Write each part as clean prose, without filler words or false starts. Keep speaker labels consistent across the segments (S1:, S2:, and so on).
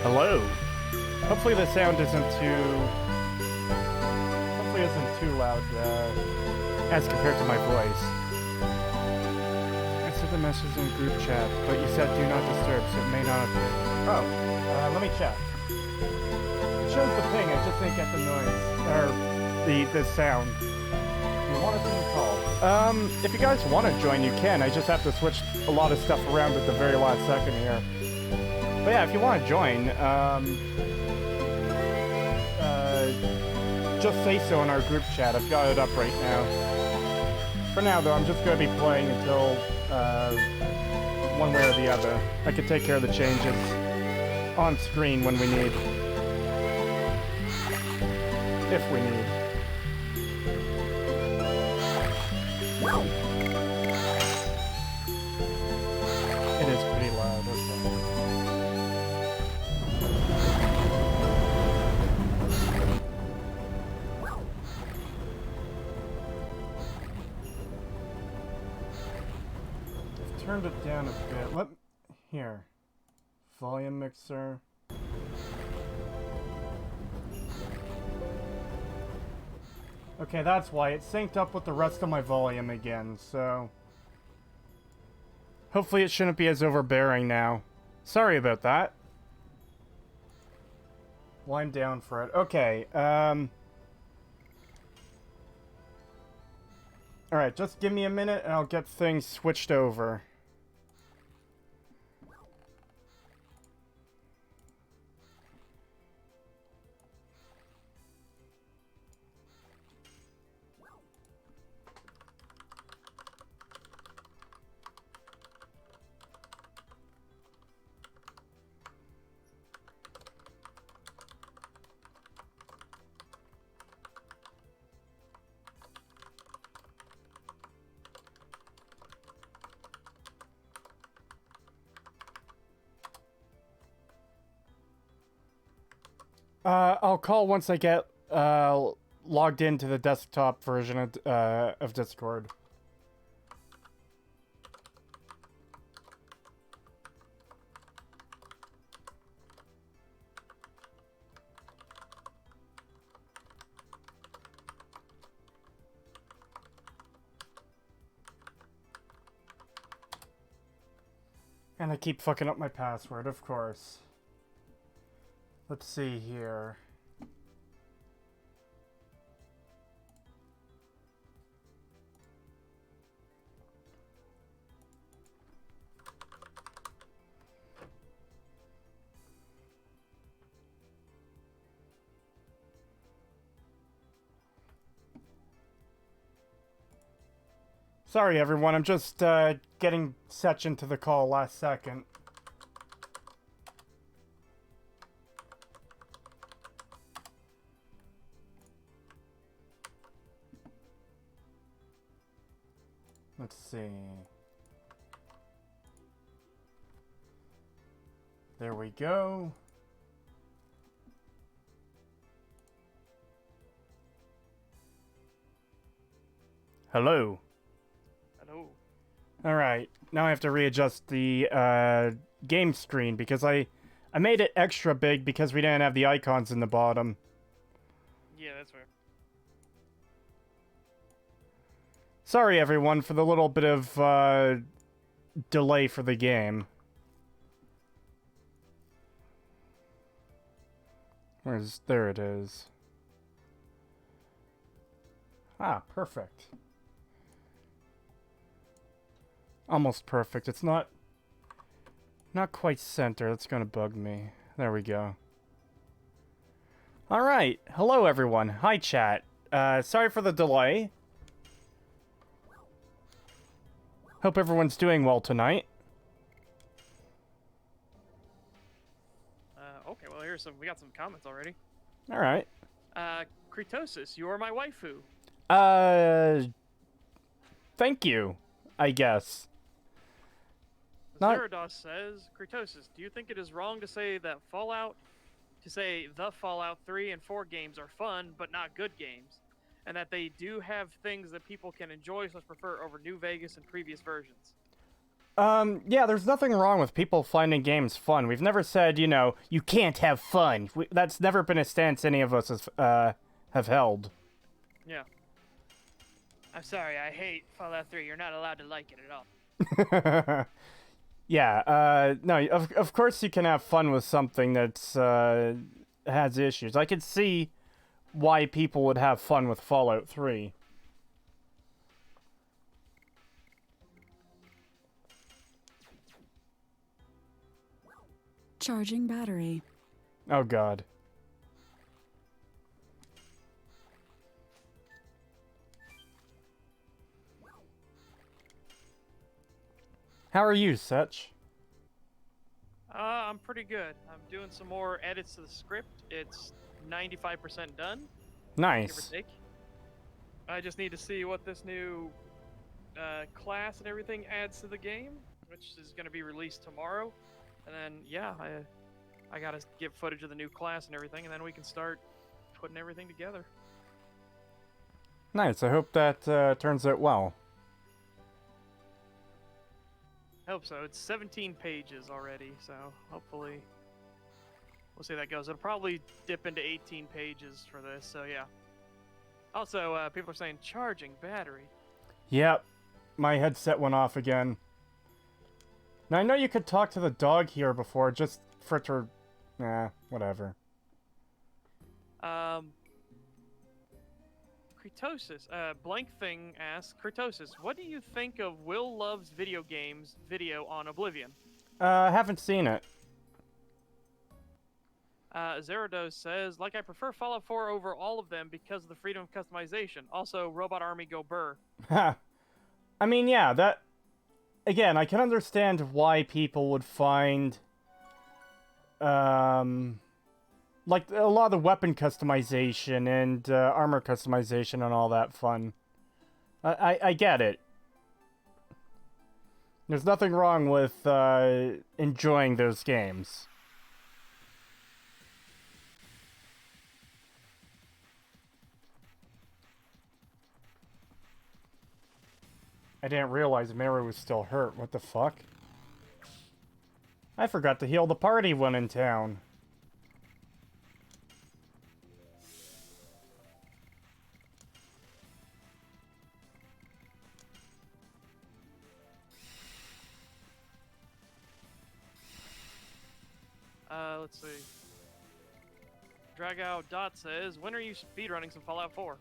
S1: Hello. Hopefully the sound isn't too loud as compared to my voice. I sent the message in group chat, but you said do not disturb, so it may not appear. Oh, let me check. It shows the ping, I just didn't get the noise or the sound. You want us in the call? If you guys want to join, you can. I just have to switch a lot of stuff around at the very last second here. But yeah, if you want to join, just say so in our group chat. I've got it up right now. For now, though, I'm just going to be playing until one way or the other. I can take care of the changes on screen when we need. If we need. It is pretty loud, okay. I've turned it down a bit. Here. Volume mixer. Okay, that's why. It synced up with the rest of my volume again, so... Hopefully it shouldn't be as overbearing now. Sorry about that. Well, I'm down for it. Okay, Alright, just give me a minute and I'll get things switched over. I'll call once I get logged into the desktop version of Discord. And I keep fucking up my password, of course. Let's see here. Sorry everyone, I'm just getting such into the call last second. Let's see. There we go. Hello.
S2: Hello.
S1: Alright, now I have to readjust the game screen because I made it extra big because we didn't have the icons in the bottom.
S2: Yeah, that's fair.
S1: Sorry everyone for the little bit of delay for the game. There it is. Ah, perfect. Almost perfect. It's not quite center. That's gonna bug me. There we go. Alright. Hello everyone. Hi chat. Sorry for the delay. Hope everyone's doing well tonight.
S2: Okay, well we got some comments already.
S1: Alright.
S2: Creetosis, you are my waifu.
S1: Thank you, I guess.
S2: Zerados says, Creetosis, do you think it is wrong to say the Fallout 3 and 4 games are fun, but not good games? And that they do have things that people can enjoy, so prefer over New Vegas and previous versions?
S1: Yeah, there's nothing wrong with people finding games fun. We've never said, you can't have fun. That's never been a stance any of us have held.
S2: Yeah. I'm sorry, I hate Fallout 3. You're not allowed to like it at all.
S1: Yeah, no, of course you can have fun with something that's, has issues. I could see why people would have fun with Fallout 3.
S3: Charging battery.
S1: Oh god. How are you, Setch?
S2: I'm pretty good. I'm doing some more edits to the script. It's 95% done.
S1: Nice.
S2: Give or take. I just need to see what this new class and everything adds to the game, which is going to be released tomorrow. And then, yeah, I got to get footage of the new class and everything, and then we can start putting everything together.
S1: Nice. I hope that turns out well.
S2: I hope so. It's 17 pages already, so hopefully we'll see how that goes. It'll probably dip into 18 pages for this, so yeah. Also, people are saying charging battery.
S1: Yep. My headset went off again. Now, I know you could talk to the dog here before, just for it to... whatever.
S2: Creetosis, Blank Thing asks, Creetosis, what do you think of Will Loves Video Games video on Oblivion?
S1: Haven't seen it.
S2: Zerados says, like, I prefer Fallout 4 over all of them because of the freedom of customization. Also, Robot Army Go Burr.
S1: Ha. I mean, yeah, that... Again, I can understand why people would find... like, a lot of the weapon customization and armor customization and all that fun. I get it. There's nothing wrong with enjoying those games. I didn't realize Mary was still hurt. What the fuck? I forgot to heal the party when in town.
S2: Let's see. Dragout Dot says, when are you speedrunning some Fallout 4?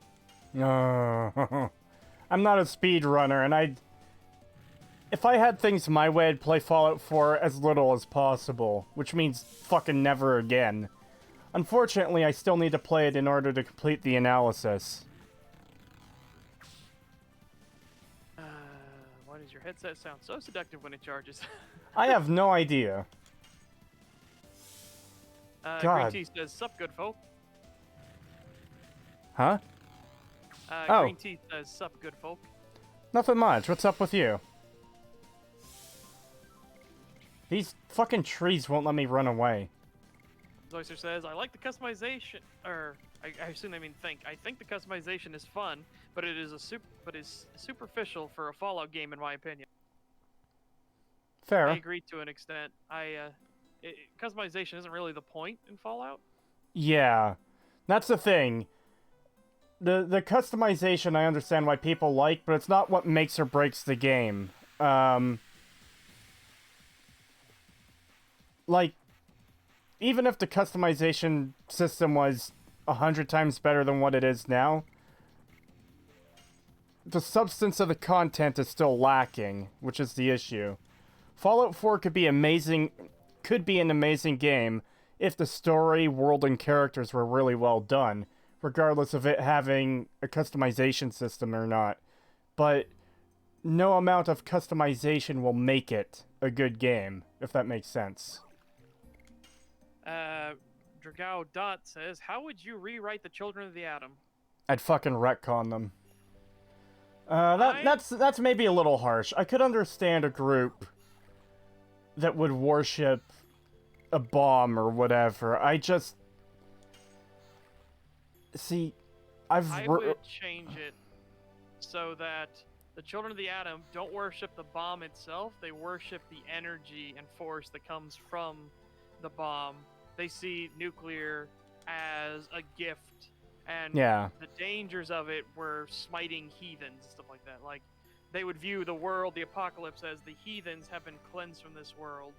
S1: No. I'm not a speedrunner, and if I had things my way, I'd play Fallout 4 as little as possible, which means fucking never again. Unfortunately, I still need to play it in order to complete the analysis.
S2: Why does your headset sound so seductive when it charges?
S1: I have no idea. God.
S2: Green Tea says, sup, good folk.
S1: Huh?
S2: Oh. Green Tea says, sup, good folk.
S1: Nothing much. What's up with you? These fucking trees won't let me run away.
S2: Zoyster says, I like the customization, or I assume they mean think. I think the customization is fun, but it is superficial for a Fallout game, in my opinion.
S1: Fair.
S2: I agree to an extent. Customization isn't really the point in Fallout.
S1: Yeah, that's the thing. The customization I understand why people like, but it's not what makes or breaks the game. Like, even if the customization system was 100 times better than what it is now, the substance of the content is still lacking, which is the issue. Fallout 4 could be an amazing game if the story, world, and characters were really well done, regardless of it having a customization system or not. But no amount of customization will make it a good game, if that makes sense.
S2: Dragao Dot says, how would you rewrite the Children of the Atom?
S1: I'd fucking retcon them. That's maybe a little harsh. I could understand a group that would worship a bomb or whatever. I just... See,
S2: I would change it so that the children of the atom don't worship the bomb itself. They worship the energy and force that comes from the bomb. They see nuclear as a gift, and the dangers of it were smiting heathens and stuff like that. Like, they would view the world, the apocalypse, as the heathens have been cleansed from this world,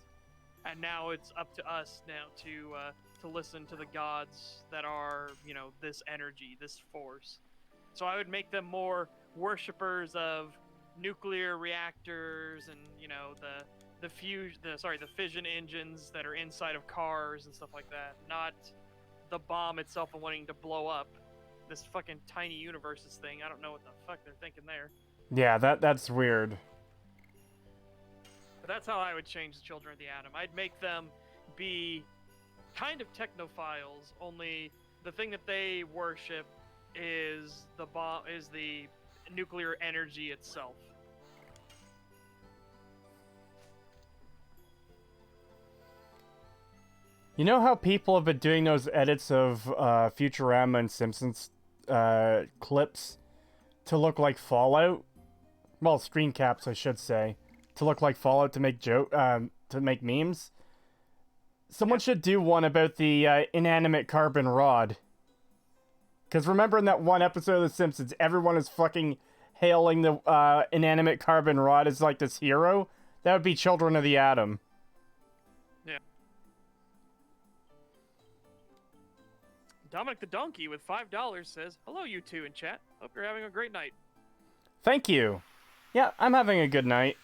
S2: and now it's up to us now to listen to the gods that are, you know, this energy, this force. So I would make them more worshippers of nuclear reactors and, you know, the fission engines that are inside of cars and stuff like that, not the bomb itself and wanting to blow up this fucking tiny universes thing. I don't know what the fuck they're thinking there.
S1: Yeah, that's weird.
S2: But that's how I would change the children of the atom. I'd make them be kind of technophiles, only the thing that they worship is the bomb, is the nuclear energy itself.
S1: You know how people have been doing those edits of Futurama and Simpsons clips to look like Fallout? Well, screen caps, I should say, to look like Fallout to make memes. Someone should do one about the inanimate carbon rod. Because remember in that one episode of The Simpsons, everyone is fucking hailing the inanimate carbon rod as like this hero? That would be Children of the Atom.
S2: Yeah. Dominic the Donkey with $5 says, "Hello, you two in chat. Hope you're having a great night."
S1: Thank you. Yeah, I'm having a good night.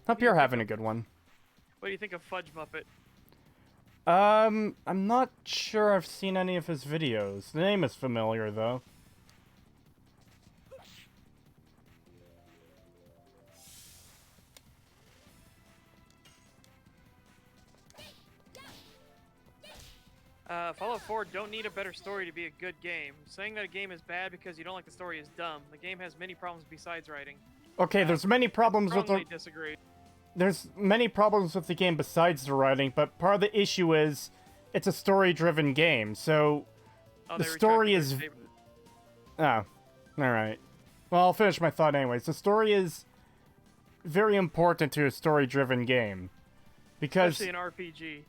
S1: Hope you're having a good one.
S2: What do you think of Fudge Muppet?
S1: I'm not sure I've seen any of his videos. The name is familiar, though.
S2: Fallout 4 don't need a better story to be a good game. Saying that a game is bad because you don't like the story is dumb. The game has many problems besides writing.
S1: Okay, there's many problems with the...
S2: disagree.
S1: There's many problems with the game besides the writing, but part of the issue is it's a story-driven game, so the story is... Oh, alright. Well, I'll finish my thought anyways. The story is very important to a story-driven game. Because,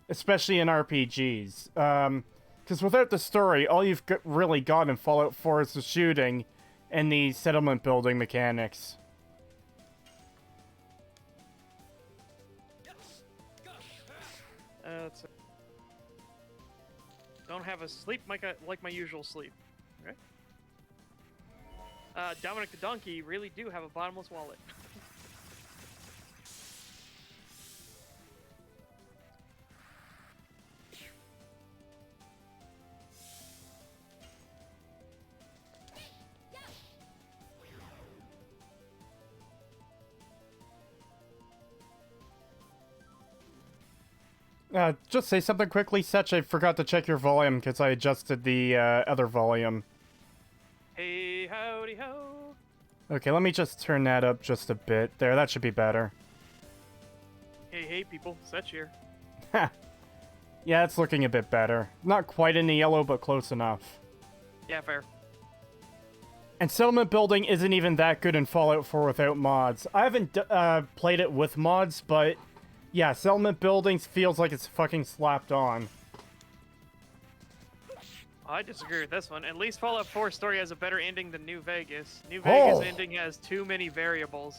S2: especially in
S1: RPGs. Because without the story, all you've really got in Fallout 4 is the shooting and the settlement building mechanics.
S2: Don't have a sleep like my usual sleep. Okay. Dominic the Donkey really do have a bottomless wallet.
S1: Just say something quickly, Setch. I forgot to check your volume because I adjusted the other volume.
S2: Hey, howdy ho.
S1: Okay, let me just turn that up just a bit. There, that should be better.
S2: Hey, people. Setch here.
S1: Yeah, it's looking a bit better. Not quite in the yellow, but close enough.
S2: Yeah, fair.
S1: And settlement building isn't even that good in Fallout 4 without mods. I haven't played it with mods, but... yeah, settlement buildings feels like it's fucking slapped on.
S2: I disagree with this one. At least Fallout 4 story has a better ending than New Vegas. New Vegas ending has too many variables.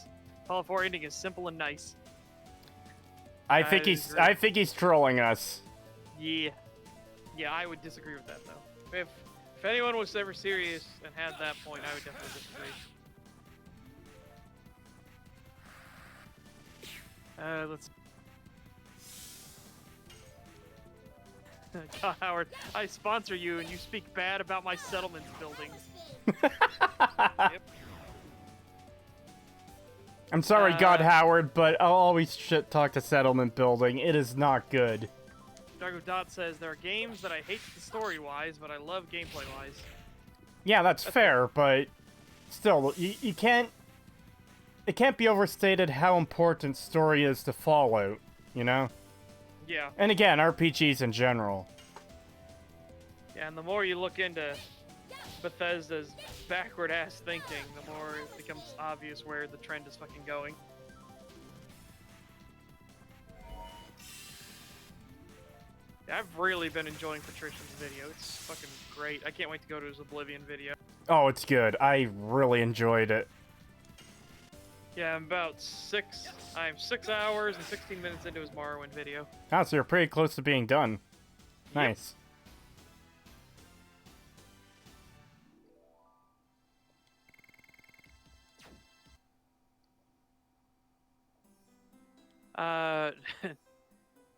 S2: Fallout 4 ending is simple and nice.
S1: I think he's trolling us.
S2: Yeah. Yeah, I would disagree with that though. If anyone was ever serious and had that point, I would definitely disagree. Let's... God, Howard, I sponsor you and you speak bad about my settlements buildings. Yep.
S1: I'm sorry, God Howard, but I'll always shit talk to settlement building. It is not good.
S2: Drago Dot says, there are games that I hate story-wise, but I love gameplay-wise.
S1: Yeah, that's fair, but still, you can't... it can't be overstated how important story is to Fallout, you know?
S2: Yeah.
S1: And again, RPGs in general.
S2: Yeah, and the more you look into Bethesda's backward ass thinking, the more it becomes obvious where the trend is fucking going. I've really been enjoying Patrician's video. It's fucking great. I can't wait to go to his Oblivion video.
S1: Oh, it's good. I really enjoyed it.
S2: Yeah, I'm 6 hours and 16 minutes into his Morrowind video.
S1: Ah, so you're pretty close to being done. Nice.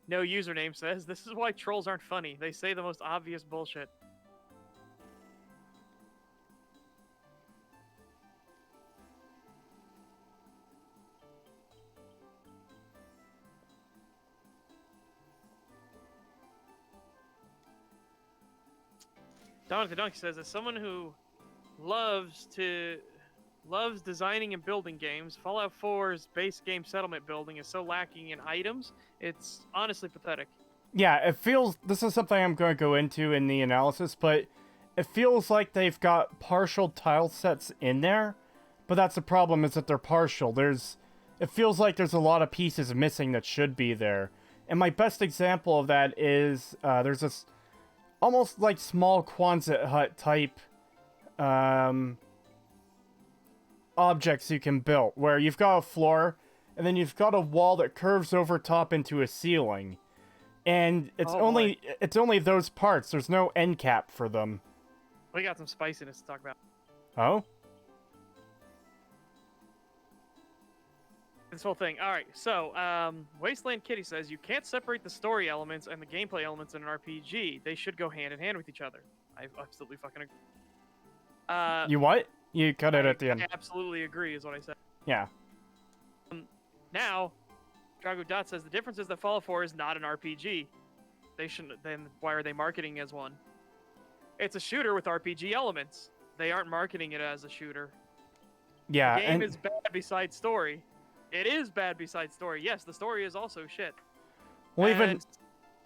S2: No username says, this is why trolls aren't funny. They say the most obvious bullshit. Donic the Donkey says, as someone who loves designing and building games, Fallout 4's base game settlement building is so lacking in items, it's honestly pathetic.
S1: Yeah, it feels... This is something I'm going to go into in the analysis, but it feels like they've got partial tile sets in there, but that's the problem, is that they're partial. It feels like there's a lot of pieces missing that should be there. And my best example of that is, there's this almost like small Quonset hut type objects you can build, where you've got a floor, and then you've got a wall that curves over top into a ceiling. And it's only those parts. There's no end cap for them.
S2: We got some spiciness to talk about.
S1: Oh?
S2: This whole thing. Alright, so, Wasteland Kitty says, you can't separate the story elements and the gameplay elements in an RPG. They should go hand in hand with each other. I absolutely fucking agree.
S1: You what? You cut it at the end.
S2: I absolutely agree, is what I said.
S1: Yeah.
S2: Now, Dragoon Dot says, the difference is that Fallout 4 is not an RPG. They shouldn't, then why are they marketing as one? It's a shooter with RPG elements. They aren't marketing it as a shooter.
S1: Yeah,
S2: the game is bad besides story. It is bad besides story. Yes, the story is also shit.
S1: Well,
S2: and
S1: even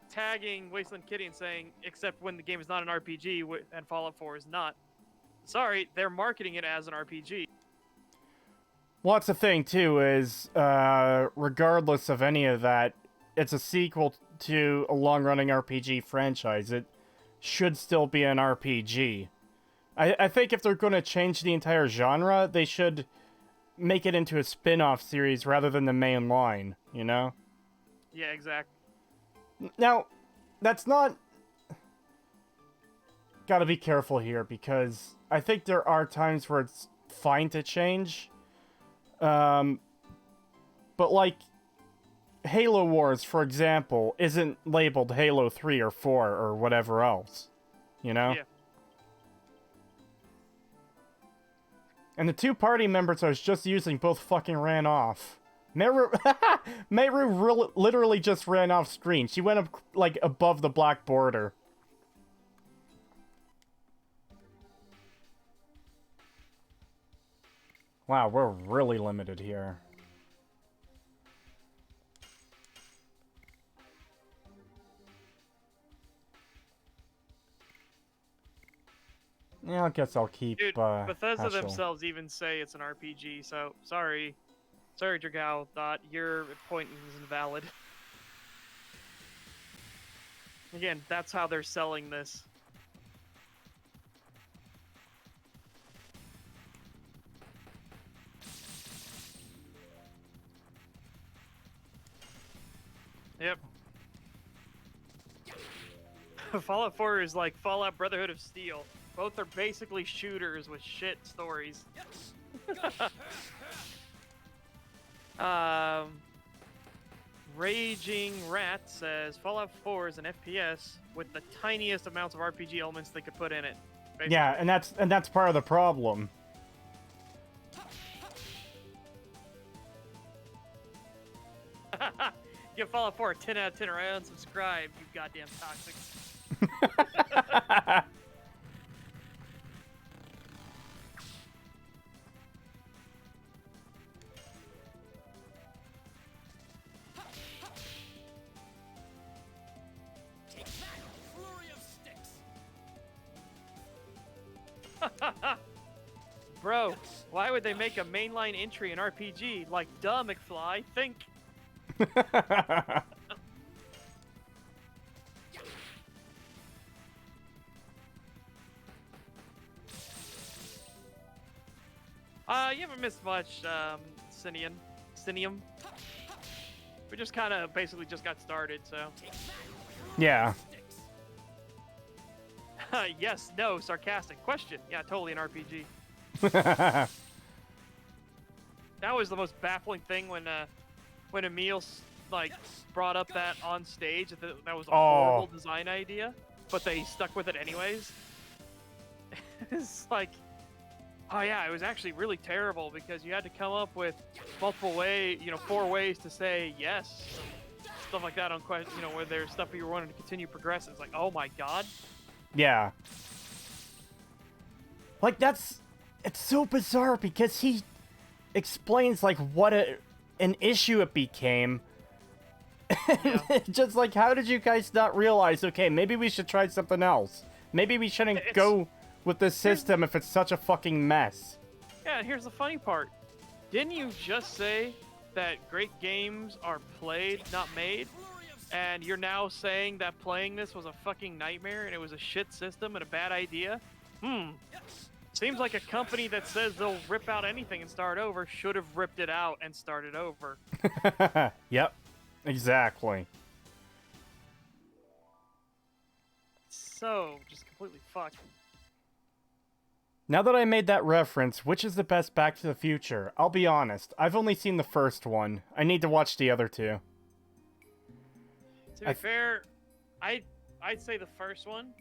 S2: tagging Wasteland Kitty and saying, except when the game is not an RPG and Fallout 4 is not. Sorry, they're marketing it as an RPG.
S1: well, that's the thing too, is regardless of any of that, it's a sequel to a long-running RPG franchise. It should still be an RPG. I think if they're going to change the entire genre, they should make it into a spin-off series rather than the main line, you know?
S2: Yeah, exactly.
S1: Now, that's not... Gotta be careful here, because I think there are times where it's fine to change. But like, Halo Wars, for example, isn't labeled Halo 3 or 4 or whatever else, you know?
S2: Yeah.
S1: And the two party members I was just using both fucking ran off. Meru literally just ran off screen. She went up, like, above the black border. Wow, we're really limited here. Yeah, I guess I'll keep,
S2: Dude, Bethesda
S1: Haschel.
S2: themselves even say it's an RPG, so sorry. Sorry, Dragao, Dot, your point is invalid. Again, that's how they're selling this. Yep. Fallout 4 is like Fallout Brotherhood of Steel. Both are basically shooters with shit stories. Raging Rat says Fallout 4 is an FPS with the tiniest amounts of RPG elements they could put in it. Basically.
S1: Yeah, and that's part of the problem.
S2: Give Fallout 4 a 10 out of 10 or unsubscribe, you goddamn toxic. Bro, why would they make a mainline entry in RPG? Like, duh, McFly, think. You haven't missed much, Sinium. We just kind of basically just got started, so.
S1: Yeah.
S2: Yes, no, sarcastic question. Yeah, totally an RPG. That was the most baffling thing when Emil like brought up that on stage. That was a horrible design idea, but they stuck with it anyways. It's like, oh yeah, it was actually really terrible because you had to come up with multiple 4 ways to say yes, stuff like that on where there's stuff you were wanting to continue progressing. It's like, oh my god.
S1: Yeah. Like, it's so bizarre because he explains, like, what an issue it became.
S2: Yeah.
S1: Just like, how did you guys not realize, okay, maybe we should try something else? Maybe we shouldn't go with this system if it's such a fucking mess.
S2: Yeah, and here's the funny part. Didn't you just say that great games are played, not made? And you're now saying that playing this was a fucking nightmare and it was a shit system and a bad idea? Seems like a company that says they'll rip out anything and start over should have ripped it out and started over.
S1: Yep, exactly.
S2: So, just completely fucked.
S1: Now that I made that reference, which is the best Back to the Future? I'll be honest, I've only seen the first one. I need to watch the other two.
S2: To be fair, I'd say the first one,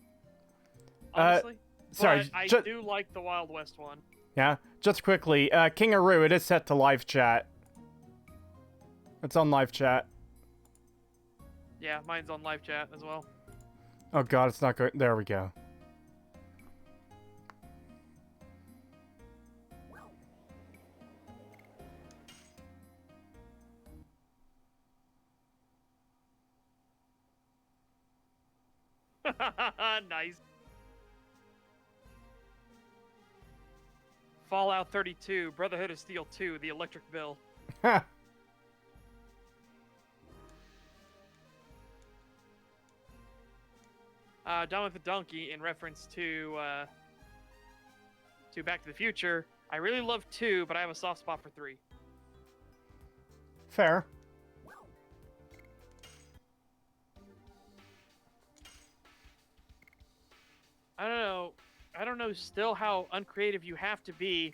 S2: honestly.
S1: Sorry,
S2: but I do like the Wild West one.
S1: Yeah, just quickly, King Aru, it is set to live chat. It's on live chat.
S2: Yeah, mine's on live chat as well.
S1: Oh god, it's not good. There we go.
S2: Nice. Fallout 32, Brotherhood of Steel 2, The Electric Bill. Down with the Donkey, in reference to Back to the Future. I really love 2, but I have a soft spot for 3.
S1: Fair.
S2: I don't know still how uncreative you have to be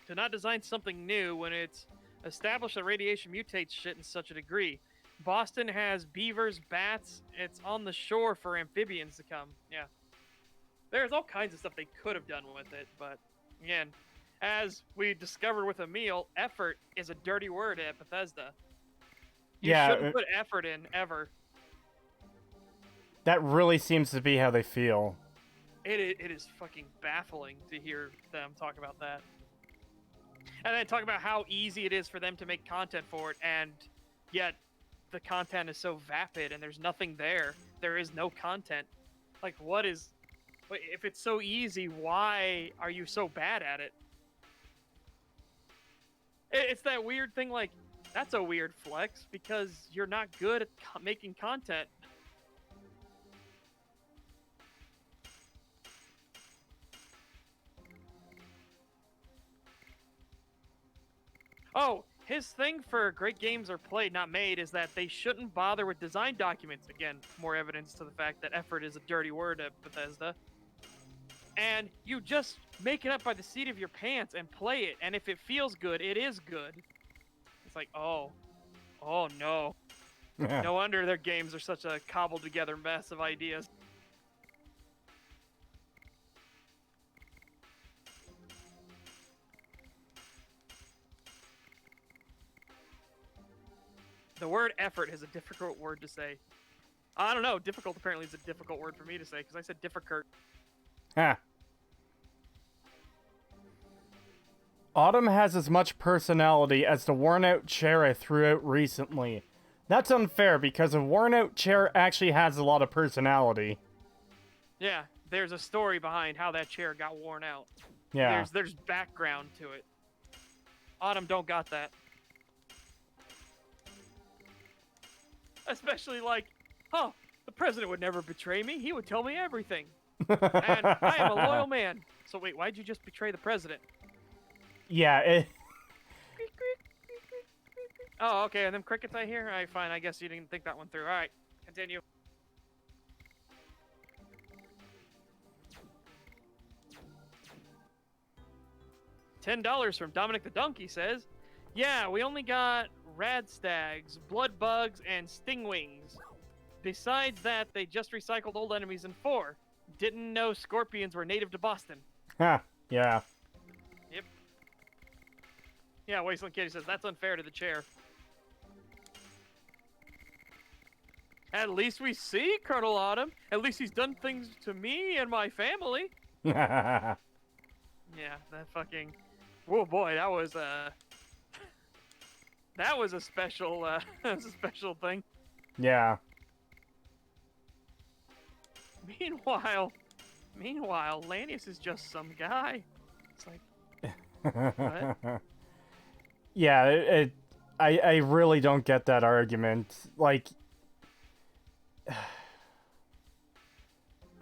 S2: to not design something new when it's established that radiation mutates shit in such a degree. Boston has beavers, bats, it's on the shore for amphibians to come. Yeah. There's all kinds of stuff they could have done with it, but again, as we discovered with Emil, effort is a dirty word at Bethesda. You shouldn't put effort in, ever.
S1: That really seems to be how they feel.
S2: It is fucking baffling to hear them talk about that. And then talk about how easy it is for them to make content for it, and yet the content is so vapid and there's nothing there. There is no content. Like, if it's so easy, why are you so bad at it? It's that weird thing, like, that's a weird flex because you're not good at making content. Oh, his thing for great games are played, not made, is that they shouldn't bother with design documents. Again, more evidence to the fact that effort is a dirty word at Bethesda. And you just make it up by the seat of your pants and play it, and if it feels good, it is good. It's like, oh no. No wonder their games are such a cobbled together mess of ideas. The word effort is a difficult word to say. I don't know, difficult apparently is a difficult word for me to say, because I said difficult.
S1: Huh. Autumn has as much personality as the worn-out chair I threw out recently. That's unfair, because a worn-out chair actually has a lot of personality.
S2: Yeah, there's a story behind how that chair got worn out.
S1: Yeah.
S2: There's background to it. Autumn don't got that. Especially like, oh, the president would never betray me. He would tell me everything. And I am a loyal man. So wait, why'd you just betray the president?
S1: Yeah.
S2: Oh, okay, and them crickets I hear? Alright, fine, I guess you didn't think that one through. Alright, continue. $10 from Dominic the Donkey says, yeah, we only got rad stags, blood bugs, and stingwings. Besides that, they just recycled old enemies in 4. Didn't know scorpions were native to Boston.
S1: Huh. Yeah.
S2: Yep. Yeah, Wasteland Kitty says, that's unfair to the chair. At least we see Colonel Autumn. At least he's done things to me and my family. Yeah, that fucking... Whoa, boy, that was that was a special, that was a special thing.
S1: Yeah.
S2: Meanwhile, Lanius is just some guy. It's like, what?
S1: Yeah, I really don't get that argument. Like,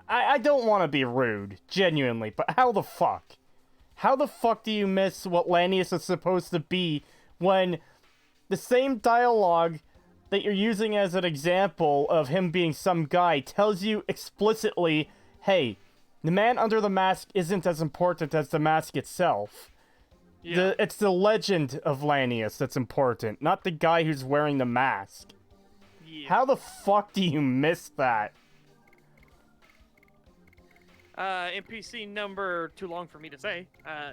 S1: I don't want to be rude, genuinely, but how the fuck? How the fuck do you miss what Lanius is supposed to be when the same dialogue that you're using as an example of him being some guy tells you explicitly, hey, the man under the mask isn't as important as the mask itself.
S2: Yeah.
S1: It's the legend of Lanius that's important, not the guy who's wearing the mask.
S2: Yeah.
S1: How the fuck do you miss that?
S2: NPC number too long for me to say.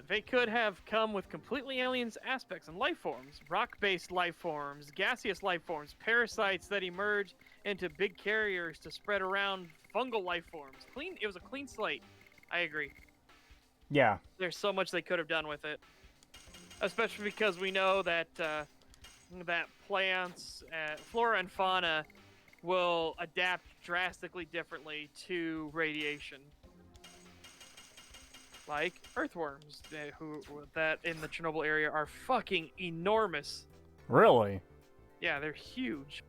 S2: They could have come with completely alien aspects and life forms. Rock-based life forms, gaseous life forms, parasites that emerge into big carriers to spread around, fungal life forms. It was a clean slate. I agree.
S1: Yeah.
S2: There's so much they could have done with it. Especially because we know that that plants, flora and fauna will adapt drastically differently to radiation. Like earthworms, that in the Chernobyl area are fucking enormous.
S1: Really?
S2: Yeah, they're huge.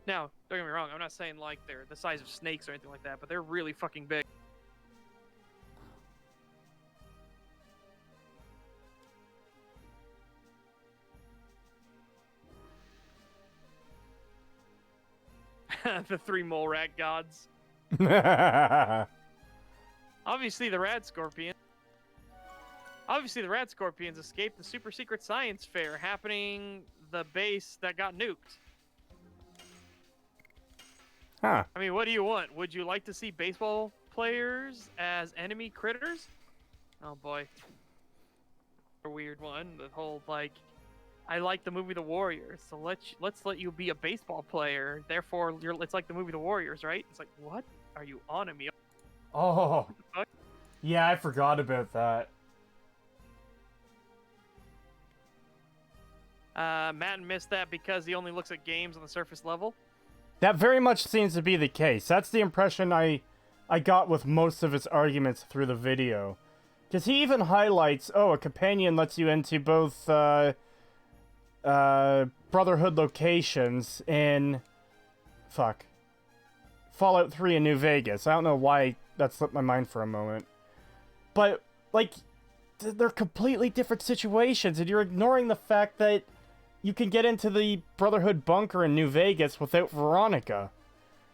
S2: Now, don't get me wrong, I'm not saying like they're the size of snakes or anything like that, but they're really fucking big. The 3 mole rat gods. Obviously, the rad scorpions escaped the super secret science fair happening the base that got nuked.
S1: Huh.
S2: I mean, what do you want? Would you like to see baseball players as enemy critters? Oh boy. A weird one. The whole like, I like the movie The Warriors, so let's let you be a baseball player. Therefore, it's like the movie The Warriors, right? It's like, what are you on, Emil?
S1: Oh. Yeah, I forgot about that.
S2: Matt missed that because he only looks at games on the surface level.
S1: That very much seems to be the case. That's the impression I got with most of his arguments through the video. Because he even highlights, oh, a companion lets you into both Brotherhood locations in... Fuck. Fallout 3 in New Vegas. I don't know why that slipped my mind for a moment. But, like, they're completely different situations, and you're ignoring the fact that you can get into the Brotherhood bunker in New Vegas without Veronica.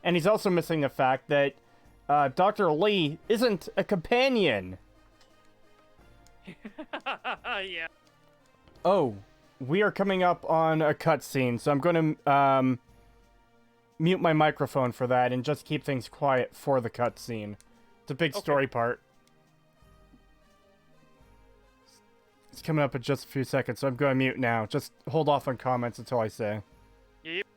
S1: And he's also missing the fact that Dr. Lee isn't a companion.
S2: Yeah.
S1: Oh, we are coming up on a cutscene, so I'm going to mute my microphone for that and just keep things quiet for the cutscene. It's a big story part. It's coming up in just a few seconds, so I'm going to mute now. Just hold off on comments until I say.
S2: Yep.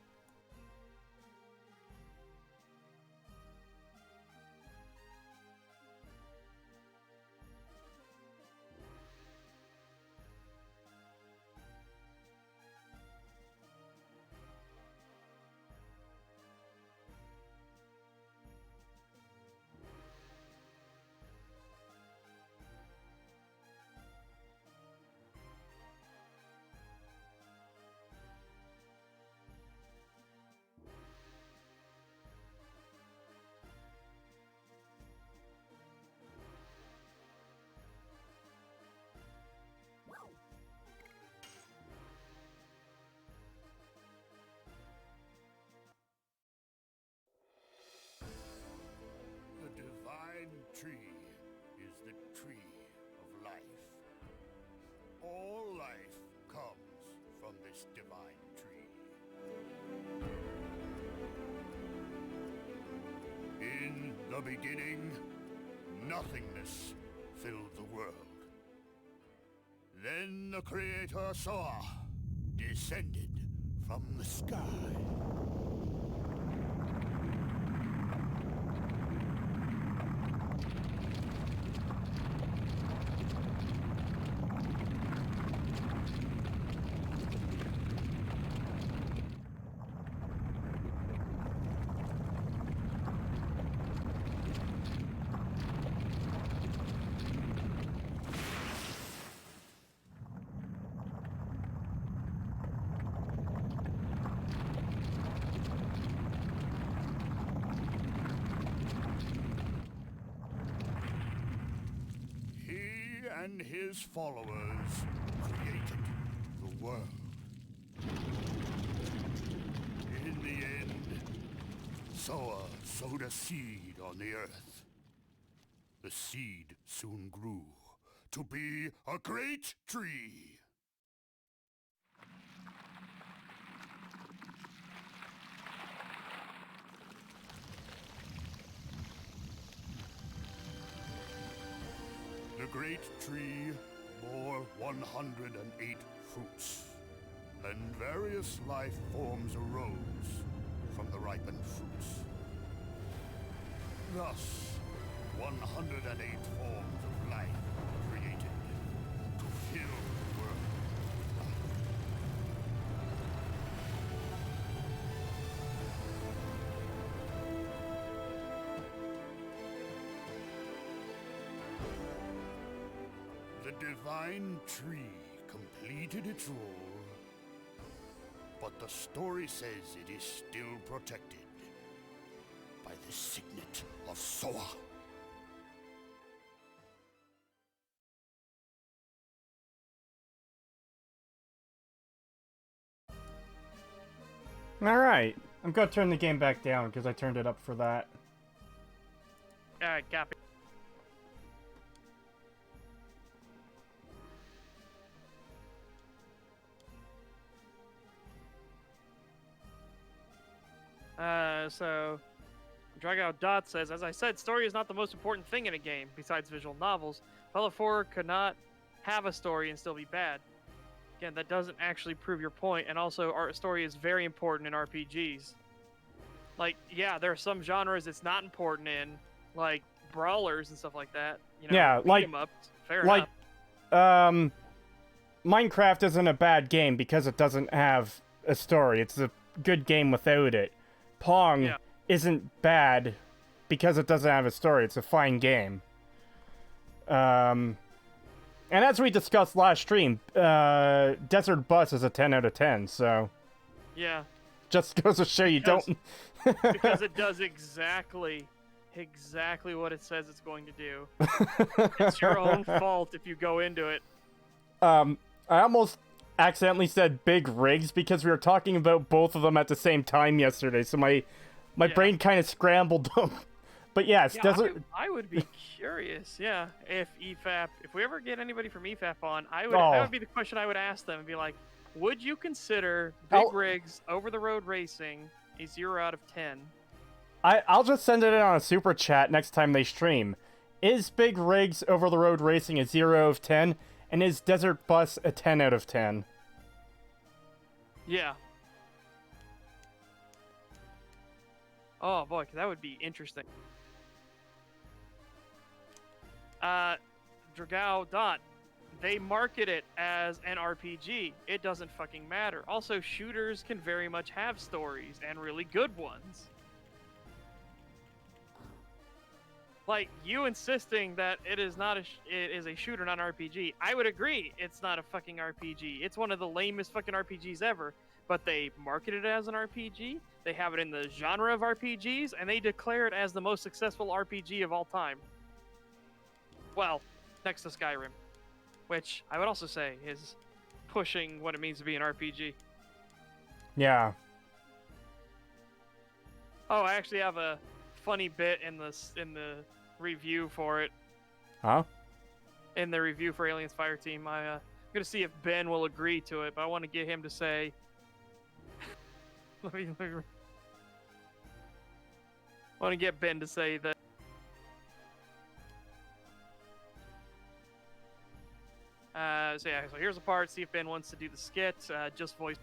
S3: tree is the tree of life. All life comes from this divine tree. In the beginning, nothingness filled the world. Then the Creator saw, descended from the sky. And his followers created the world. In the end, Soa sowed a seed on the earth. The seed soon grew to be a great tree. The great tree bore 108 fruits, and various life forms arose from the ripened fruits. Thus, 108 forms of life were created to fill the world with life. The divine tree completed its role, but the story says it is still protected by the signet of Soa.
S1: Alright, I'm gonna turn the game back down because I turned it up for that.
S2: Alright, copy. So Dragoon Dot says, as I said, story is not the most important thing in a game, besides visual novels. Fallout 4 could not have a story and still be bad. Again, that doesn't actually prove your point, and also, our story is very important in RPGs. Like, yeah, there are some genres it's not important in, like brawlers and stuff like that. You know,
S1: Yeah, like,
S2: 'em up, fair enough.
S1: Minecraft isn't a bad game because it doesn't have a story. It's a good game without it. Pong isn't bad because it doesn't have a story. It's a fine game. And as we discussed last stream, Desert Bus is a 10 out of 10, so...
S2: Yeah.
S1: Just goes to show you don't...
S2: because it does exactly what it says it's going to do. It's your own fault if you go into it.
S1: I almost accidentally said Big Rigs because we were talking about both of them at the same time yesterday, so my brain kind of scrambled them. But yes,
S2: I would be curious, if we ever get anybody from EFAP on, that would be the question I would ask them and be like, would you consider Big Rigs over-the-road racing a 0 out of 10?
S1: I'll just send it in on a super chat next time they stream. Is Big Rigs over-the-road racing a 0 out of 10? And is Desert Bus a 10 out of 10?
S2: Yeah. Oh boy, that would be interesting. Dragao Dot. They market it as an RPG. It doesn't fucking matter. Also, shooters can very much have stories, and really good ones. Like, you insisting that it is a shooter, not an RPG. I would agree it's not a fucking RPG. It's one of the lamest fucking RPGs ever. But they market it as an RPG, they have it in the genre of RPGs, and they declare it as the most successful RPG of all time. Well, next to Skyrim. Which, I would also say, is pushing what it means to be an RPG.
S1: Yeah.
S2: Oh, I actually have a funny bit in the review for it.
S1: Huh?
S2: In the review for Aliens Fireteam, I'm gonna see if Ben will agree to it, but I want to get him to say. let me I want to get Ben to say that. So here's a part. See if Ben wants to do the skit. Just voice.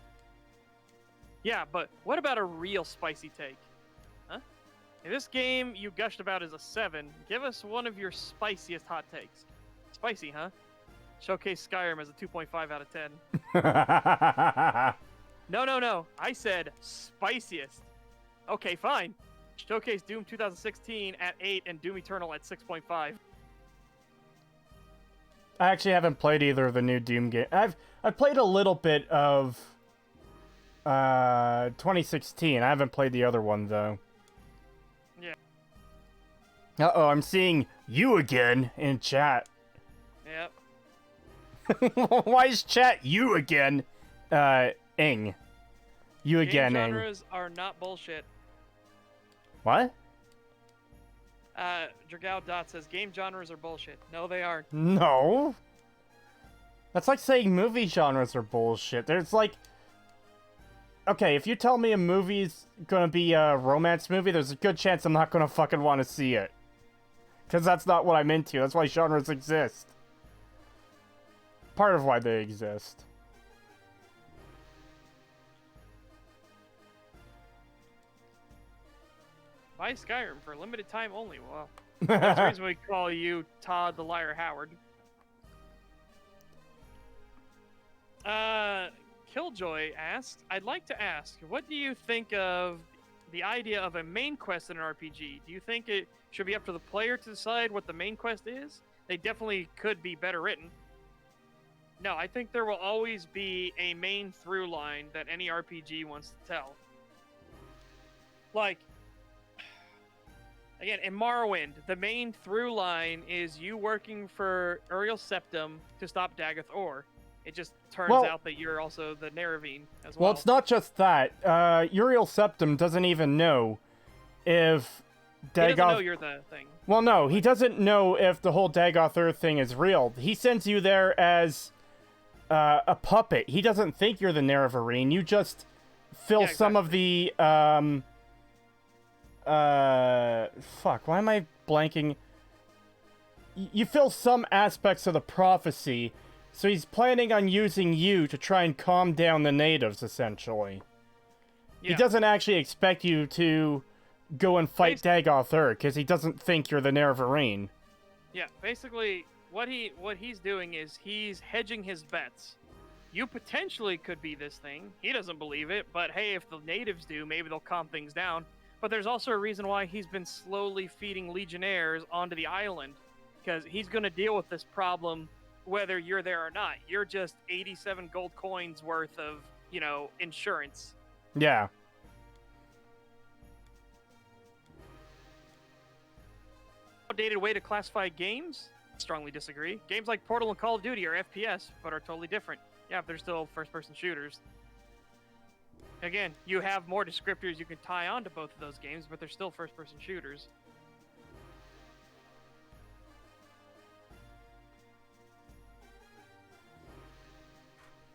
S2: Yeah, but what about a real spicy take? Huh? In this game you gushed about is a 7. Give us one of your spiciest hot takes. Spicy, huh? Showcase Skyrim as a 2.5 out of 10. No. I said spiciest. Okay, fine. Showcase Doom 2016 at 8 and Doom Eternal at 6.5.
S1: I actually haven't played either of the new Doom game. I've played a little bit of 2016. I haven't played the other one though.
S2: Yeah.
S1: Uh-oh, I'm seeing you again in chat.
S2: Yep.
S1: Why is chat you again? Ing. You again,
S2: Game
S1: Ing.
S2: genres are not bullshit.
S1: What?
S2: Dragao Dot says game genres are bullshit. No, they aren't.
S1: No. That's like saying movie genres are bullshit. There's like... Okay, if you tell me a movie's gonna be a romance movie, there's a good chance I'm not gonna fucking want to see it. Because that's not what I'm into. That's why genres exist. Part of why they exist.
S2: Buy Skyrim for a limited time only. Well, that's the reason we call you Todd the Liar Howard. Killjoy asked, I'd like to ask, what do you think of the idea of a main quest in an RPG? Do you think it should be up to the player to decide what the main quest is? They definitely could be better written. No, I think there will always be a main through line that any RPG wants to tell. Like, again, in Morrowind, the main through line is you working for Uriel Septim to stop Dagoth Ur. It just turns out that you're also the Neravine as well.
S1: Well, it's not just that. Uriel Septim doesn't even know if Dagoth...
S2: He doesn't know you're the thing.
S1: Well, no, he doesn't know if the whole Dagoth Ur thing is real. He sends you there as a puppet. He doesn't think you're the Neravine. You just fill some of the... Fuck, why am I blanking? You fill some aspects of the prophecy, so he's planning on using you to try and calm down the natives, essentially. Yeah. He doesn't actually expect you to go and fight Dagoth Ur, because he doesn't think you're the Neravine.
S2: Yeah, basically, what he's doing is he's hedging his bets. You potentially could be this thing. He doesn't believe it, but hey, if the natives do, maybe they'll calm things down. But there's also a reason why he's been slowly feeding Legionnaires onto the island, because he's going to deal with this problem whether you're there or not. You're just 87 gold coins worth of, insurance.
S1: Yeah.
S2: Outdated way to classify games? Strongly disagree. Games like Portal and Call of Duty are FPS, but are totally different. Yeah, they're still first-person shooters. Again, you have more descriptors you can tie on to both of those games, but they're still first-person shooters.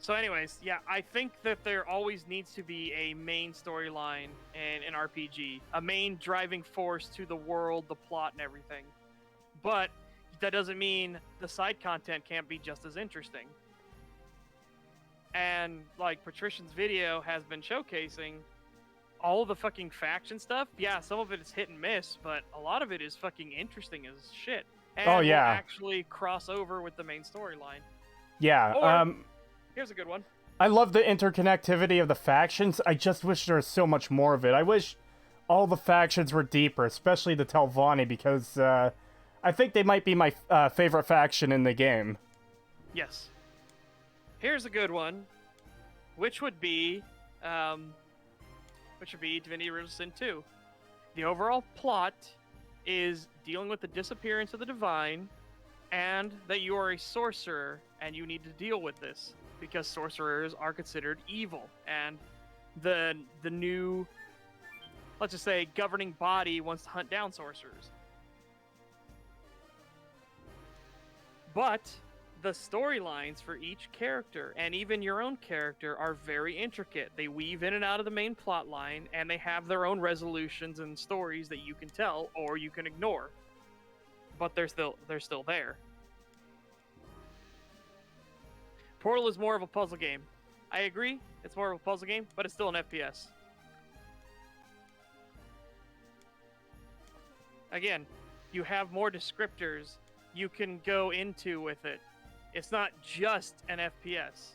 S2: So anyways, yeah, I think that there always needs to be a main storyline in an RPG. A main driving force to the world, the plot, and everything. But that doesn't mean the side content can't be just as interesting. And, like, Patrician's video has been showcasing all the fucking faction stuff. Yeah, some of it is hit and miss, but a lot of it is fucking interesting as shit. And will actually cross over with the main storyline.
S1: Yeah,
S2: or, here's a good one.
S1: I love the interconnectivity of the factions. I just wish there was so much more of it. I wish all the factions were deeper, especially the Telvanni, because I think they might be my favorite faction in the game.
S2: Yes. Here's a good one, which would be Divinity Original Sin 2. The overall plot is dealing with the disappearance of the divine, and that you are a sorcerer, and you need to deal with this, because sorcerers are considered evil, and the new, let's just say, governing body wants to hunt down sorcerers. But the storylines for each character, and even your own character, are very intricate. They weave in and out of the main plot line, and they have their own resolutions and stories that you can tell or you can ignore. But they're still there. Portal is more of a puzzle game. I agree, it's more of a puzzle game, but it's still an FPS. Again, you have more descriptors you can go into with it. It's not just an FPS.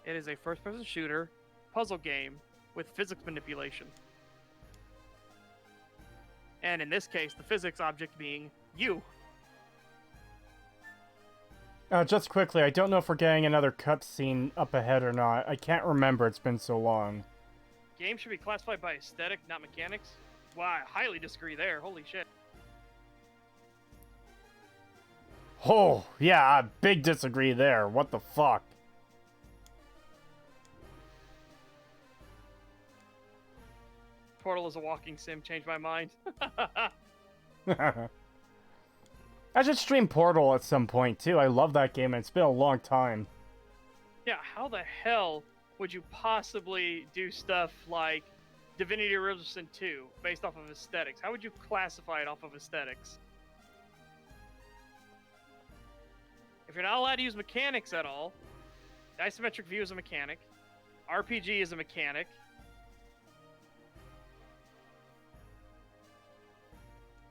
S2: It is a first-person shooter puzzle game with physics manipulation. And in this case, the physics object being you.
S1: Just quickly, I don't know if we're getting another cutscene up ahead or not. I can't remember, it's been so long.
S2: Games should be classified by aesthetic, not mechanics. Wow, I highly disagree there. Holy shit.
S1: Oh, yeah, big disagree there. What the fuck?
S2: Portal is a walking sim, changed my mind.
S1: I should stream Portal at some point, too. I love that game, and it's been a long time.
S2: Yeah, how the hell would you possibly do stuff like Divinity Original 2 based off of aesthetics? How would you classify it off of aesthetics? If you're not allowed to use mechanics at all, isometric view is a mechanic, RPG is a mechanic,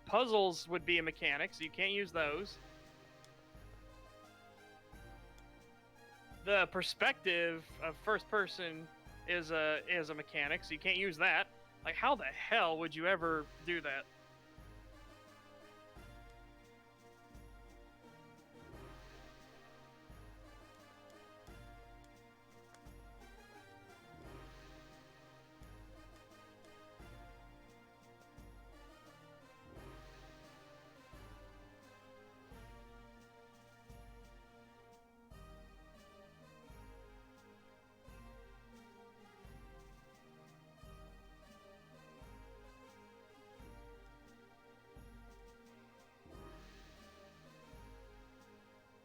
S2: puzzles would be a mechanic, so you can't use those. The perspective of first person is a mechanic, so you can't use that. Like, how the hell would you ever do that?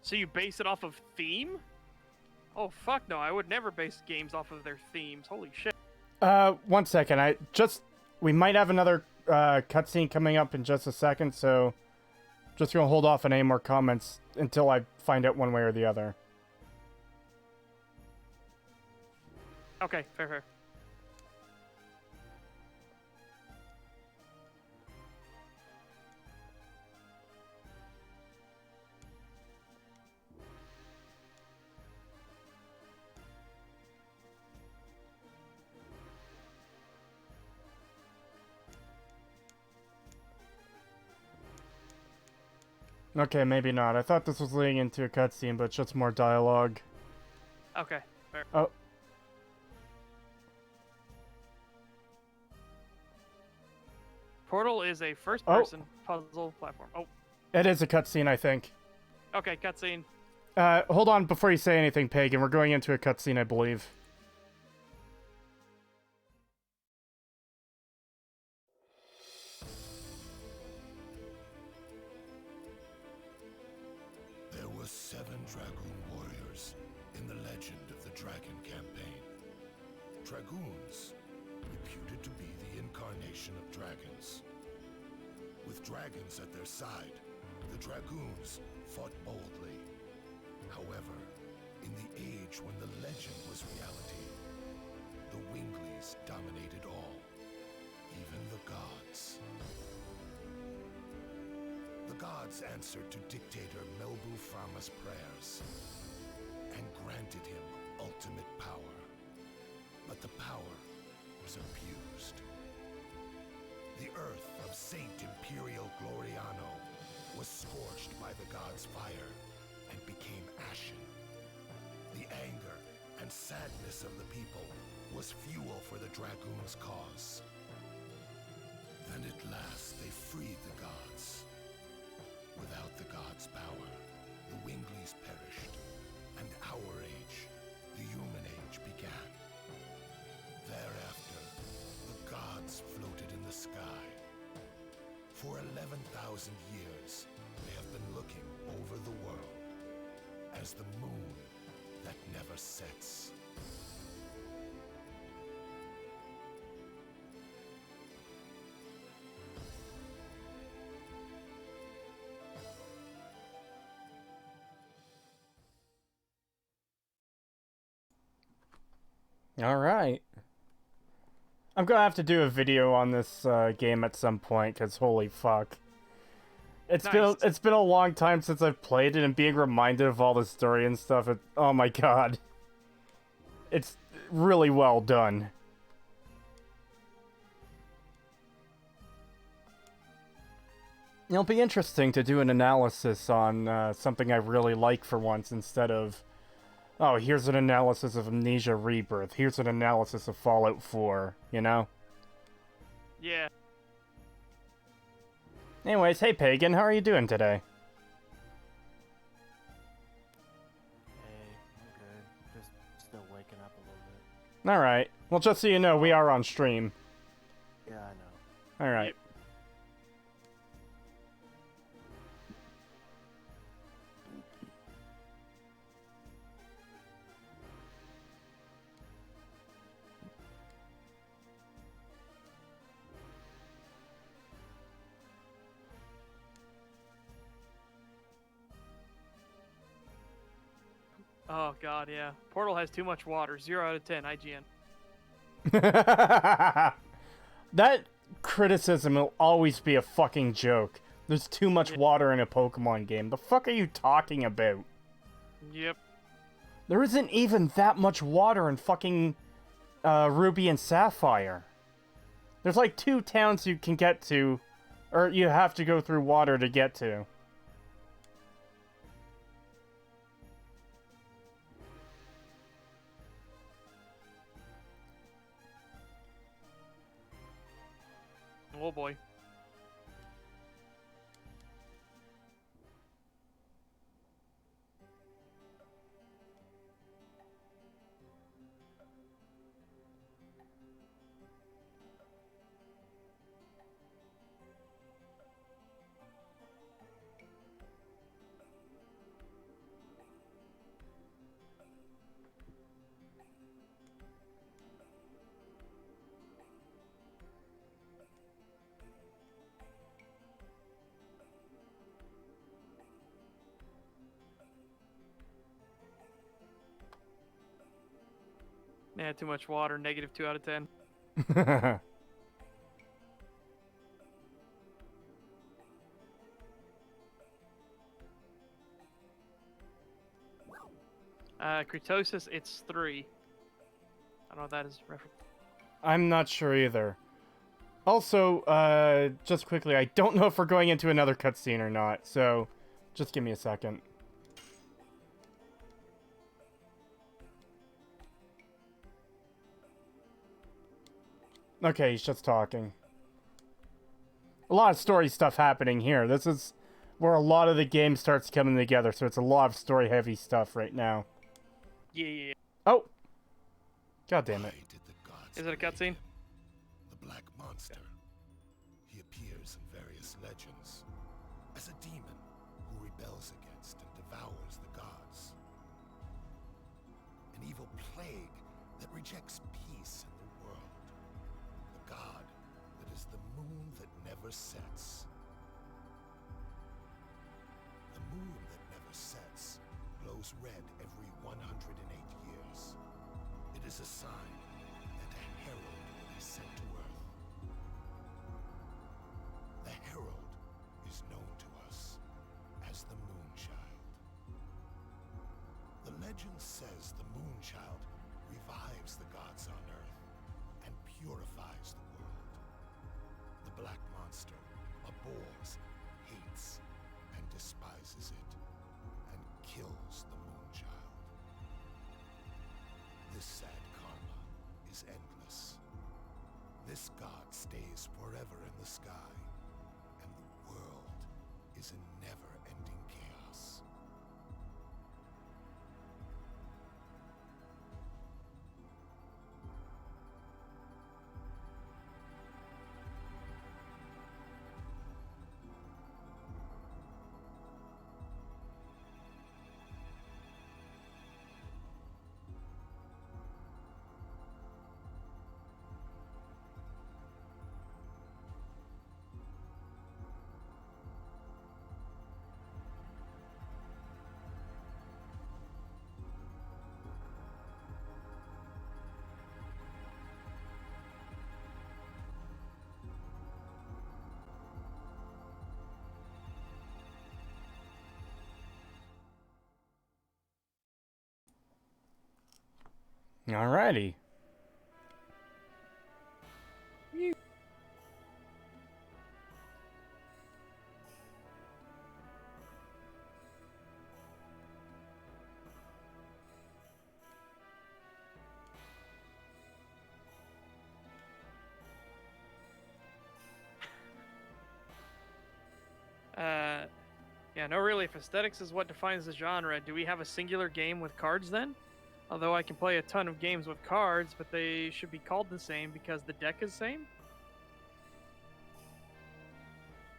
S2: So you base it off of theme? Oh, fuck no, I would never base games off of their themes. Holy shit.
S1: 1 second. We might have another cutscene coming up in just a second, so just gonna hold off on any more comments until I find out one way or the other.
S2: Okay, fair.
S1: Okay, maybe not. I thought this was leading into a cutscene, but it's just more dialogue.
S2: Okay, fair.
S1: Oh.
S2: Portal is a first-person puzzle platform. Oh.
S1: It is a cutscene, I think.
S2: Okay, cutscene.
S1: Hold on before you say anything, Pagan. We're going into a cutscene, I believe.
S3: There were 7 Dragoon warriors in the legend of the Dragon campaign. Dragoons, reputed to be the incarnation of dragons. With dragons at their side, the Dragoons fought boldly. However, in the age when the legend was reality, the Winglies dominated all, even the gods. The gods answered to dictator Melbu Frama's prayers and granted him ultimate power. But the power was abused. The earth of Saint Imperial Gloriano was scorched by the gods' fire and became ashen. The anger and sadness of the people was fuel for the Dragoons' cause. Then at last they freed the gods. Without the gods' power, the Winglies perished, and our age, the human age, began. Thereafter, the gods floated in the sky. For 11,000 years, They have been looking over the world as the moon that never sets.
S1: Alright. I'm gonna have to do a video on this game at some point, because holy fuck. It's been a long time since I've played it, and being reminded of all the story and stuff, oh my god. It's really well done. It'll be interesting to do an analysis on something I really like for once, instead of, oh, here's an analysis of Amnesia Rebirth, here's an analysis of Fallout 4, you know?
S2: Yeah.
S1: Anyways, hey Pagan, how are you doing today?
S4: Hey, I'm good. Just still waking up a little bit.
S1: Alright. Well, just so you know, we are on stream.
S4: Yeah, I know.
S1: Alright.
S2: Oh god, yeah. Portal has too much water. 0 out of 10, IGN.
S1: That criticism will always be a fucking joke. There's too much water in a Pokemon game. The fuck are you talking about?
S2: Yep.
S1: There isn't even that much water in fucking Ruby and Sapphire. There's like 2 towns you can get to, or you have to go through water to get to.
S2: Oh boy. Yeah, too much water. Negative 2 out of 10. Creetosis, it's 3. I don't know what that is reference.
S1: I'm not sure either. Also, just quickly, I don't know if we're going into another cutscene or not, so just give me a second. Okay, he's just talking. A lot of story stuff happening here. This is where a lot of the game starts coming together, so it's a lot of story-heavy stuff right now.
S2: Yeah.
S1: Oh! God damn it.
S3: Why did the gods
S2: Is it a cutscene?
S3: The black monster. He appears in various legends as a demon who rebels against and devours the gods. An evil plague that rejects peace in the world. The god that is the moon that never sets. The moon that never sets glows red every 108 years. It is a sign that a herald is sent to Earth. The herald is known to us as the Moonchild. The legend says the Moonchild revives the gods on Earth and purifies the world. The black monster abhors, hates, and despises it, and kills the Moonchild. This sad karma is endless. This god stays forever in the sky, and the world is in never-ending chaos.
S1: Alrighty.
S2: Yeah, no, really, if aesthetics is what defines the genre, do we have a singular game with cards then? Although I can play a ton of games with cards, but they should be called the same because the deck is same?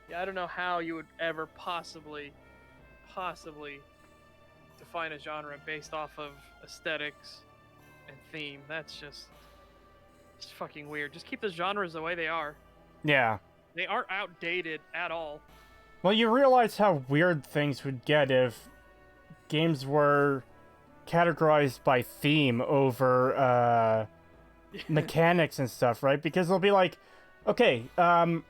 S2: Yeah, I don't know how you would ever possibly define a genre based off of aesthetics and theme. That's just fucking weird. Just keep the genres the way they are.
S1: Yeah.
S2: They aren't outdated at all.
S1: Well, you realize how weird things would get if games were categorized by theme over mechanics and stuff, right? Because they'll be like, okay, Final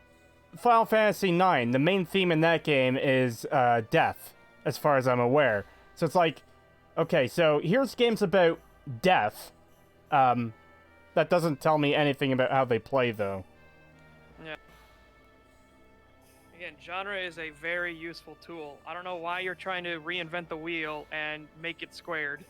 S1: Fantasy IX, the main theme in that game is death, as far as I'm aware. So it's like, okay, so here's games about death. That doesn't tell me anything about how they play, though.
S2: Yeah. Again, genre is a very useful tool. I don't know why you're trying to reinvent the wheel and make it squared.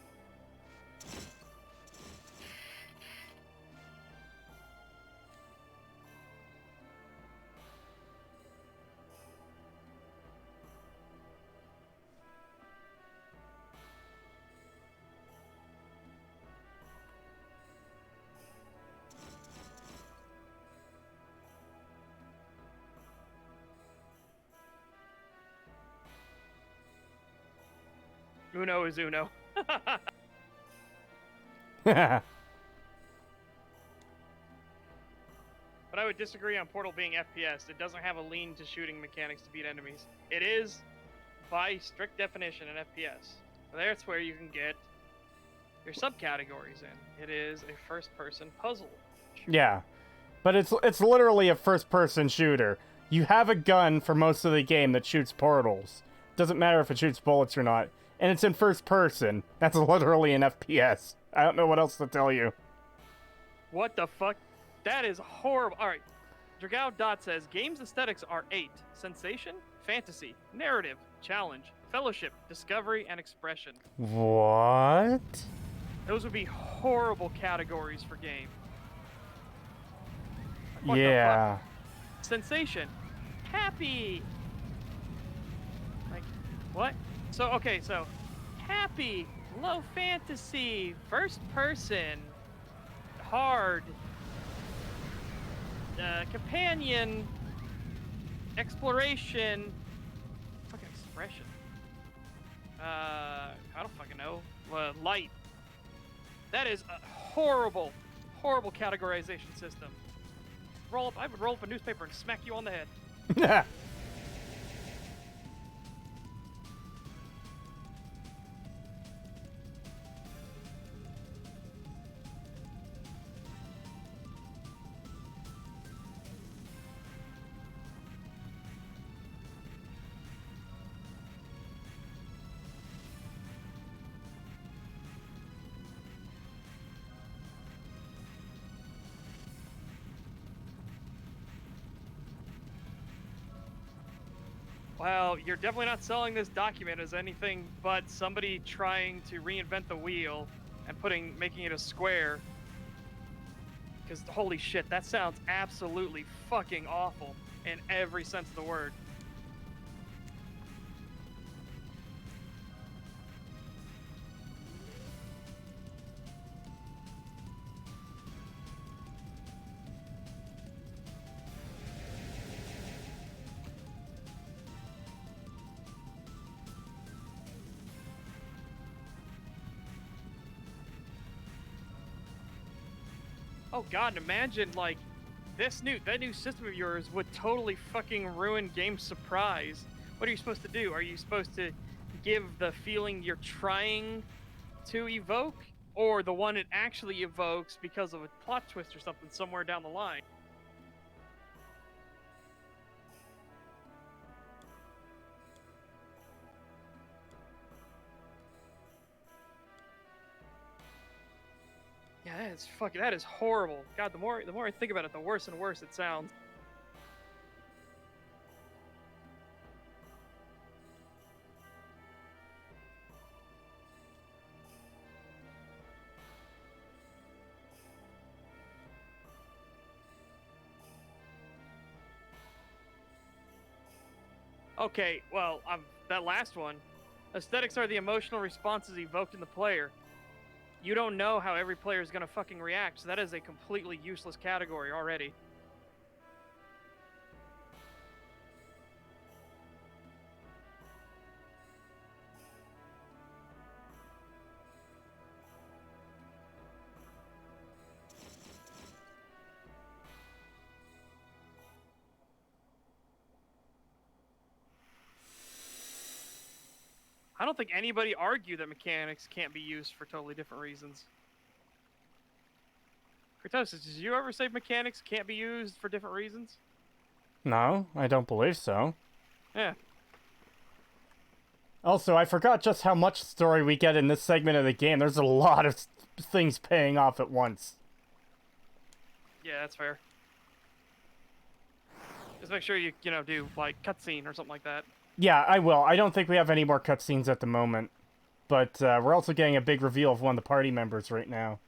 S2: Uno is Uno. But I would disagree on Portal being FPS. It doesn't have a lean to shooting mechanics to beat enemies. It is, by strict definition, an FPS. That's where you can get your subcategories in. It is a first-person puzzle shooter.
S1: Yeah, but it's literally a first-person shooter. You have a gun for most of the game that shoots portals. Doesn't matter if it shoots bullets or not. And it's in first person. That's literally an FPS. I don't know what else to tell you.
S2: What the fuck? That is horrible. Alright. Dragoon Dot says, games aesthetics are 8. Sensation, fantasy, narrative, challenge, fellowship, discovery, and expression.
S1: What?
S2: Those would be horrible categories for game. What the
S1: Yeah.
S2: fuck? Sensation, happy. Like, what? So, okay, so, happy, low fantasy, first person, hard, companion, exploration, fucking expression. I don't fucking know. Light. That is a horrible categorization system. I would roll up a newspaper and smack you on the head. Well, you're definitely not selling this document as anything but somebody trying to reinvent the wheel and making it a square. Because holy shit, that sounds absolutely fucking awful in every sense of the word. Oh god, imagine like that new system of yours would totally fucking ruin game surprise. What are you supposed to do? Are you supposed to give the feeling you're trying to evoke, or the one it actually evokes because of a plot twist or something somewhere down the line? Yeah, Yeah, that is horrible. God, the more I think about it, the worse and worse it sounds. Okay, well, that last one. Aesthetics are the emotional responses evoked in the player. You don't know how every player is gonna fucking react, so that is a completely useless category already. I don't think anybody argued that mechanics can't be used for totally different reasons. Creetosis, did you ever say mechanics can't be used for different reasons?
S1: No, I don't believe so.
S2: Yeah.
S1: Also, I forgot just how much story we get in this segment of the game. There's a lot of things paying off at once.
S2: Yeah, that's fair. Just make sure you do, like, cutscene or something like that.
S1: Yeah, I will. I don't think we have any more cutscenes at the moment. But we're also getting a big reveal of one of the party members right now.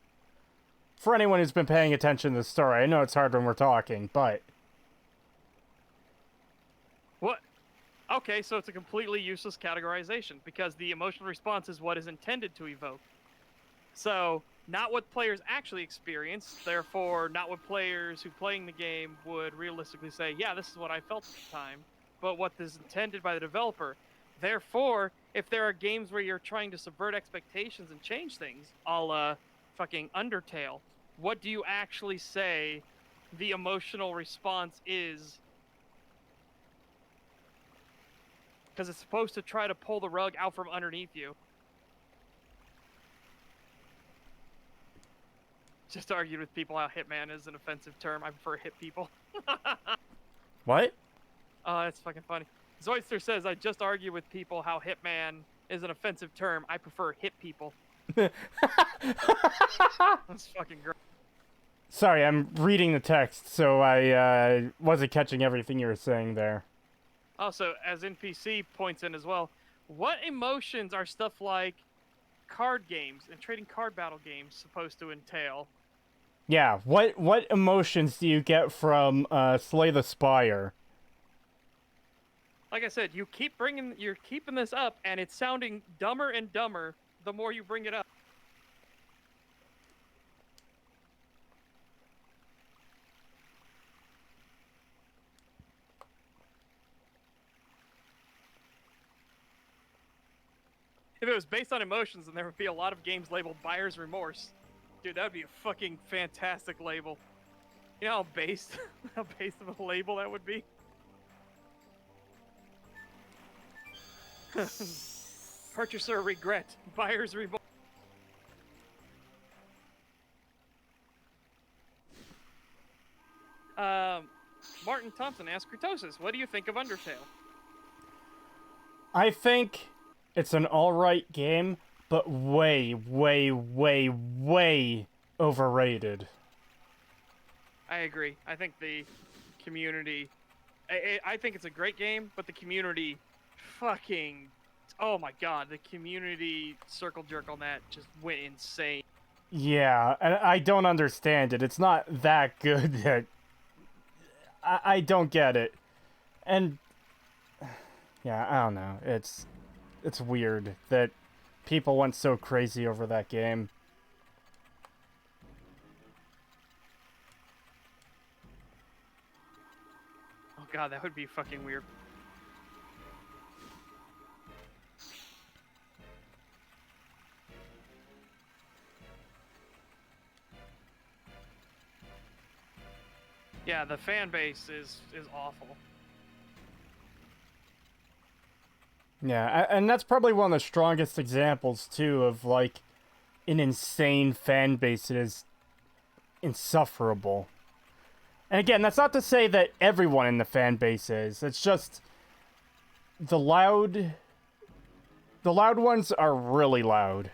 S1: For anyone who's been paying attention to the story, I know it's hard when we're talking, but...
S2: What? Okay, so it's a completely useless categorization, because the emotional response is what is intended to evoke. So, not what players actually experience, therefore not what players who playing the game would realistically say, yeah, this is what I felt at the time, but what is intended by the developer. Therefore, if there are games where you're trying to subvert expectations and change things, a la fucking Undertale, what do you actually say the emotional response is? Because it's supposed to try to pull the rug out from underneath you. Just argued with people how Hitman is an offensive term. I prefer hit people.
S1: What?
S2: Oh, that's fucking funny. Zoidster says, I just argue with people how Hitman is an offensive term. I prefer hit people. That's fucking great.
S1: Sorry, I'm reading the text, so I wasn't catching everything you were saying there.
S2: Also, as NPC points in as well, what emotions are stuff like card games and trading card battle games supposed to entail?
S1: Yeah, what emotions do you get from Slay the Spire?
S2: Like I said, you're keeping this up, and it's sounding dumber and dumber the more you bring it up. If it was based on emotions, then there would be a lot of games labeled Buyer's Remorse. Dude, that would be a fucking fantastic label. You know how based of a label that would be? Purchaser regret, buyer's remorse. Martin Thompson asked Creetosis, what do you think of Undertale?
S1: I think it's an alright game, but way, way, way, way overrated.
S2: I agree. I think the community... I think it's a great game, but the community fucking... Oh my god, the community circle jerk on that just went insane.
S1: Yeah, and I don't understand it. It's not that good that... I don't get it. And... Yeah, I don't know. It's weird that people went so crazy over that game.
S2: Oh god, that would be fucking weird. Yeah, the fan base is awful.
S1: Yeah, and that's probably one of the strongest examples, too, of, like, an insane fan base that is insufferable. And again, that's not to say that everyone in the fan base is. It's just the loud ones are really loud.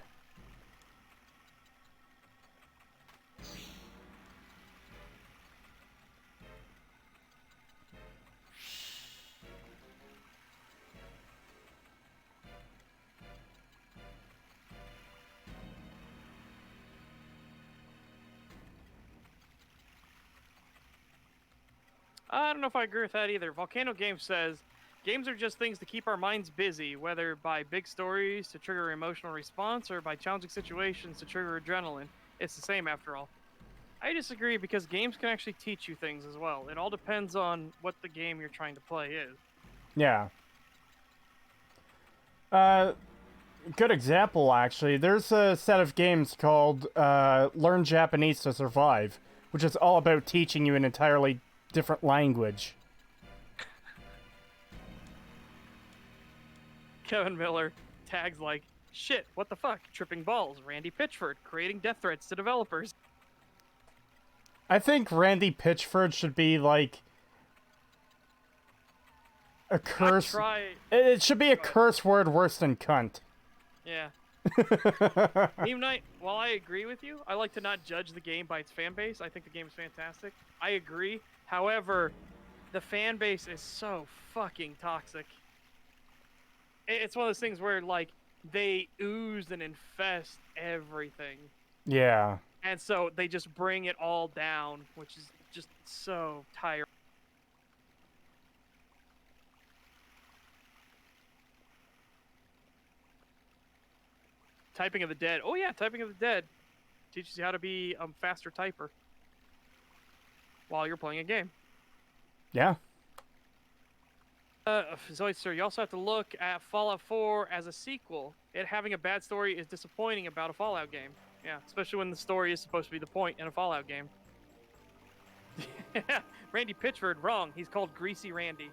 S2: I don't know if I agree with that either. Volcano Games says, games are just things to keep our minds busy, whether by big stories to trigger emotional response or by challenging situations to trigger adrenaline. It's the same after all. I disagree because games can actually teach you things as well. It all depends on what the game you're trying to play is.
S1: Yeah. Good example, actually. There's a set of games called Learn Japanese to Survive, which is all about teaching you an entirely different language.
S2: Kevin Miller tags like, shit, what the fuck? Tripping balls. Randy Pitchford creating death threats to developers.
S1: I think Randy Pitchford should be like a curse. It should be a curse word worse than cunt.
S2: Yeah. Meme Night, while I agree with you, I like to not judge the game by its fan base. I think the game is fantastic. I agree. However, the fan base is so fucking toxic. It's one of those things where, like, they ooze and infest everything.
S1: Yeah.
S2: And so they just bring it all down, which is just so tiring. Typing of the Dead. Oh yeah, Typing of the Dead teaches you how to be a faster typer while you're playing a game.
S1: Yeah.
S2: Zoidster, you also have to look at Fallout 4 as a sequel. It having a bad story is disappointing about a Fallout game. Yeah, especially when the story is supposed to be the point in a Fallout game. Randy Pitchford, wrong. He's called Greasy Randy.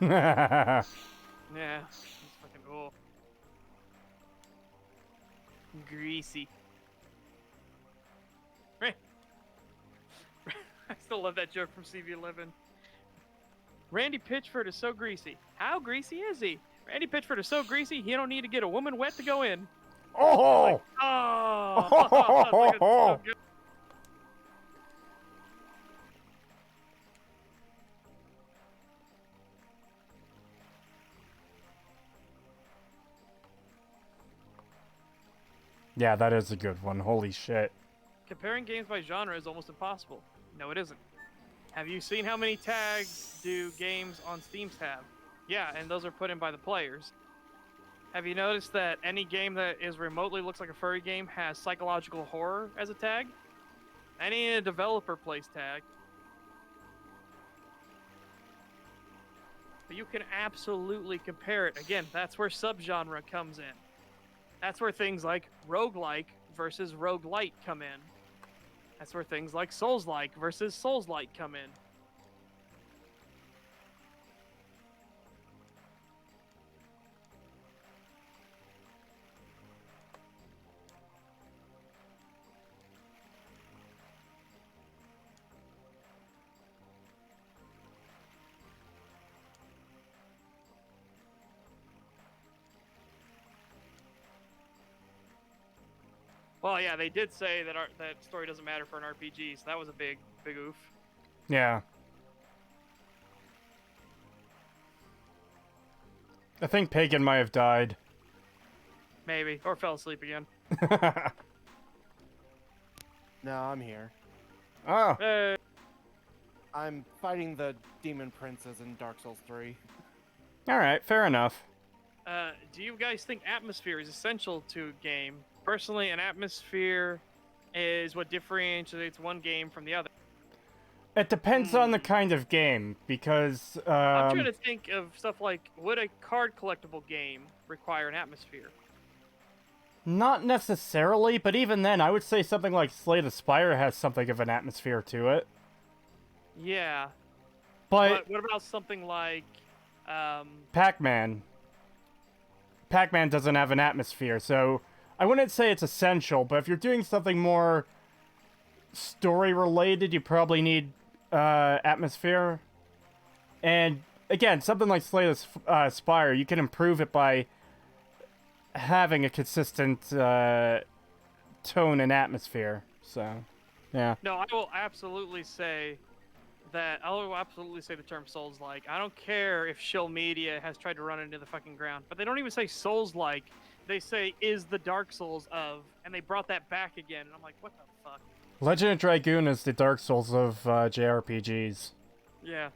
S2: Yeah, he's fucking cool. Greasy. I still love that joke from CV11. Randy Pitchford is so greasy. How greasy is he? Randy Pitchford is so greasy, he don't need to get a woman wet to go in.
S1: Oh!
S2: Like, oh! Like, it's so good.
S1: Yeah, that is a good one. Holy shit.
S2: Comparing games by genre is almost impossible. No, it isn't. Have you seen how many tags do games on Steam's have? Yeah, and those are put in by the players. Have you noticed that any game that is remotely looks like a furry game has psychological horror as a tag? Any developer place tag. But you can absolutely compare it. Again, that's where subgenre comes in. That's where things like roguelike versus roguelite come in. That's where things like Souls-like versus Souls-like come in. Well, yeah, they did say that that story doesn't matter for an RPG, so that was a big oof.
S1: Yeah. I think Pagan might have died.
S2: Maybe. Or fell asleep again.
S4: No, I'm here.
S1: Oh.
S2: Hey.
S4: I'm fighting the demon princes in Dark Souls 3.
S1: Alright, fair enough.
S2: Do you guys think atmosphere is essential to a game? Personally, an atmosphere is what differentiates one game from the other.
S1: It depends on the kind of game, because...
S2: I'm trying to think of stuff like, would a card collectible game require an atmosphere?
S1: Not necessarily, but even then, I would say something like Slay the Spire has something of an atmosphere to it.
S2: Yeah.
S1: But
S2: what about something like...
S1: Pac-Man. Pac-Man doesn't have an atmosphere, so... I wouldn't say it's essential, but if you're doing something more story-related, you probably need atmosphere. And, again, something like Slay the Spire, you can improve it by having a consistent tone and atmosphere. So, yeah.
S2: No, I will absolutely say that... I will absolutely say the term Souls-like. I don't care if Shill Media has tried to run into the fucking ground, but they don't even say Souls-like. They say, is the Dark Souls of, and they brought that back again, and I'm like, what the fuck?
S1: Legend of Dragoon is the Dark Souls of JRPGs.
S2: Yeah.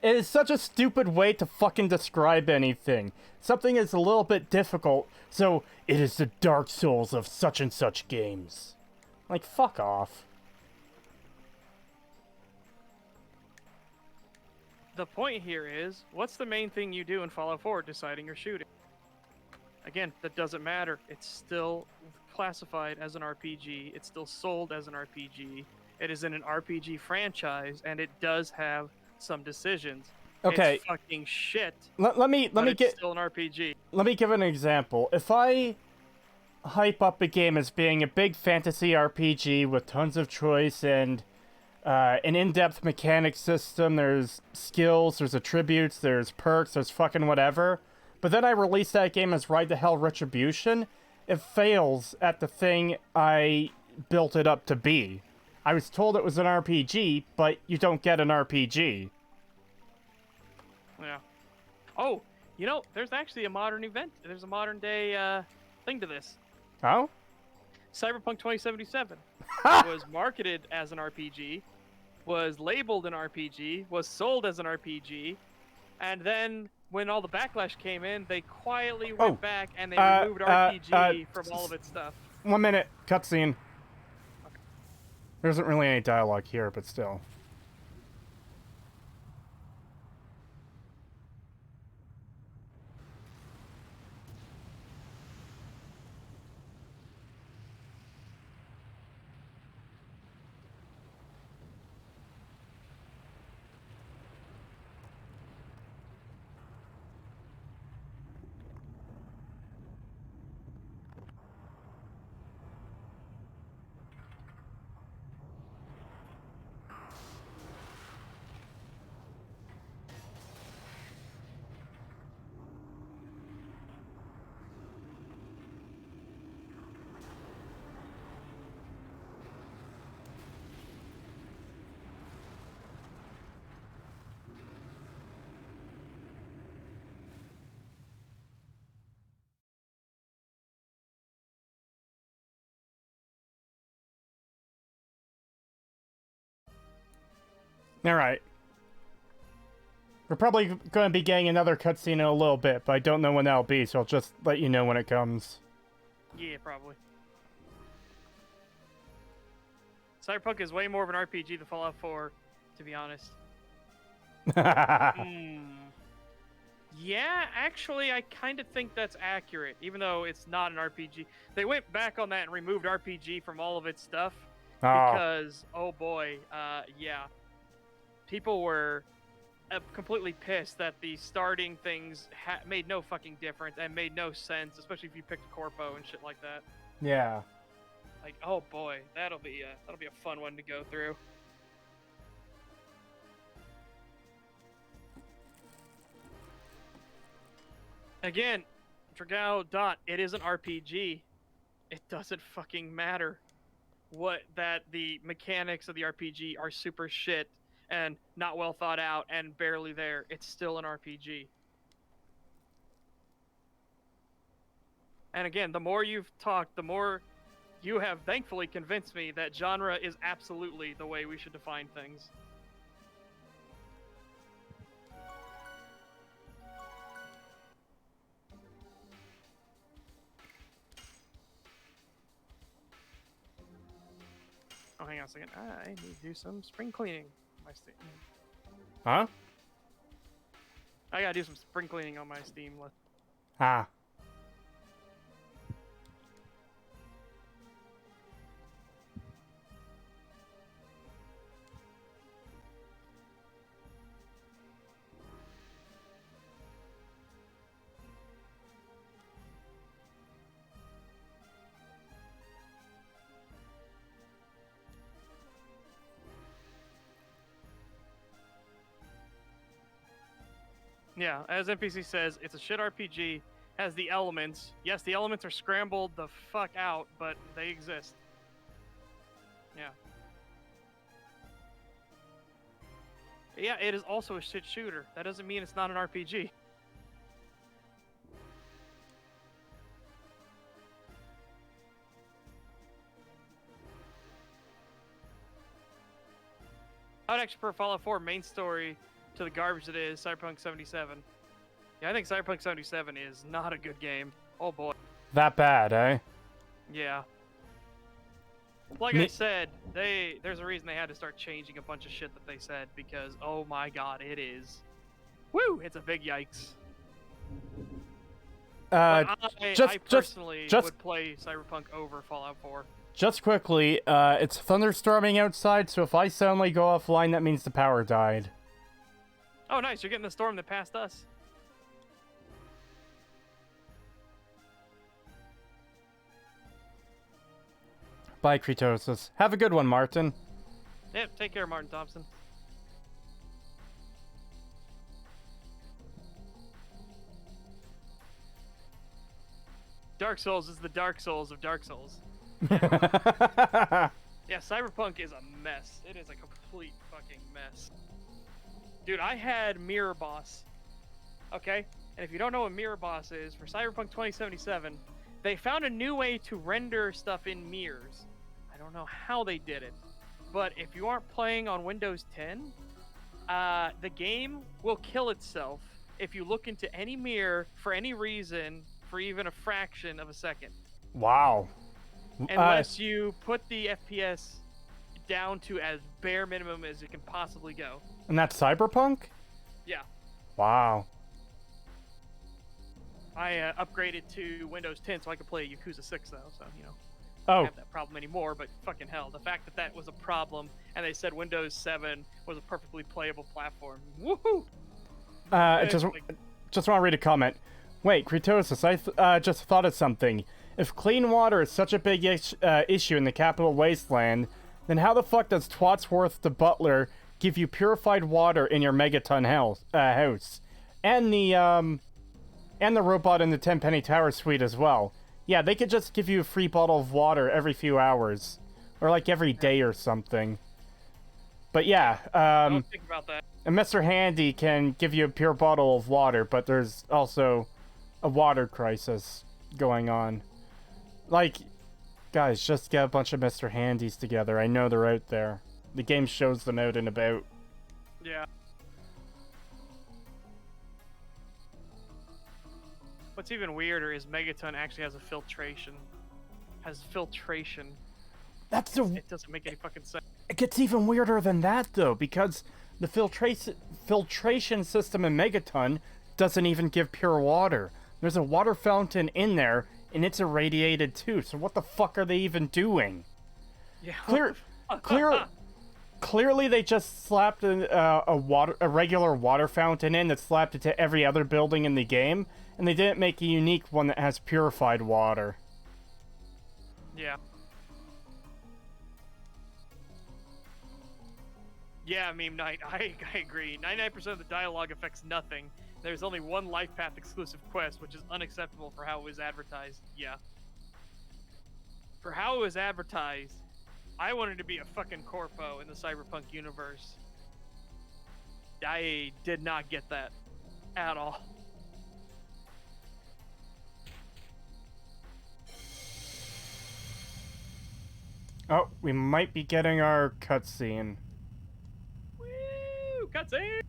S1: It is such a stupid way to fucking describe anything. Something is a little bit difficult, so it is the Dark Souls of such and such games. Like, fuck off.
S2: The point here is, what's the main thing you do in Fallout 4? Deciding or shooting. Again, that doesn't matter. It's still classified as an RPG. It's still sold as an RPG. It is in an RPG franchise, and it does have some decisions.
S1: Okay.
S2: It's fucking shit.
S1: Let me
S2: it's still an RPG.
S1: Let me give an example. If I hype up a game as being a big fantasy RPG with tons of choice and an in-depth mechanic system, there's skills, there's attributes, there's perks, there's fucking whatever, but then I release that game as Ride to Hell Retribution, it fails at the thing I built it up to be. I was told it was an RPG, but you don't get an RPG.
S2: Yeah. Oh, you know, there's actually a modern event. There's a modern day thing to this.
S1: Oh?
S2: Cyberpunk 2077 was marketed as an RPG, was labeled an RPG, was sold as an RPG, and then when all the backlash came in, they quietly went back and they removed RPG from all of its stuff.
S1: 1 minute, cutscene.
S2: Okay.
S1: There isn't really any dialogue here, but still. Alright. We're probably going to be getting another cutscene in a little bit, but I don't know when that'll be, so I'll just let you know when it comes.
S2: Yeah, probably. Cyberpunk is way more of an RPG than Fallout 4, to be honest. Yeah, actually, I kind of think that's accurate, even though it's not an RPG. They went back on that and removed RPG from all of its stuff because, oh boy, yeah. People were completely pissed that the starting things made no fucking difference and made no sense, especially if you picked Corpo and shit like that.
S1: Yeah.
S2: Like, oh boy, that'll be a fun one to go through. Again, Dragoon, it is an RPG. It doesn't fucking matter that the mechanics of the RPG are super shit and not well thought out and barely there. It's still an RPG. And again, the more you've talked, the more you have thankfully convinced me that genre is absolutely the way we should define things. Oh, hang on a second. I need to do some spring cleaning. My Steam.
S1: Huh?
S2: I gotta do some spring cleaning on my Steam list.
S1: Ah.
S2: Yeah, as NPC says, it's a shit RPG, has the elements. Yes, the elements are scrambled the fuck out, but they exist. Yeah. Yeah, it is also a shit shooter. That doesn't mean it's not an RPG. I would actually prefer Fallout 4 main story to the garbage that is Cyberpunk 77. Yeah, I think Cyberpunk 77 is not a good game. Oh boy.
S1: That bad, eh?
S2: Yeah. Like I said, there's a reason they had to start changing a bunch of shit that they said because, oh my god, it is. Woo! It's a big yikes. But I personally would play Cyberpunk over Fallout 4.
S1: Just quickly, it's thunderstorming outside, so if I suddenly go offline, that means the power died.
S2: Oh, nice. You're getting the storm that passed us.
S1: Bye, Creetosis. Have a good one, Martin.
S2: Yep, take care, Martin Thompson. Dark Souls is the Dark Souls of Dark Souls. Yeah, Cyberpunk is a mess. It is a complete fucking mess. Dude, I had Mirror Boss. Okay? And if you don't know what Mirror Boss is, for Cyberpunk 2077, they found a new way to render stuff in mirrors. I don't know how they did it. But if you aren't playing on Windows 10, the game will kill itself if you look into any mirror for any reason for even a fraction of a second.
S1: Wow.
S2: Unless you put the FPS down to as bare minimum as it can possibly go.
S1: And that's Cyberpunk?
S2: Yeah.
S1: Wow.
S2: I upgraded to Windows 10 so I could play Yakuza 6 though, so, you know.
S1: Oh.
S2: I don't have that problem anymore, but fucking hell, the fact that that was a problem and they said Windows 7 was a perfectly playable platform. Woohoo!
S1: Just want to read a comment. Wait, Creetosis, I just thought of something. If clean water is such a big issue in the capital wasteland, then how the fuck does Twatsworth the butler give you purified water in your megaton house? And the robot in the Tenpenny Tower suite as well. Yeah, they could just give you a free bottle of water every few hours. Or like every day or something. But yeah,
S2: Don't think about that.
S1: and Mr. Handy can give you a pure bottle of water, but there's also a water crisis going on. Like, guys, just get a bunch of Mr. Handys together. I know they're out there. The game shows them out and about.
S2: Yeah. What's even weirder is Megaton actually has a filtration.
S1: It
S2: doesn't make any fucking sense.
S1: It gets even weirder than that, though, because the filtration system in Megaton doesn't even give pure water. There's a water fountain in there, and it's irradiated too, so what the fuck are they even doing?
S2: Yeah.
S1: Clearly they just slapped a regular water fountain in that slapped it to every other building in the game, and they didn't make a unique one that has purified water.
S2: Yeah. Yeah, Meme Knight, I agree. 99% of the dialogue affects nothing. There's only one life path exclusive quest, which is unacceptable for how it was advertised. Yeah. For how it was advertised, I wanted to be a fucking corpo in the Cyberpunk universe. I did not get that at all.
S1: Oh, we might be getting our cutscene.
S2: Woo! Cutscene!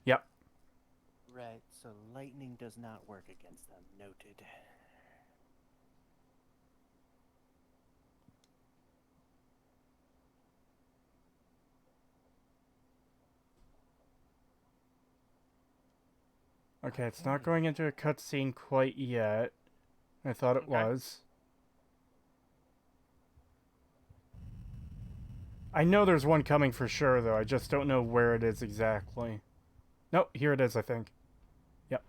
S1: Yep.
S4: Right, so lightning does not work against them. Noted.
S1: Okay, it's not going into a cutscene quite yet. I thought it was. I know there's one coming for sure, though. I just don't know where it is exactly. Nope, here it is, I think. Yep.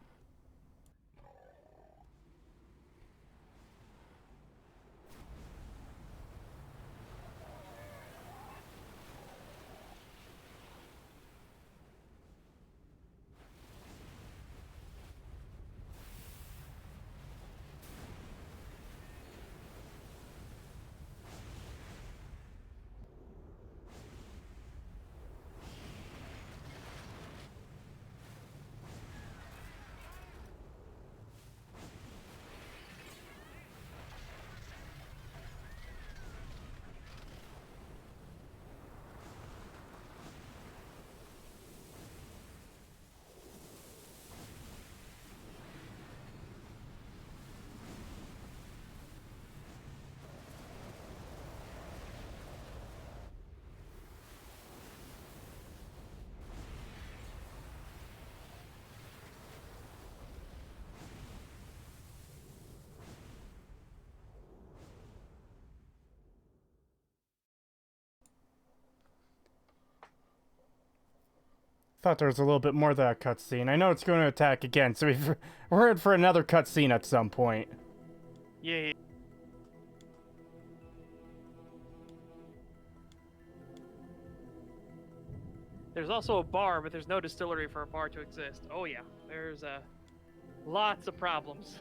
S1: Thought there was a little bit more to that cutscene. I know it's going to attack again, so we're in for another cutscene at some point.
S2: Yeah. There's also a bar, but there's no distillery for a bar to exist. Oh yeah, there's lots of problems.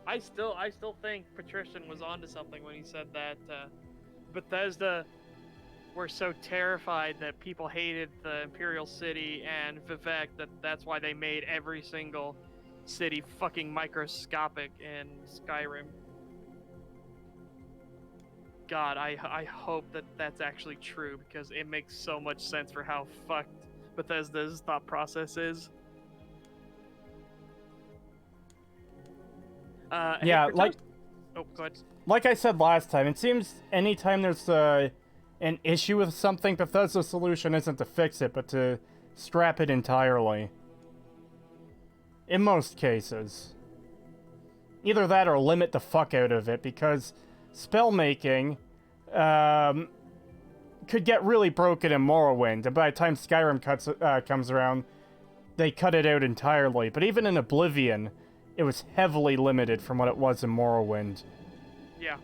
S2: I still think Patrician was onto something when he said that Bethesda were so terrified that people hated the Imperial City and Vivek that's why they made every single city fucking microscopic in Skyrim. God, I hope that's actually true, because it makes so much sense for how fucked Bethesda's thought process is.
S1: Yeah,
S2: hey,
S1: like...
S2: Oh, go ahead.
S1: Like I said last time, it seems anytime there's an issue with something, Bethesda's solution isn't to fix it, but to scrap it entirely. In most cases. Either that or limit the fuck out of it, because spell making could get really broken in Morrowind, and by the time Skyrim comes around, they cut it out entirely. But even in Oblivion, it was heavily limited from what it was in Morrowind.
S2: Yeah.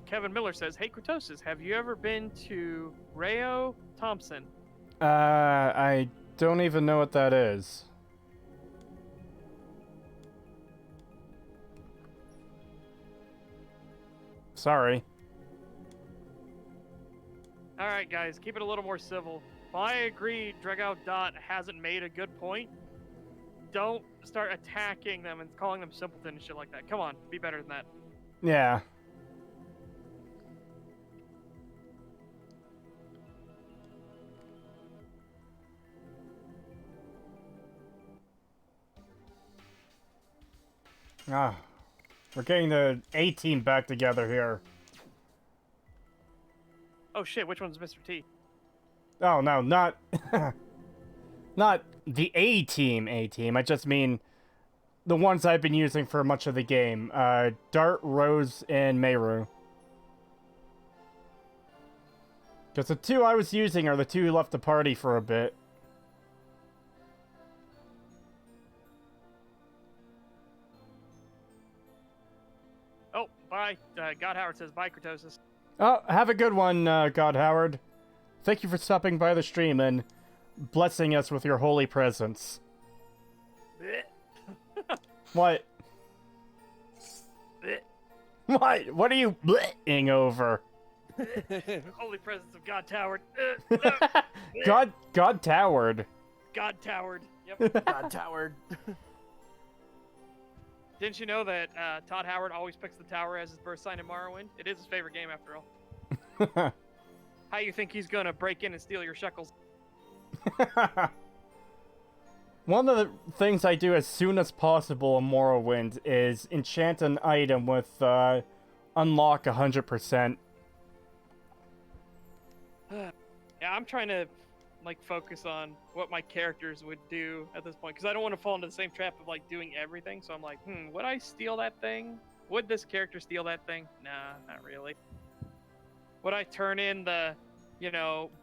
S2: Kevin Miller says, "Hey Creetosis, have you ever been to Rayo Thompson?"
S1: I don't even know what that is. Sorry.
S2: Alright guys, keep it a little more civil. While I agree Dragoon Dot hasn't made a good point, don't start attacking them and calling them simpleton and shit like that. Come on, be better than that.
S1: Yeah. Ah. We're getting the A-team back together here.
S2: Oh shit, which one's Mr. T?
S1: Oh, no, not... not the A-team A-team. I just mean the ones I've been using for much of the game. Dart, Rose, and Meru. Because the two I was using are the two who left the party for a bit.
S2: Oh, bye. God Howard says, bye, Creetosis.
S1: Oh, have a good one, God Howard. Thank you for stopping by the stream and blessing us with your holy presence. What? What? What are you bleh-ing over?
S2: Holy presence of God Towered.
S1: God Towered.
S2: God Towered. Yep.
S4: God towered.
S2: Didn't you know that Todd Howard always picks the tower as his birth sign in Morrowind? It is his favorite game, after all. How you think he's gonna break in and steal your shekels?
S1: One of the things I do as soon as possible in Morrowind is enchant an item with unlock 100%.
S2: Yeah, I'm trying to focus on what my characters would do at this point, because I don't want to fall into the same trap of doing everything. So I'm like, would I steal that thing? Would this character steal that thing? Nah, not really. Would I turn in the,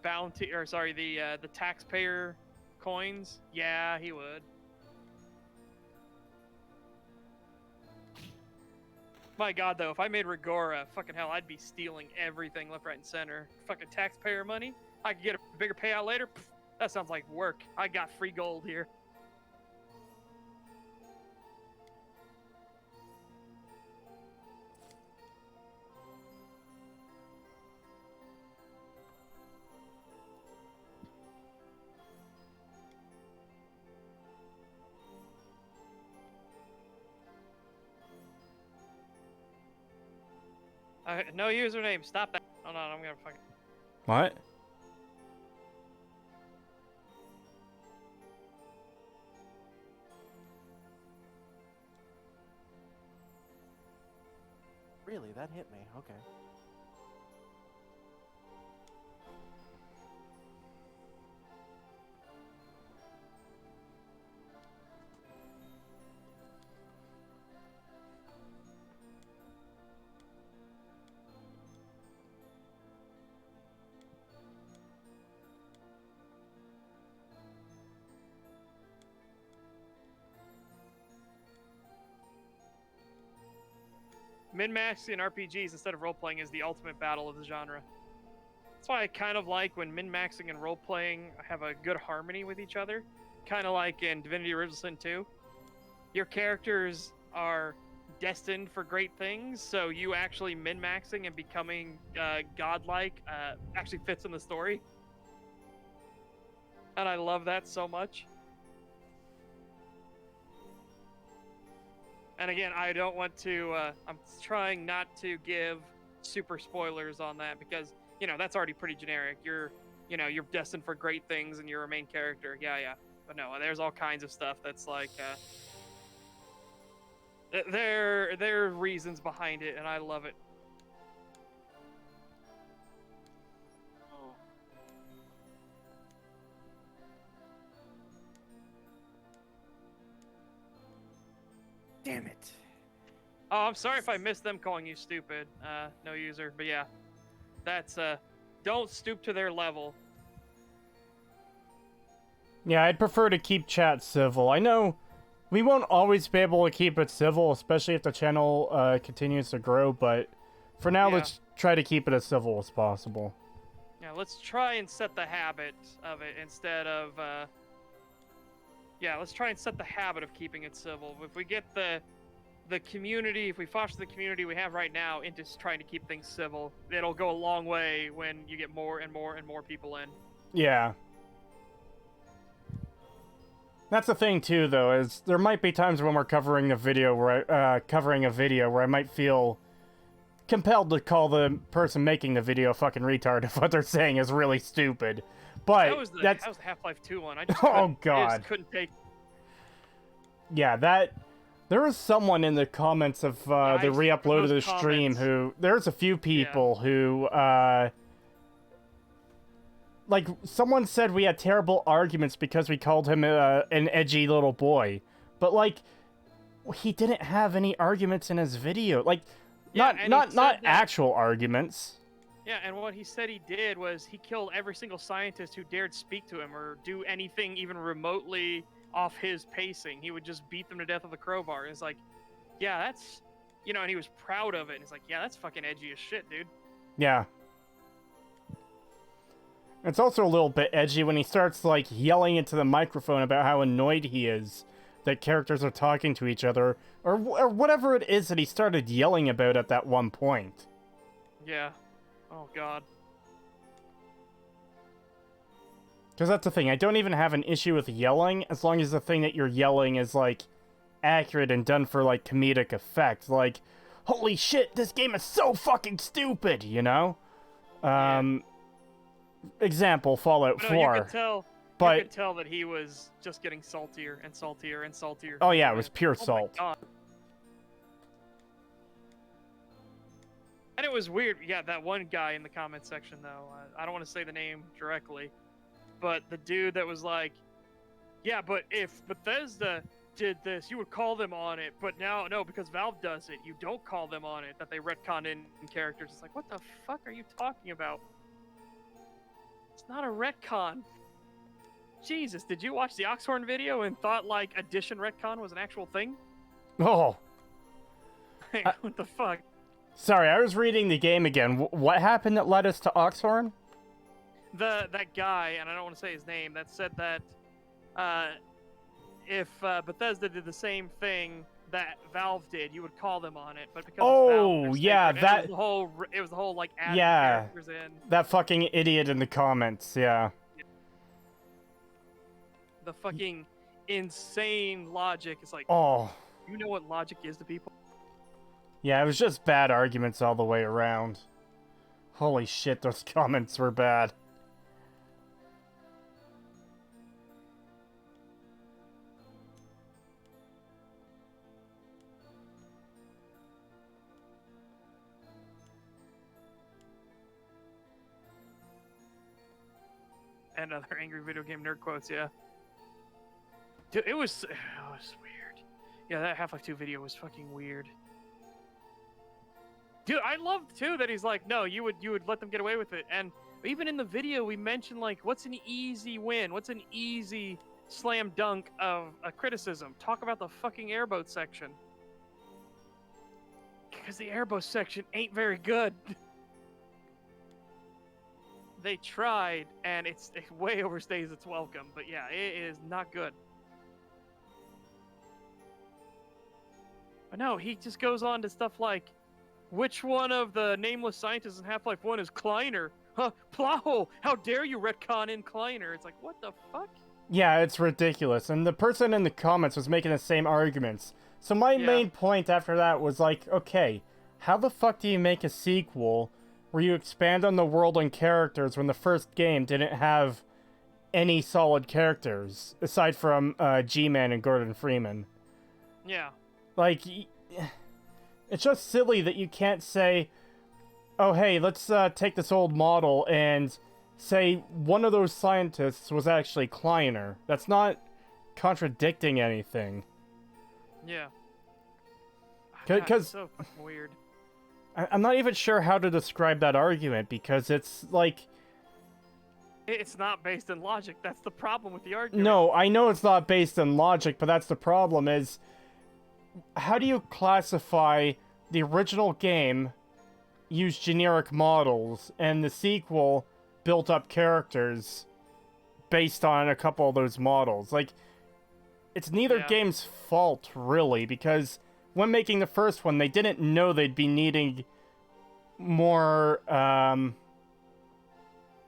S2: bounty, or sorry, the taxpayer coins? Yeah, he would. My God, though, if I made Rigora, fucking hell, I'd be stealing everything left, right, and center. Fucking taxpayer money. I could get a bigger payout later. Pff, that sounds like work. I got free gold here. No username. Stop that. Hold on, I'm gonna fucking...
S1: What?
S4: Really? That hit me. Okay.
S2: min-maxing in RPGs instead of role-playing is the ultimate battle of the genre. That's why I kind of like when min-maxing and role-playing have a good harmony with each other. Kind of like in Divinity Original Sin 2. Your characters are destined for great things, so you actually min-maxing and becoming godlike actually fits in the story. And I love that so much. And again, I don't want to, I'm trying not to give super spoilers on that because, you know, that's already pretty generic. You're destined for great things and you're a main character. Yeah. But no, there's all kinds of stuff that's like, there are reasons behind it, and I love it.
S4: Oh. Damn it.
S2: Oh, I'm sorry if I missed them calling you stupid, no user. But yeah, that's, don't stoop to their level.
S1: Yeah, I'd prefer to keep chat civil. I know we won't always be able to keep it civil, especially if the channel continues to grow, but for now,
S2: Yeah.
S1: let's try to keep it as civil as possible.
S2: Yeah, let's try and set the habit of it instead of, yeah, let's try and set the habit of keeping it civil. If we get the community, if we foster the community we have right now into trying to keep things civil, it'll go a long way when you get more and more and more people in.
S1: Yeah. That's the thing too, though, is there might be times when we're covering a video where I might feel compelled to call the person making the video a fucking retard if what they're saying is really stupid. But
S2: That was the Half-Life 2 one. I just
S1: Oh,
S2: I
S1: God.
S2: just couldn't take.
S1: yeah, there was someone in the comments of
S2: I
S1: the re-upload of the
S2: those
S1: stream
S2: comments.
S1: who there's a few people who like, someone said we had terrible arguments because we called him an edgy little boy. But, like, he didn't have any arguments in his video. Like,
S2: Yeah, and he
S1: not
S2: said that-
S1: actual arguments.
S2: Yeah, and what he said he did was he killed every single scientist who dared speak to him or do anything even remotely off his pacing. He would just beat them to death with a crowbar. And it's like, yeah, that's, you know, and he was proud of it. And it's like, yeah, that's fucking edgy as shit, dude.
S1: Yeah. It's also a little bit edgy when he starts, like, yelling into the microphone about how annoyed he is that characters are talking to each other, or whatever it is that he started yelling about at that one point.
S2: Yeah. Oh, God.
S1: Because that's the thing, I don't even have an issue with yelling, as long as the thing that you're yelling is, like, accurate and done for, like, comedic effect. Like, holy shit, this game is so fucking stupid, you know? Example, Fallout 4.
S2: You could tell.
S1: But-
S2: You could tell that he was just getting saltier and saltier and saltier.
S1: Oh yeah, it was pure
S2: Oh my
S1: salt.
S2: God. And it was weird. Yeah, that one guy in the comment section, though. I don't want to say the name directly, but the dude that was like, "Yeah, but if Bethesda did this, you would call them on it. But now, no, because Valve does it, you don't call them on it. That they retconned in characters." It's like, what the fuck are you talking about? It's not a retcon. Jesus, did you watch the Oxhorn video and thought, like, Addition retcon was an actual thing?
S1: Oh,
S2: What the fuck?
S1: sorry, I was reading the game again. What happened that led us to Oxhorn?
S2: That guy, and I don't want to say his name, that said that if Bethesda did the same thing that Valve did, you would call them on it. But because it's Valve, they're
S1: yeah,
S2: sacred. And
S1: that-
S2: it was the whole like adding
S1: Yeah.
S2: characters in.
S1: That fucking idiot in the comments, yeah.
S2: The fucking insane logic. It's like,
S1: Oh,
S2: you know what logic is to people?
S1: yeah, it was just bad arguments all the way around. Holy shit, those comments were bad.
S2: And other angry video game nerd quotes, yeah. Dude, it was weird. Yeah, that Half-Life 2 video was fucking weird. Dude, I loved too that he's like, no, you would let them get away with it. And even in the video, we mentioned like, what's an easy win? What's an easy slam dunk of a criticism? Talk about the fucking airboat section. Because the airboat section ain't very good. They tried, and it way overstays its welcome. But yeah, it is not good. But no, he just goes on to stuff like, which one of the nameless scientists in Half-Life 1 is Kleiner? Huh, Plow! How dare you retcon in Kleiner? It's like, what the fuck?
S1: Yeah, it's ridiculous. And the person in the comments was making the same arguments. So my main point after that was like, okay, how the fuck do you make a sequel where you expand on the world and characters when the first game didn't have any solid characters, aside from G-Man and Gordon Freeman?
S2: Yeah.
S1: Like, it's just silly that you can't say, oh hey, let's take this old model and say one of those scientists was actually Kleiner. That's not contradicting anything.
S2: Yeah.
S1: Because
S2: so fucking weird.
S1: I'm not even sure how to describe that argument, because it's like...
S2: It's not based in logic. That's the problem with the argument.
S1: No, I know it's not based in logic, but that's the problem is... How do you classify the original game, use generic models, and the sequel built up characters based on a couple of those models? Like, it's neither game's fault, really, because when making the first one, they didn't know they'd be needing more,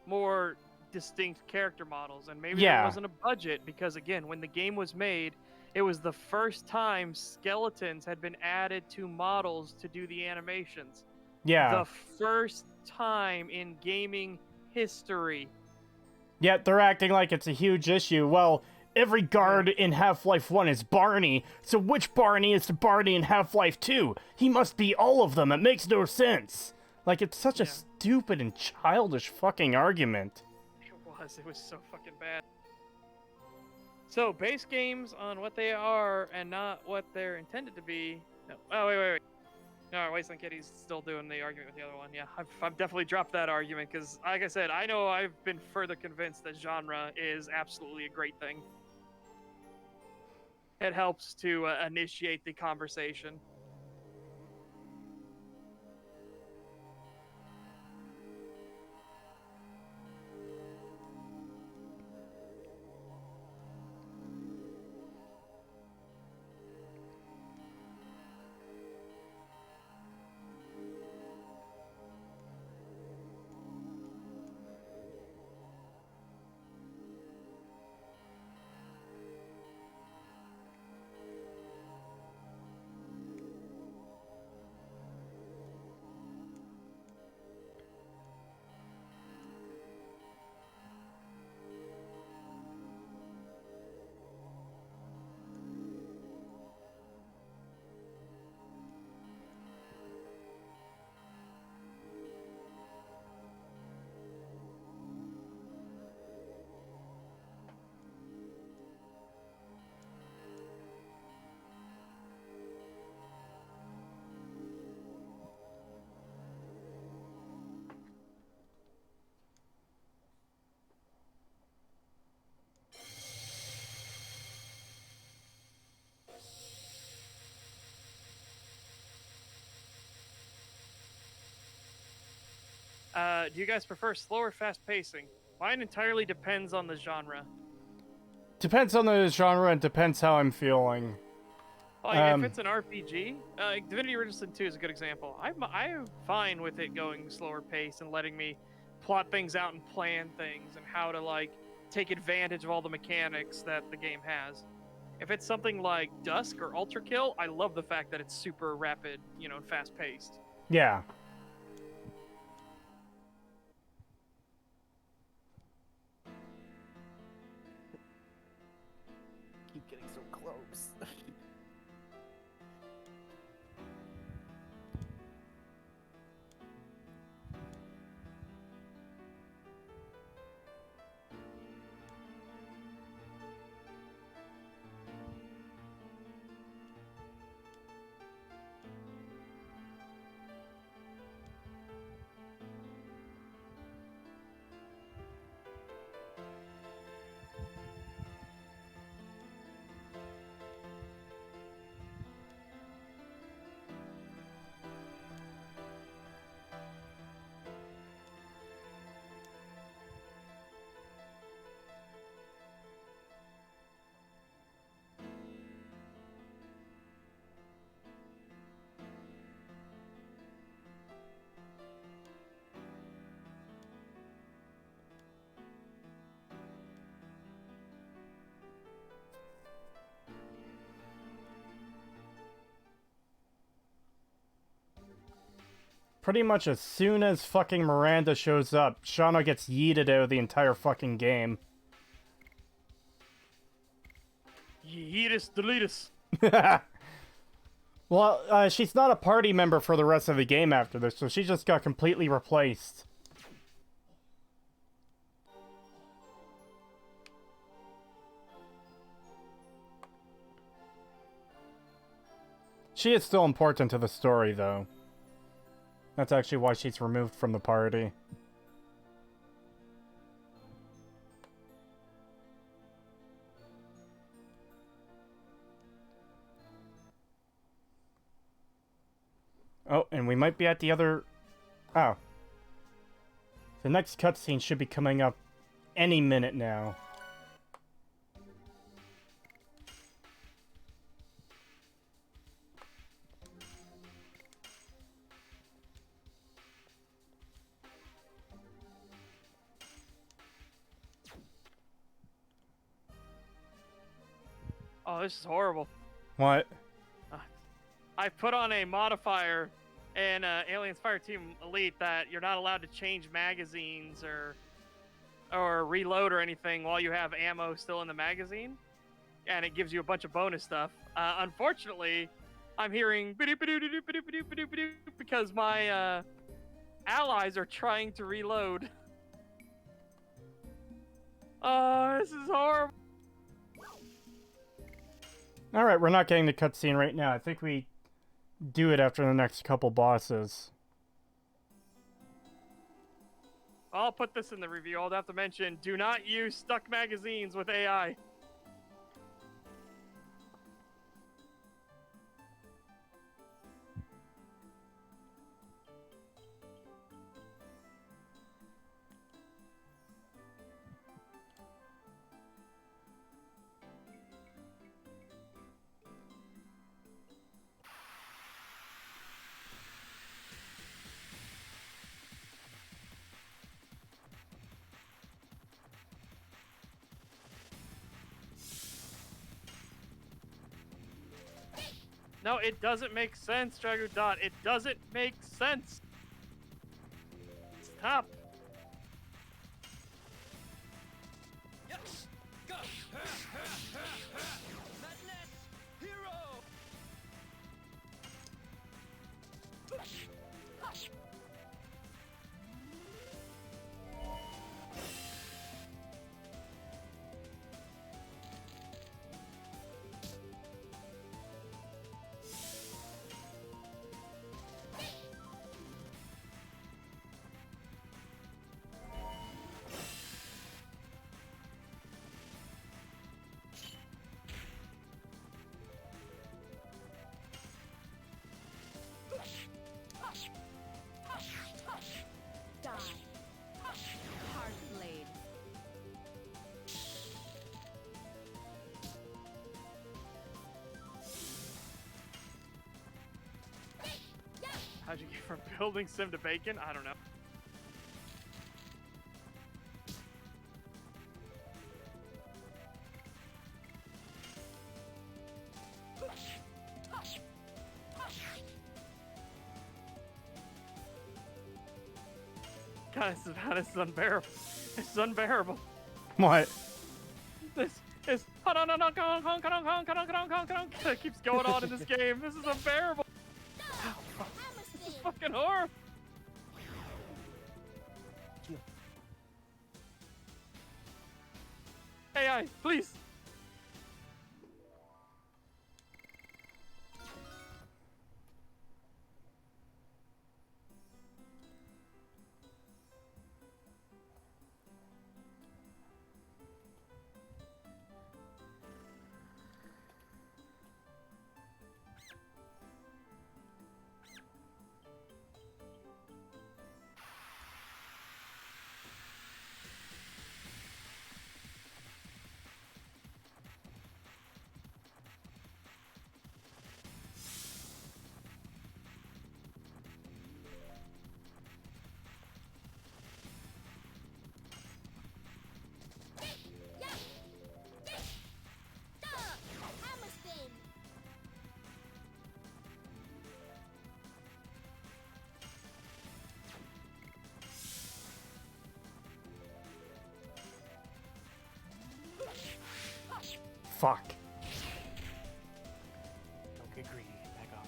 S2: more distinct character models, and maybe there wasn't a budget, because, again, when the game was made, it was the first time skeletons had been added to models to do the animations.
S1: Yeah.
S2: The first time in gaming history.
S1: Yet they're acting like it's a huge issue. Well, every guard in Half-Life 1 is Barney, so which Barney is the Barney in Half-Life 2? He must be all of them. It makes no sense. Like, it's such a stupid and childish fucking argument.
S2: It was so fucking bad. So, base games on what they are and not what they're intended to be. No. Oh, wait. No, Wasteland Kitty's still doing the argument with the other one. Yeah, I've definitely dropped that argument because, like I said, I know I've been further convinced that genre is absolutely a great thing. It helps to initiate the conversation. Do you guys prefer slow or fast pacing? Mine entirely depends on the genre.
S1: Depends on the genre and depends how I'm feeling.
S2: Like, if it's an RPG, Divinity Original Sin 2 is a good example. I'm fine with it going slower pace and letting me plot things out and plan things and how to, like, take advantage of all the mechanics that the game has. If it's something like Dusk or Ultra Kill, I love the fact that it's super rapid, you know, and fast paced.
S1: Yeah.
S4: Keep getting so close.
S1: Pretty much as soon as fucking Miranda shows up, Shauna gets yeeted out of the entire fucking game.
S2: Yeetus deletus.
S1: Well, she's not a party member for the rest of the game after this, so she just got completely replaced. She is still important to the story, though. That's actually why she's removed from the party. Oh, and we might be at the other... Oh. The next cutscene should be coming up any minute now.
S2: Oh, this is horrible.
S1: What?
S2: I put on a modifier in Aliens Fireteam Elite that you're not allowed to change magazines or reload or anything while you have ammo still in the magazine, and it gives you a bunch of bonus stuff. Unfortunately, I'm hearing because my allies are trying to reload. Oh, this is horrible.
S1: Alright, we're not getting the cutscene right now. I think we do it after the next couple bosses.
S2: I'll put this in the review. I'll have to mention, do not use stuck magazines with AI. No, it doesn't make sense, Dragoon. It doesn't make sense. Stop.
S5: Yes. Go. Madness. Hero.
S6: Die. Hard blade.
S2: How'd you get from building sim to bacon? I don't know. God, this is unbearable. This is unbearable.
S1: What?
S2: This is it keeps going on in this game. This is unbearable. This is fucking horrible. AI, please.
S1: Fuck.
S4: Don't get greedy. Back off.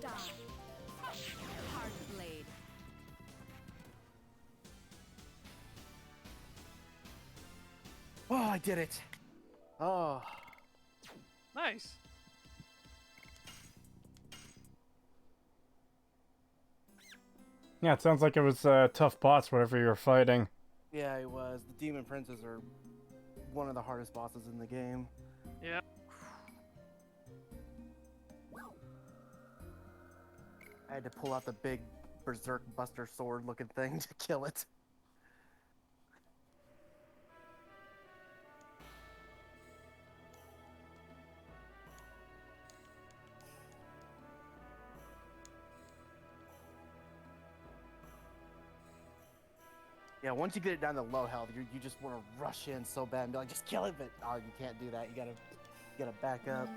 S6: Die. Hard blade.
S4: Oh, I did it. Oh.
S2: Nice.
S1: Yeah, it sounds like it was a tough boss, whatever you were fighting.
S4: Yeah, it was. The demon princes are one of the hardest bosses in the game.
S2: Yeah.
S4: I had to pull out the big berserk buster sword looking thing to kill it. Yeah, once you get it down to low health, you just want to rush in so bad and be like, just kill it, but oh, you can't do that. You gotta back up.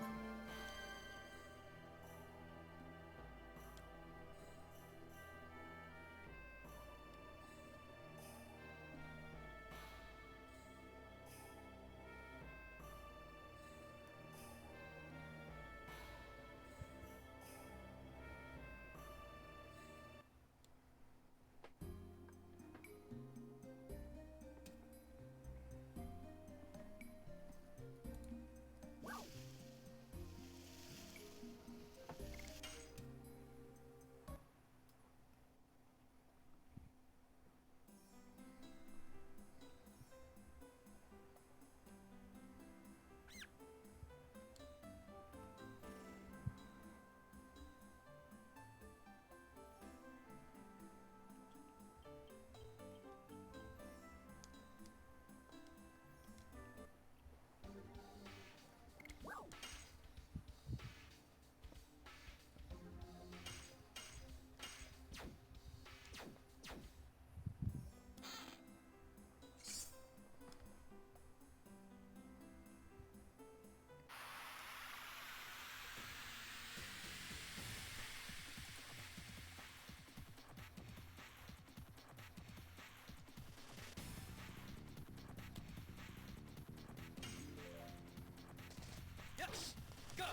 S5: Yes! Go!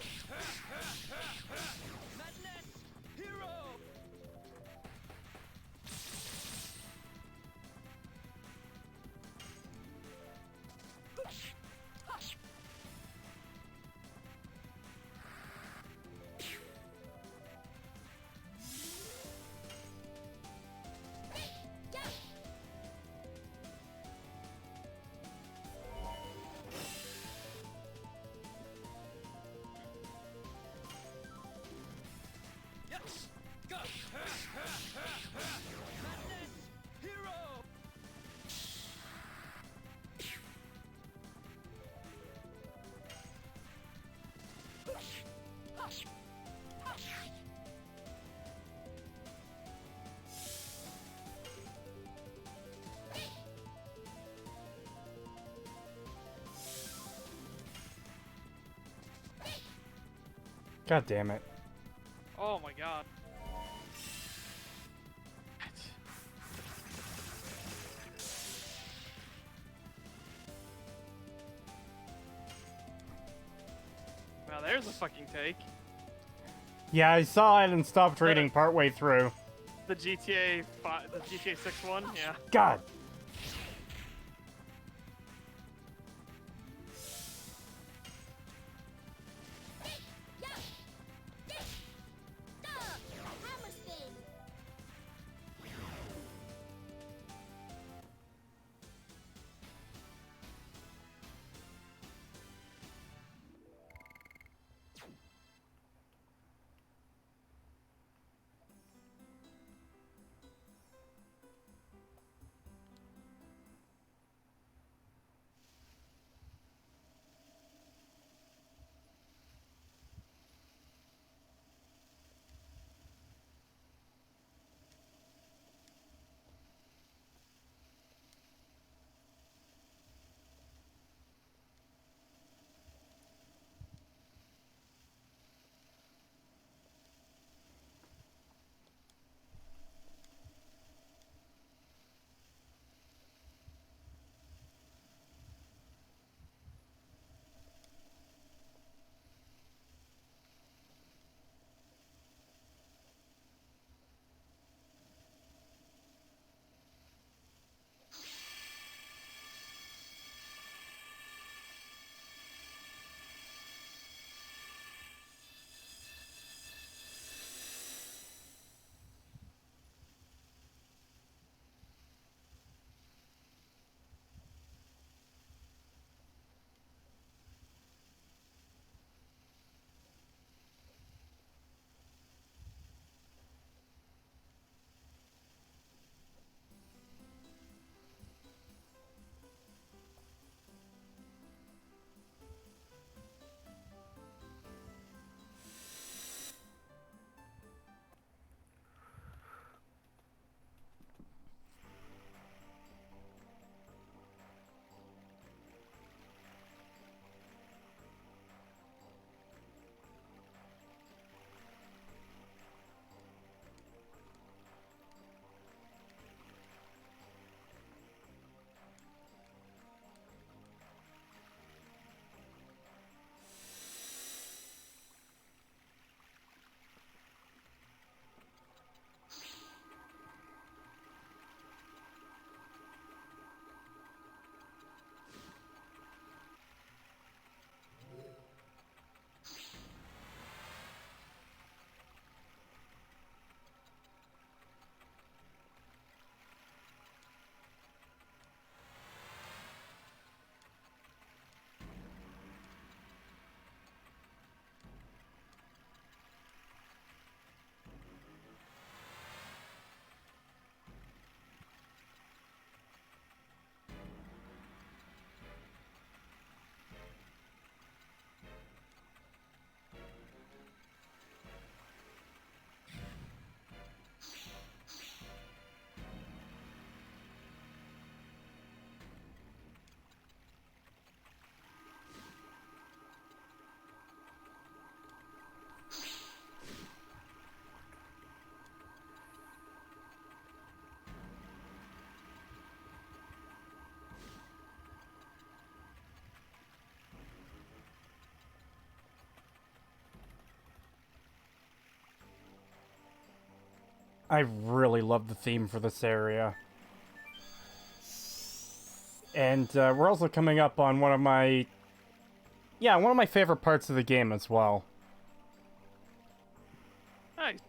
S5: Madness! Hero! Yes! Go! Madness! Hero!
S1: God damn it.
S2: Oh my god. Now there's a fucking take.
S1: Yeah, I saw it and stopped reading partway through.
S2: The GTA 5, the GTA 6 one, yeah.
S1: God. I really love the theme for this area. And we're also coming up on one of my favorite parts of the game as well.
S2: Nice.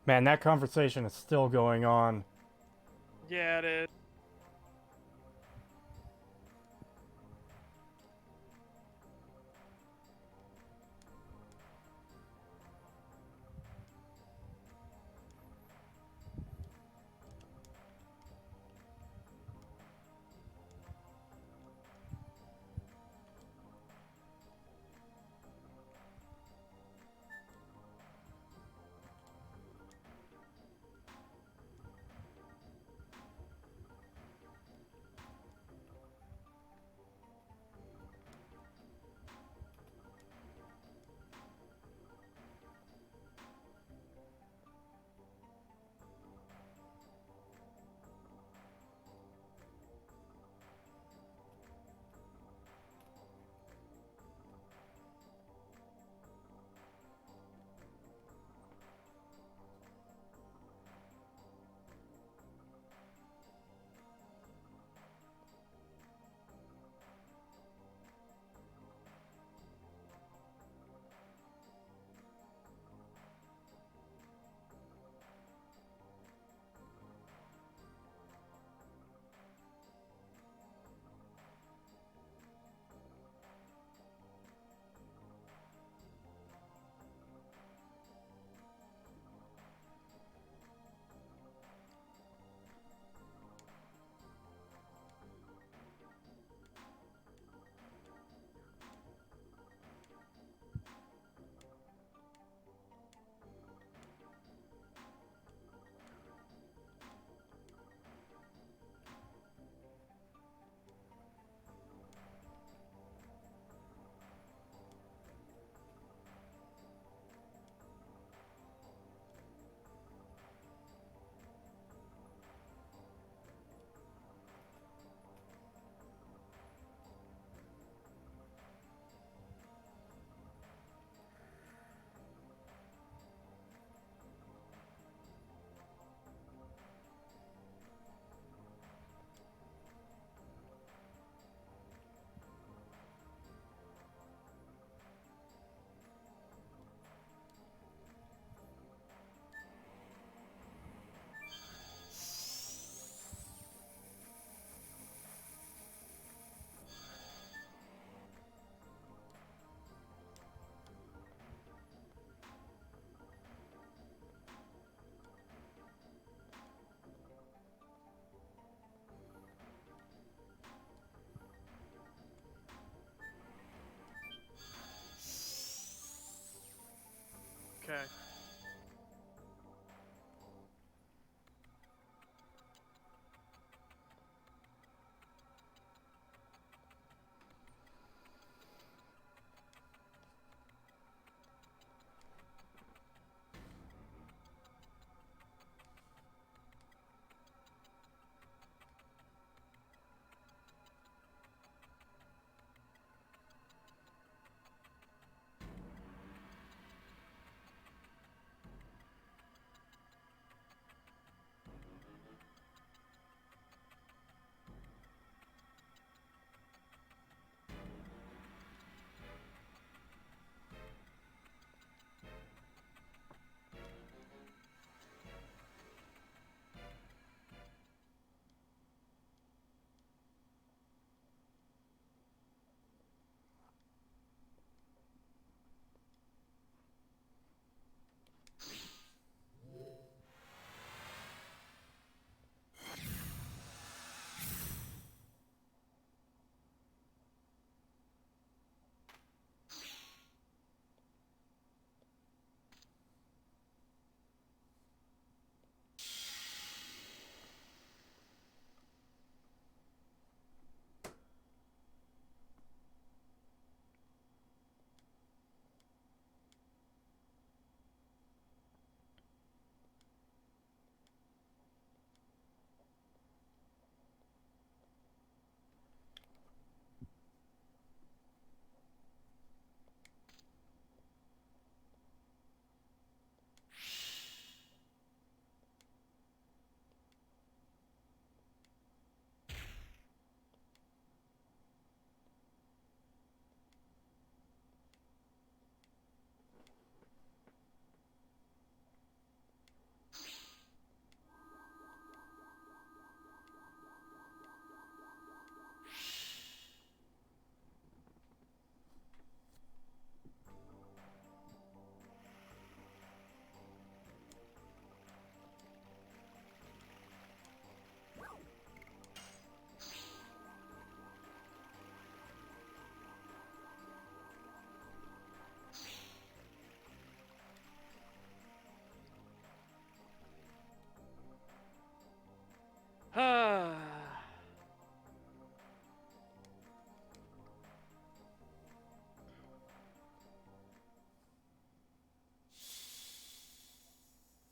S1: Man, that conversation is still going on.
S2: Yeah, it is.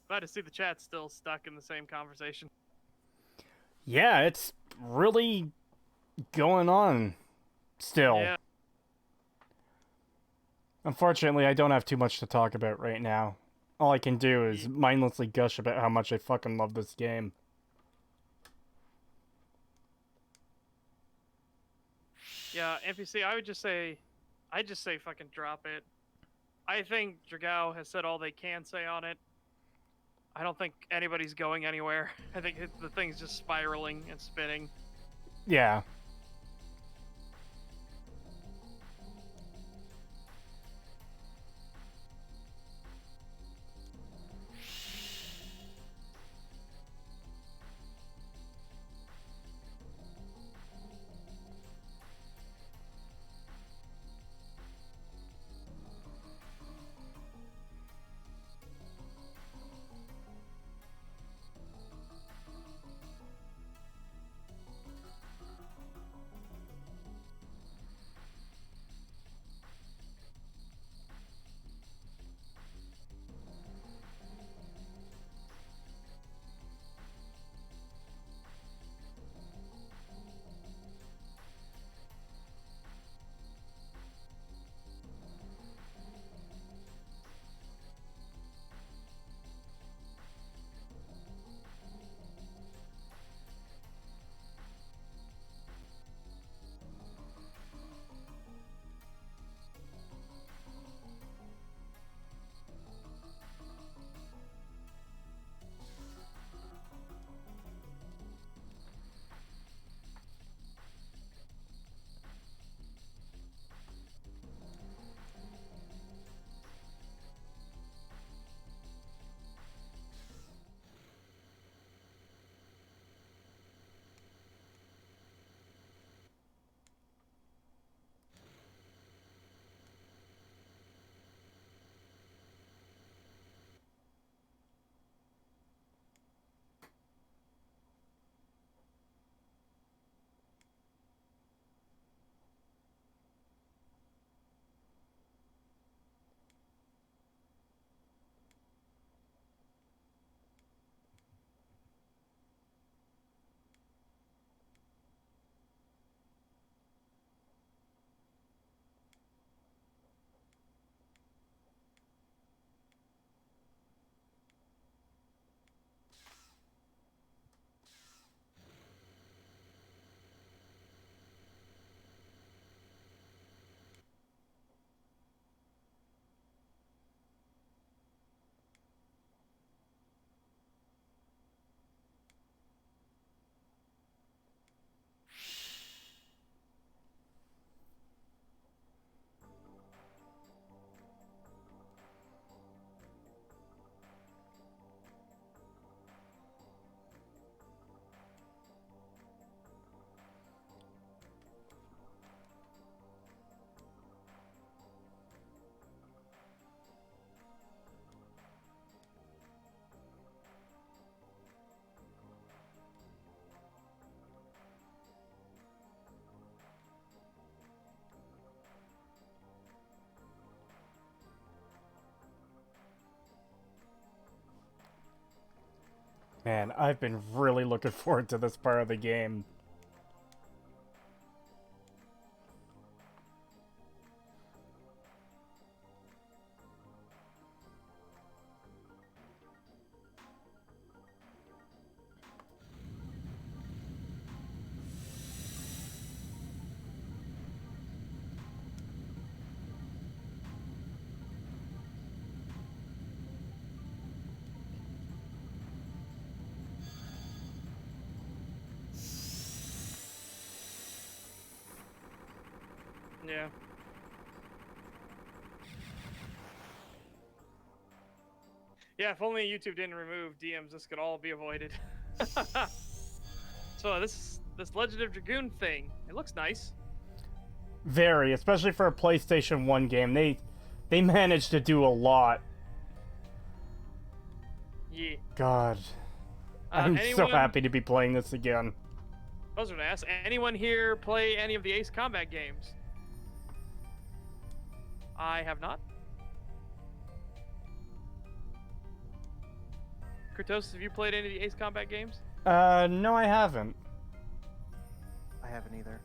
S2: Glad to see the chat's still stuck in the same conversation.
S1: Yeah, it's really going on still.
S2: Yeah.
S1: Unfortunately, I don't have too much to talk about right now. All I can do is mindlessly gush about how much I fucking love this game.
S2: Yeah, NPC, I'd just say fucking drop it. I think Dragoon has said all they can say on it. I don't think anybody's going anywhere. I think the thing's just spiraling and spinning.
S1: Yeah. Man, I've been really looking forward to this part of the game.
S2: Yeah. Yeah, if only YouTube didn't remove DMs, this could all be avoided. So this Legend of Dragoon thing, it looks nice.
S1: Very, especially for a PlayStation 1 game. They managed to do a lot.
S2: Yeah.
S1: God. I'm so happy to be playing this again.
S2: I was gonna ask, anyone here play any of the Ace Combat games? I have not. Creetosis, have you played any of the Ace Combat games?
S1: No, I haven't.
S4: I haven't either.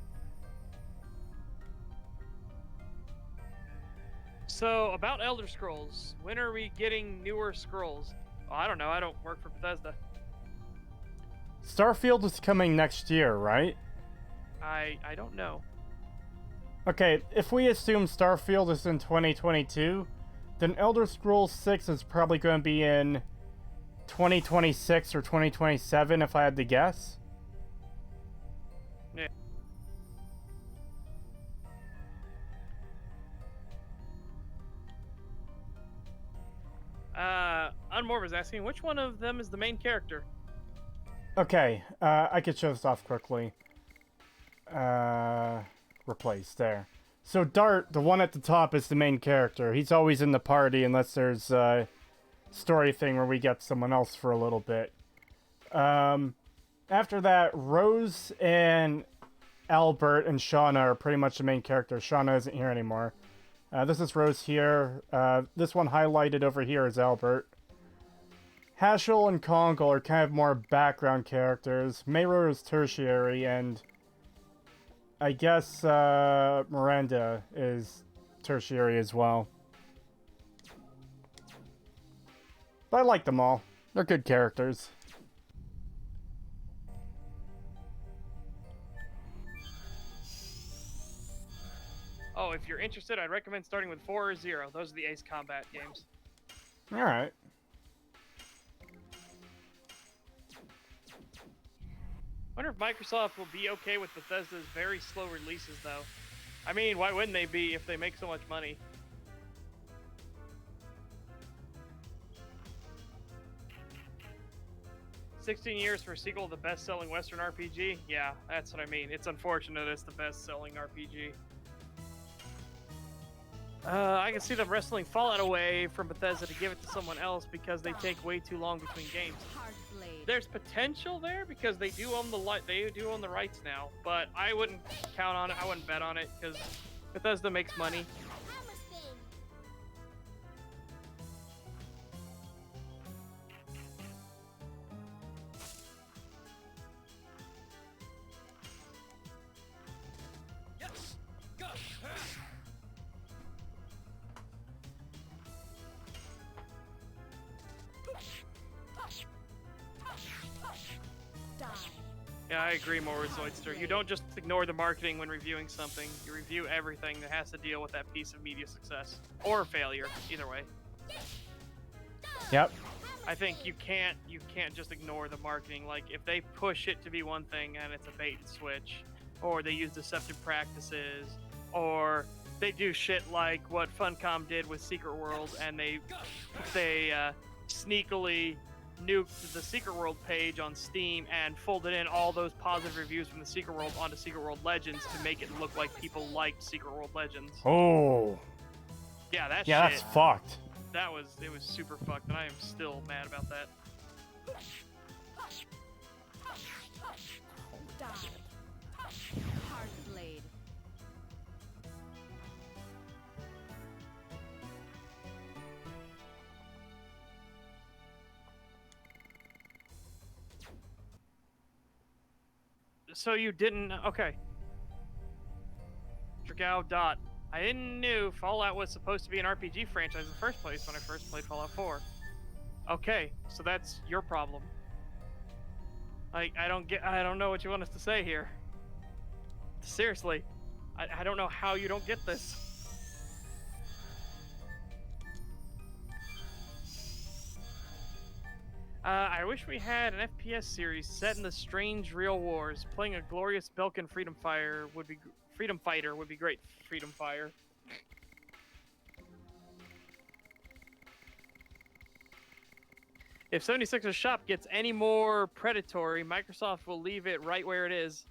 S2: So, about Elder Scrolls, when are we getting newer scrolls? Oh, I don't know, I don't work for Bethesda.
S1: Starfield is coming next year, right?
S2: I don't know.
S1: Okay, if we assume Starfield is in 2022, then Elder Scrolls 6 is probably going to be in 2026 or 2027, if I had to guess.
S2: Yeah. Unmore was asking, which one of them is the main character?
S1: Okay, I could show this off quickly. Replace, there. So Dart, the one at the top, is the main character. He's always in the party unless there's a story thing where we get someone else for a little bit. After that, Rose and Albert and Shauna are pretty much the main characters. Shauna isn't here anymore. This is Rose here. This one highlighted over here is Albert. Haschel and Kongal are kind of more background characters. Mayro is tertiary, and I guess Miranda is tertiary as well. But I like them all. They're good characters.
S2: Oh, if you're interested, I'd recommend starting with 4 or 0. Those are the Ace Combat games.
S1: Alright.
S2: Wonder if Microsoft will be okay with Bethesda's very slow releases, though. I mean, why wouldn't they be if they make so much money? "16 years for a sequel to the best-selling Western RPG? Yeah, that's what I mean. It's unfortunate it's the best-selling RPG. I can see them wrestling Fallout away from Bethesda to give it to someone else because they take way too long between games.
S6: Hard blade.
S2: There's potential there because they do own the rights now, but I wouldn't count on it. I wouldn't bet on it because Bethesda makes money.
S5: Yes. Go.
S6: Die.
S2: Yeah, I agree more with Zoidster. You don't just ignore the marketing when reviewing something. You review everything that has to deal with that piece of media success or failure. Either way.
S1: Yep.
S2: I think you can't just ignore the marketing. Like, if they push it to be one thing and it's a bait and switch, or they use deceptive practices, or they do shit like what Funcom did with Secret World, and they sneakily nuked the Secret World page on Steam and folded in all those positive reviews from the Secret World onto Secret World Legends to make it look like people liked Secret World Legends.
S1: Oh.
S2: Yeah, that
S1: Yeah,
S2: shit.
S1: that's fucked.
S2: It was super fucked, and I am still mad about that.
S6: Die. Hard blade.
S2: So you didn't... Okay. Dragoon Dot. I didn't knew Fallout was supposed to be an RPG franchise in the first place when I first played Fallout 4. Okay, so that's your problem. Like, I don't know what you want us to say here. Seriously. I don't know how you don't get this. I wish we had an FPS series set in the strange real wars. Playing a glorious Belkan Freedom Fighter would be great. Freedom Fire. If 76's shop gets any more predatory, Microsoft will leave it right where it is.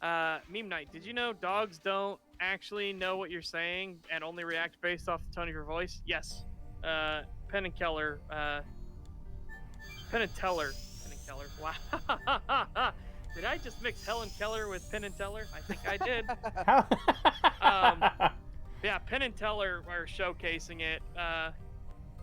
S2: Yeah. Meme Night, did you know dogs don't actually know what you're saying and only react based off the tone of your voice? Yes. Penn and Teller. Wow. Did I just mix Helen Keller with Penn and Teller? I think I did. Yeah, Penn and Teller are showcasing it,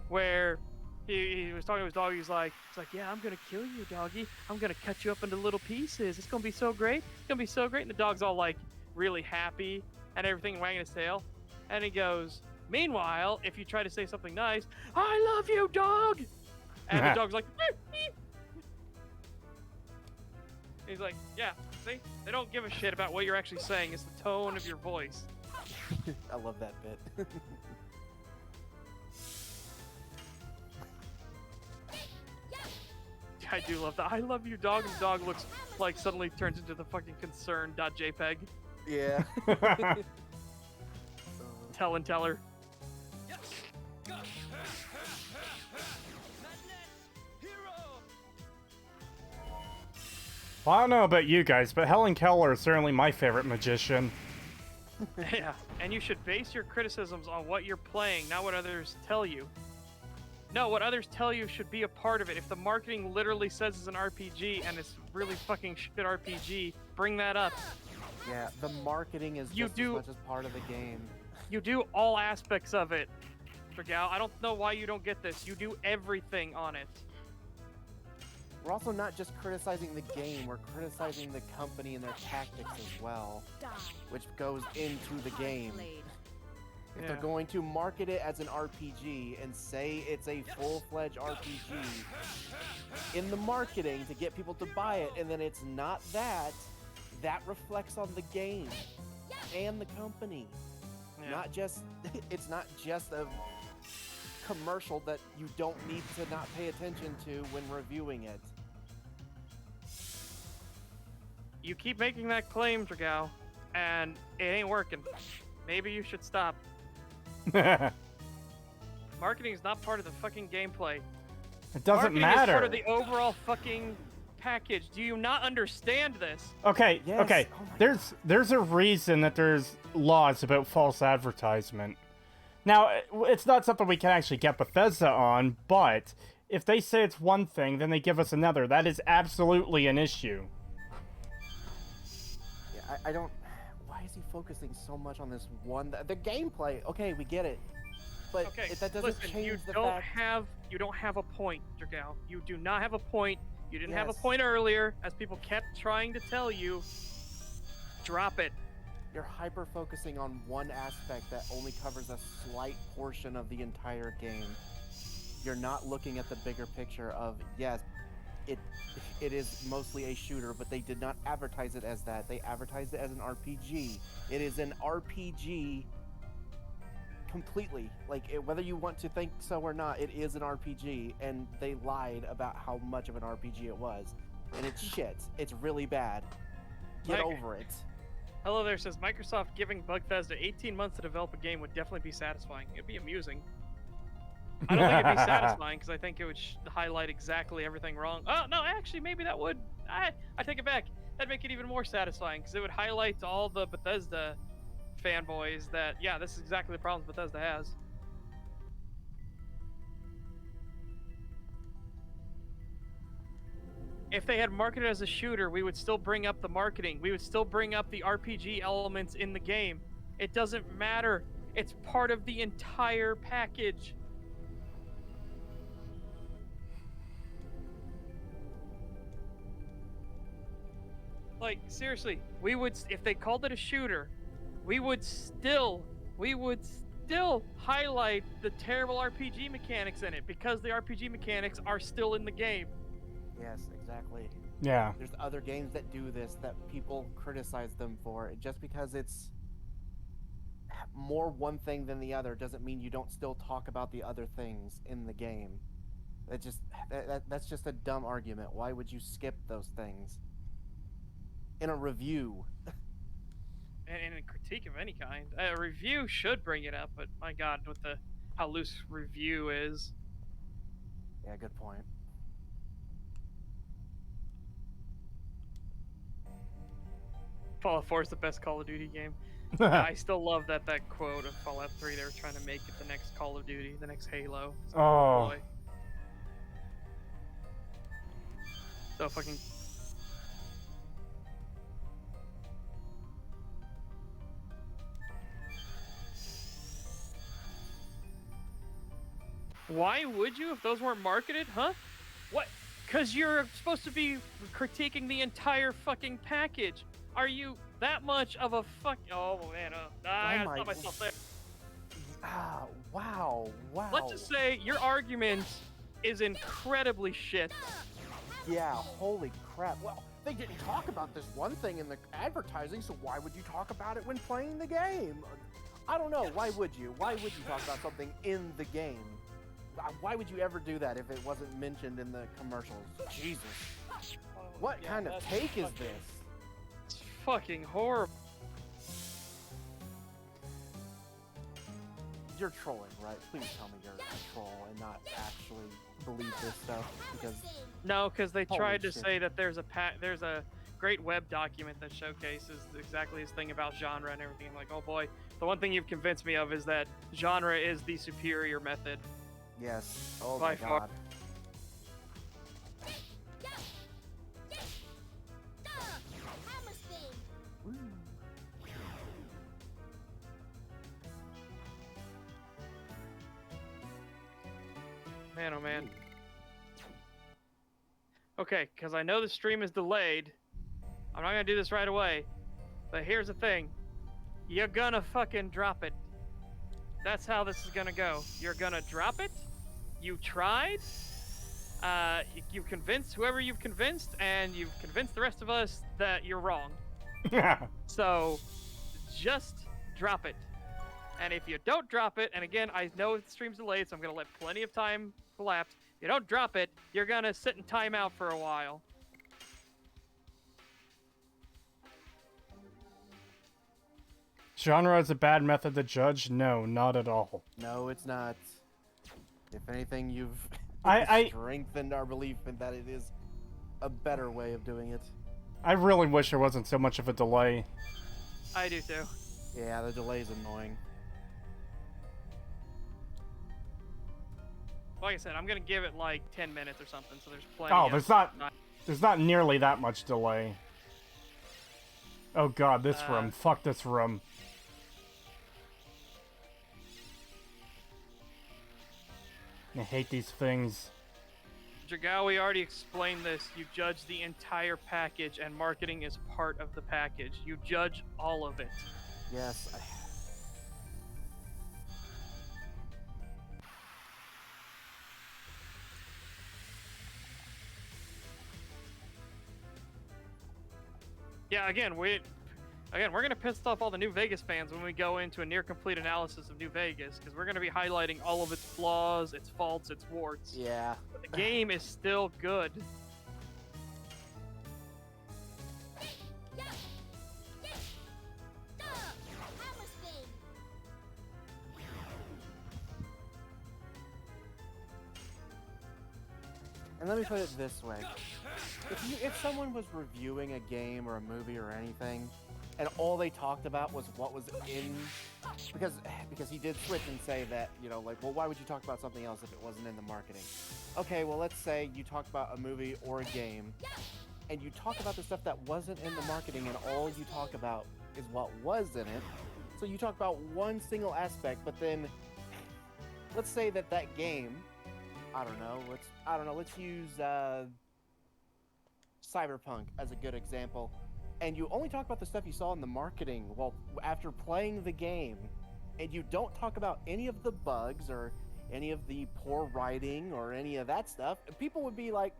S2: where he was talking to his dog. He's like, yeah, I'm gonna kill you, doggy. I'm gonna cut you up into little pieces. It's gonna be so great. It's gonna be so great. And the dog's all like really happy and everything, wagging his tail. And he goes, meanwhile, if you try to say something nice, I love you, dog. And the dog's like, he's like, yeah, see, they don't give a shit about what you're actually saying. It's the tone of your voice.
S4: I love that bit.
S2: I do love that. I love you, dog. And the dog looks like suddenly turns into the fucking concern.jpg.
S4: Yeah.
S2: Tell and Teller.
S5: Yes. Go. Madness. Hero.
S1: Well, I don't know about you guys, but Helen Keller is certainly my favorite magician.
S2: Yeah, and you should base your criticisms on what you're playing, not what others tell you. No, what others tell you should be a part of it. If the marketing literally says it's an RPG and it's really fucking shit RPG, bring that up.
S4: Yeah, the marketing is
S2: You
S4: just
S2: do-
S4: as much as part of the game.
S2: You do all aspects of it, Dragal. I don't know why you don't get this. You do everything on it.
S4: We're also not just criticizing the game, we're criticizing the company and their tactics as well,
S6: Die.
S4: which goes into the game.
S6: Blade.
S4: If they're going to market it as an RPG and say it's a full-fledged RPG in the marketing to get people to buy it, and then it's not that, that reflects on the game and the company.
S2: Yeah.
S4: Not just, it's not just a commercial that you don't need to not pay attention to when reviewing it.
S2: You keep making that claim, Dragal, and it ain't working. Maybe you should stop. Marketing is not part of the fucking gameplay.
S1: It doesn't
S2: Marketing
S1: matter.
S2: is part of the overall fucking package. Do you not understand this?
S1: Okay,
S4: Yes.
S1: okay.
S4: Oh my
S1: There's a reason that there's laws about false advertisement. Now, it's not something we can actually get Bethesda on, but if they say it's one thing, then they give us another. That is absolutely an issue.
S4: Yeah, I don't. Why is he focusing so much on this one? The gameplay. Okay, we get it, but
S2: Okay,
S4: that doesn't
S2: listen,
S4: change
S2: you
S4: the
S2: don't
S4: fact.
S2: you don't have a point, Dragal. You do not have a point. You didn't have a
S4: Yes.
S2: point earlier, as people kept trying to tell you. Drop it.
S4: You're hyper focusing on one aspect that only covers a slight portion of the entire game. You're not looking at the bigger picture of, yes, it is mostly a shooter, but they did not advertise it as that. They advertised it as an RPG. It is an RPG completely. Like, whether you want to think so or not, it is an RPG, and they lied about how much of an RPG it was. And it's shit. It's really bad. Get
S2: Like-
S4: over it.
S2: Hello there says Microsoft giving Bethesda 18 months to develop a game would definitely be satisfying. It'd be amusing. I don't think it'd be satisfying because I think it would highlight exactly everything wrong. Oh no, actually maybe that would. I take it back. That'd make it even more satisfying because it would highlight to all the Bethesda fanboys that yeah, this is exactly the problems Bethesda has. If they had marketed as a shooter, we would still bring up the marketing. We would still bring up the RPG elements in the game. It doesn't matter. It's part of the entire package. Like, seriously, we would, if they called it a shooter, we would still highlight the terrible RPG mechanics in it because the RPG mechanics are still in the game.
S4: Yes, exactly.
S1: Yeah.
S4: There's other games that do this that people criticize them for. Just because it's more one thing than the other doesn't mean you don't still talk about the other things in the game. That's just a dumb argument. Why would you skip those things in a review?
S2: And in a critique of any kind, a review should bring it up. But my God, with how loose review is.
S4: Yeah, good point.
S2: Fallout 4 is the best Call of Duty game. I still love that quote of Fallout 3. They were trying to make it the next Call of Duty, the next Halo. It's like,
S1: Oh.
S2: boy. So fucking. Why would you if those weren't marketed, huh? What? Because you're supposed to be critiquing the entire fucking package. Are you that much of a fuck? Oh man, I gotta stop myself there.
S4: Ah, wow.
S2: Let's just say your argument is incredibly shit.
S4: Yeah, holy crap. Well, they didn't talk about this one thing in the advertising, so why would you talk about it when playing the game? I don't know. Why would you? Why would you talk about something in the game? Why would you ever do that if it wasn't mentioned in the commercials? Jesus. What kind of take is this?
S2: It's fucking horrible.
S4: You're trolling, right? Please tell me you're a troll and not actually believe this stuff, because
S2: No, because they
S4: Holy
S2: tried to
S4: shit.
S2: say that there's a great web document that showcases exactly this thing about genre and everything. I'm like, oh boy, the one thing you've convinced me of is that genre is the superior method.
S4: yes. Oh
S2: By
S4: my
S2: far.
S4: god. Woo.
S2: Man, oh man. Okay, because I know the stream is delayed. I'm not gonna do this right away. But here's the thing. You're gonna fucking drop it. That's how this is gonna go. You're gonna drop it. You tried. You've convinced whoever you've convinced, and you've convinced the rest of us that you're wrong. So, just drop it. And if you don't drop it, and again, I know the stream's delayed, so I'm gonna let plenty of time elapse. If you don't drop it, you're gonna sit in timeout for a while.
S1: Genre is a bad method to judge? No, not at all.
S4: No, it's not. If anything, you've
S1: I
S4: strengthened our belief in that it is a better way of doing it.
S1: I really wish there wasn't so much of a delay.
S2: I do too.
S4: Yeah, the delay's annoying.
S2: Like I said, I'm gonna give it like 10 minutes or something, so there's plenty.
S1: Oh,
S2: of
S1: there's not nearly that much delay. Oh god, this room. Fuck this room. I hate these things.
S2: Dragao, we already explained this. You judge the entire package, and marketing is part of the package. You judge all of it.
S4: Yes.
S2: Yeah, again, we're gonna piss off all the New Vegas fans when we go into a near complete analysis of New Vegas, because we're gonna be highlighting all of its flaws, its faults, its warts.
S4: Yeah.
S2: But the game is still good.
S4: And let me put it this way. If someone was reviewing a game or a movie or anything, and all they talked about was what was in, because he did switch and say that, you know, like, well, why would you talk about something else if it wasn't in the marketing? Okay, well, let's say you talk about a movie or a game, and you talk about the stuff that wasn't in the marketing, and all you talk about is what was in it. So you talk about one single aspect, but then let's say that game, I don't know, let's use Cyberpunk as a good example. And you only talk about the stuff you saw in the marketing, well, after playing the game, and you don't talk about any of the bugs or any of the poor writing or any of that stuff, people would be like,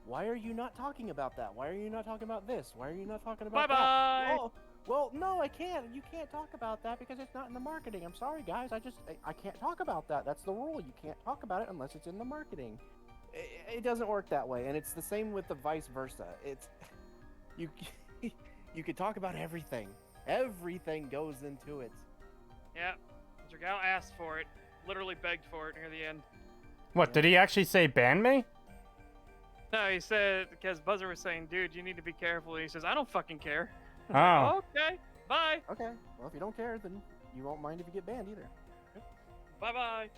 S4: why are you not talking about that? Why are you not talking about this? Why are you not talking about
S2: Bye-bye!
S4: that? Well, no, I can't. You can't talk about that because it's not in the marketing. I'm sorry, guys. I can't talk about that. That's the rule. You can't talk about it unless it's in the marketing. It doesn't work that way, and it's the same with the vice versa. It's you could talk about everything. Everything goes into it.
S2: Yeah, Dragao asked for it, literally begged for it near the end.
S1: What, did he actually say ban me?
S2: No, he said, because Buzzer was saying, dude, you need to be careful. And he says, I don't fucking care.
S1: Oh.
S2: Okay, bye.
S4: Okay, well, if you don't care, then you won't mind if you get banned either.
S2: Bye-bye.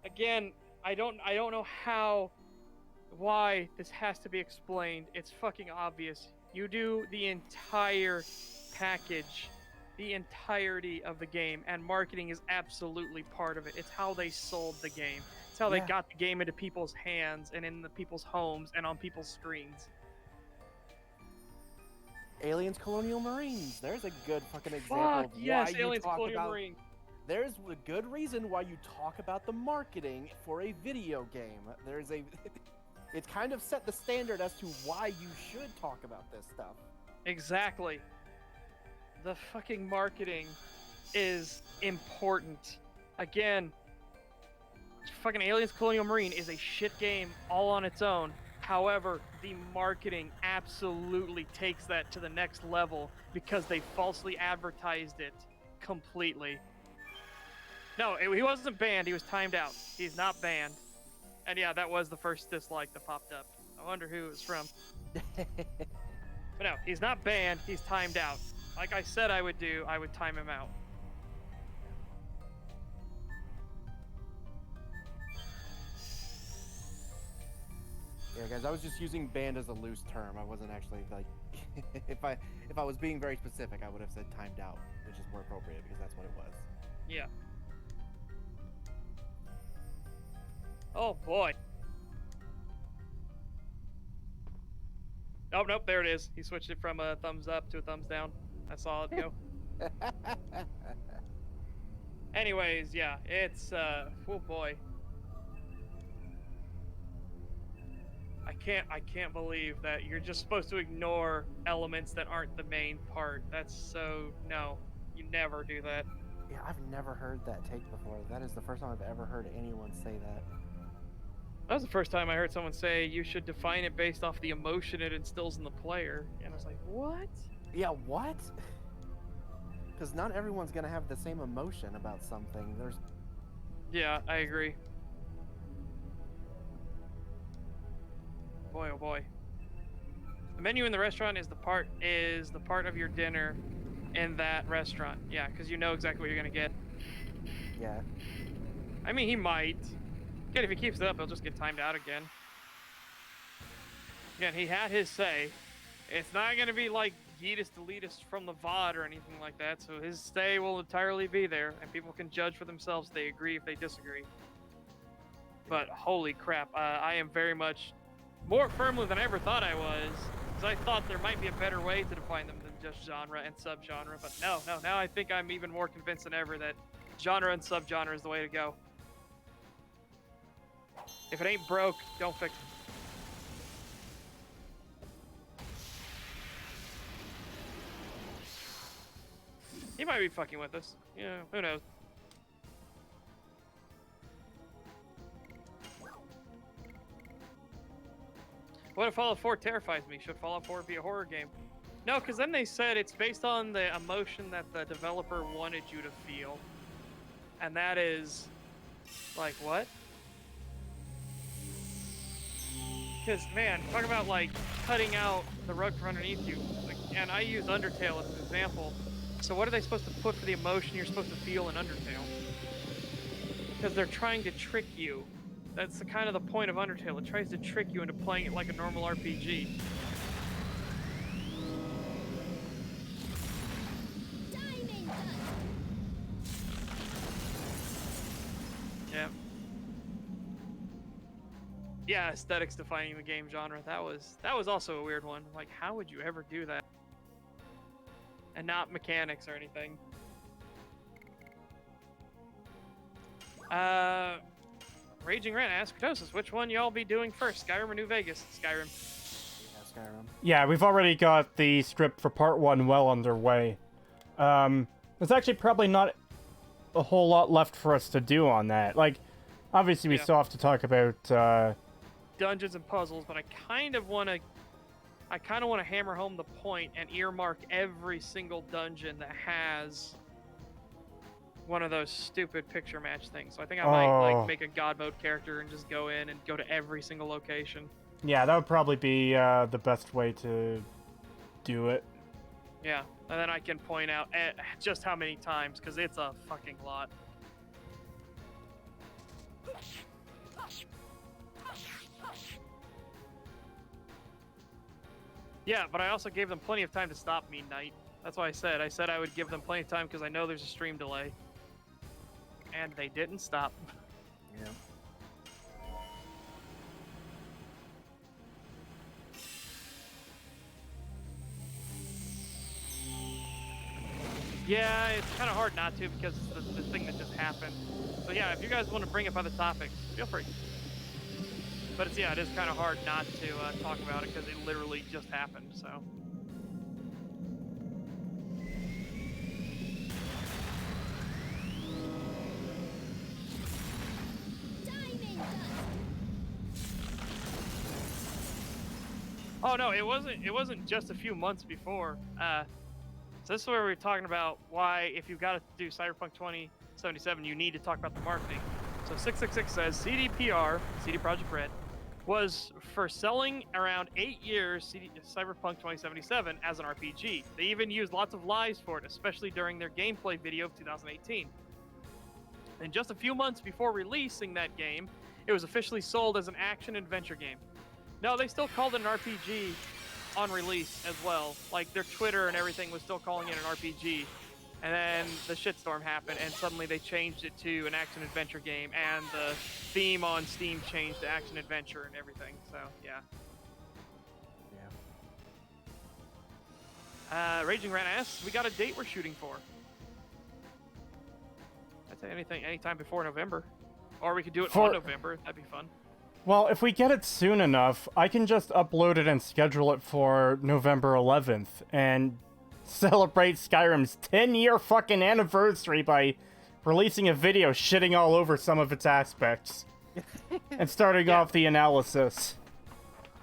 S2: Again, I don't know why this has to be explained. It's fucking obvious. You do the entire package. the entirety of the game, and marketing is absolutely part of it. It's how they sold the game. It's how they
S4: Yeah.
S2: got the game into people's hands and in the people's homes and on people's screens.
S4: Aliens Colonial Marines. There's a good fucking example
S2: Fuck
S4: of
S2: yes,
S4: why you
S2: Aliens
S4: talk
S2: Colonial
S4: about.
S2: Marine.
S4: There's a good reason why you talk about the marketing for a video game. There's a. It's kind of set the standard as to why you should talk about this stuff.
S2: Exactly. The fucking marketing is important. Again, fucking Aliens Colonial Marine is a shit game all on its own. However, the marketing absolutely takes that to the next level because they falsely advertised it completely. No, he wasn't banned. He was timed out. He's not banned. And yeah, that was the first dislike that popped up. I wonder who it was from. But no, he's not banned. He's timed out. Like I said I would do, I would time him out.
S4: Yeah, guys, I was just using banned as a loose term. I wasn't actually like, if I was being very specific, I would have said timed out, which is more appropriate because that's what it was.
S2: Yeah. Oh boy. Oh nope, there it is. He switched it from a thumbs up to a thumbs down. I saw it go. Anyways, yeah, it's oh boy. I can't believe that you're just supposed to ignore elements that aren't the main part. That's so no. You never do that.
S4: Yeah, I've never heard that take before. That is the first time I've ever heard anyone say that.
S2: That was the first time I heard someone say you should define it based off the emotion it instills in the player. And I was like, what?
S4: Yeah, what? Because not everyone's gonna have the same emotion about something. There's
S2: Yeah, I agree. Boy, oh boy. The menu in the restaurant is the part of your dinner in that restaurant. Yeah, because you know exactly what you're gonna get.
S4: yeah.
S2: I mean, he might. Again, if he keeps it up, he'll just get timed out again. Again, he had his say. It's not gonna be like Yeetus Deletus from the VOD or anything like that, so his stay will entirely be there, and people can judge for themselves if they agree, if they disagree. But holy crap, I am very much more firmly than I ever thought I was, because I thought there might be a better way to define them than just genre and subgenre, but no, now I think I'm even more convinced than ever that genre and subgenre is the way to go. If it ain't broke, don't fix it. He might be fucking with us. Yeah, who knows? What if Fallout 4 terrifies me? Should Fallout 4 be a horror game? No, because then they said it's based on the emotion that the developer wanted you to feel. And that is... like, what? Because, man, talk about, like, cutting out the rug from underneath you. Like, and I use Undertale as an example. So what are they supposed to put for the emotion you're supposed to feel in Undertale? Because they're trying to trick you. That's the kind of the point of Undertale. It tries to trick you into playing it like a normal RPG. Yeah. Yeah, aesthetics defining the game genre. That was also a weird one. Like, how would you ever do that? And not mechanics or anything. Raging Ren asks Creetosis, which one y'all be doing first, Skyrim or New Vegas? Skyrim.
S4: Yeah, Skyrim.
S1: Yeah, we've already got the script for part 1 well underway. There's actually probably not a whole lot left for us to do on that. Like, obviously we still have to talk about,
S2: dungeons and puzzles, but I kind of want to hammer home the point and earmark every single dungeon that has one of those stupid picture match things. So I think I might like make a god mode character and just go in and go to every single location.
S1: Yeah, that would probably be the best way to do it.
S2: Yeah, and then I can point out just how many times, because it's a fucking lot. Yeah, but I also gave them plenty of time to stop me, Knight. That's why I said I would give them plenty of time because I know there's a stream delay. And they didn't stop.
S4: Yeah.
S2: Yeah, it's kind of hard not to because it's the thing that just happened. So yeah, if you guys want to bring up other topics, feel free. But it is kind of hard not to talk about it because it literally just happened. So. Oh no, it wasn't just a few months before. So this is where we're talking about why, if you've got to do Cyberpunk 2077, you need to talk about the marketing. So 666 says CDPR, CD Projekt Red, was for selling around 8 years Cyberpunk 2077 as an RPG. They even used lots of lies for it, especially during their gameplay video of 2018. And just a few months before releasing that game, it was officially sold as an action-adventure game. No, they still called it an RPG on release as well. Like, their Twitter and everything was still calling it an RPG. And then the shitstorm happened, and suddenly they changed it to an action-adventure game, and the theme on Steam changed to action-adventure and everything, so, yeah. Raging Rat asks, we got a date we're shooting for. I'd say anytime before November. Or we could do it on November, that'd be fun.
S1: Well, if we get it soon enough, I can just upload it and schedule it for November 11th and celebrate Skyrim's 10-year fucking anniversary by releasing a video shitting all over some of its aspects and starting off the analysis.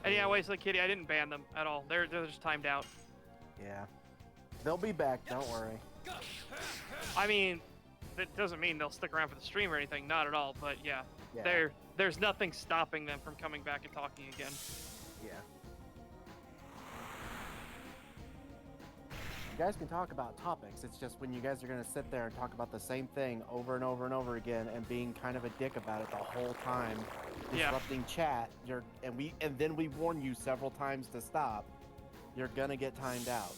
S2: And yeah, Waste of the Kitty, I didn't ban them at all. They're just timed out.
S4: Yeah. They'll be back, don't worry.
S2: I mean, that doesn't mean they'll stick around for the stream or anything, not at all, but yeah. There's nothing stopping them from coming back and talking again.
S4: Yeah. You guys can talk about topics. It's just when you guys are going to sit there and talk about the same thing over and over and over again and being kind of a dick about it the whole time, disrupting chat, and then we warn you several times to stop, you're going to get timed out.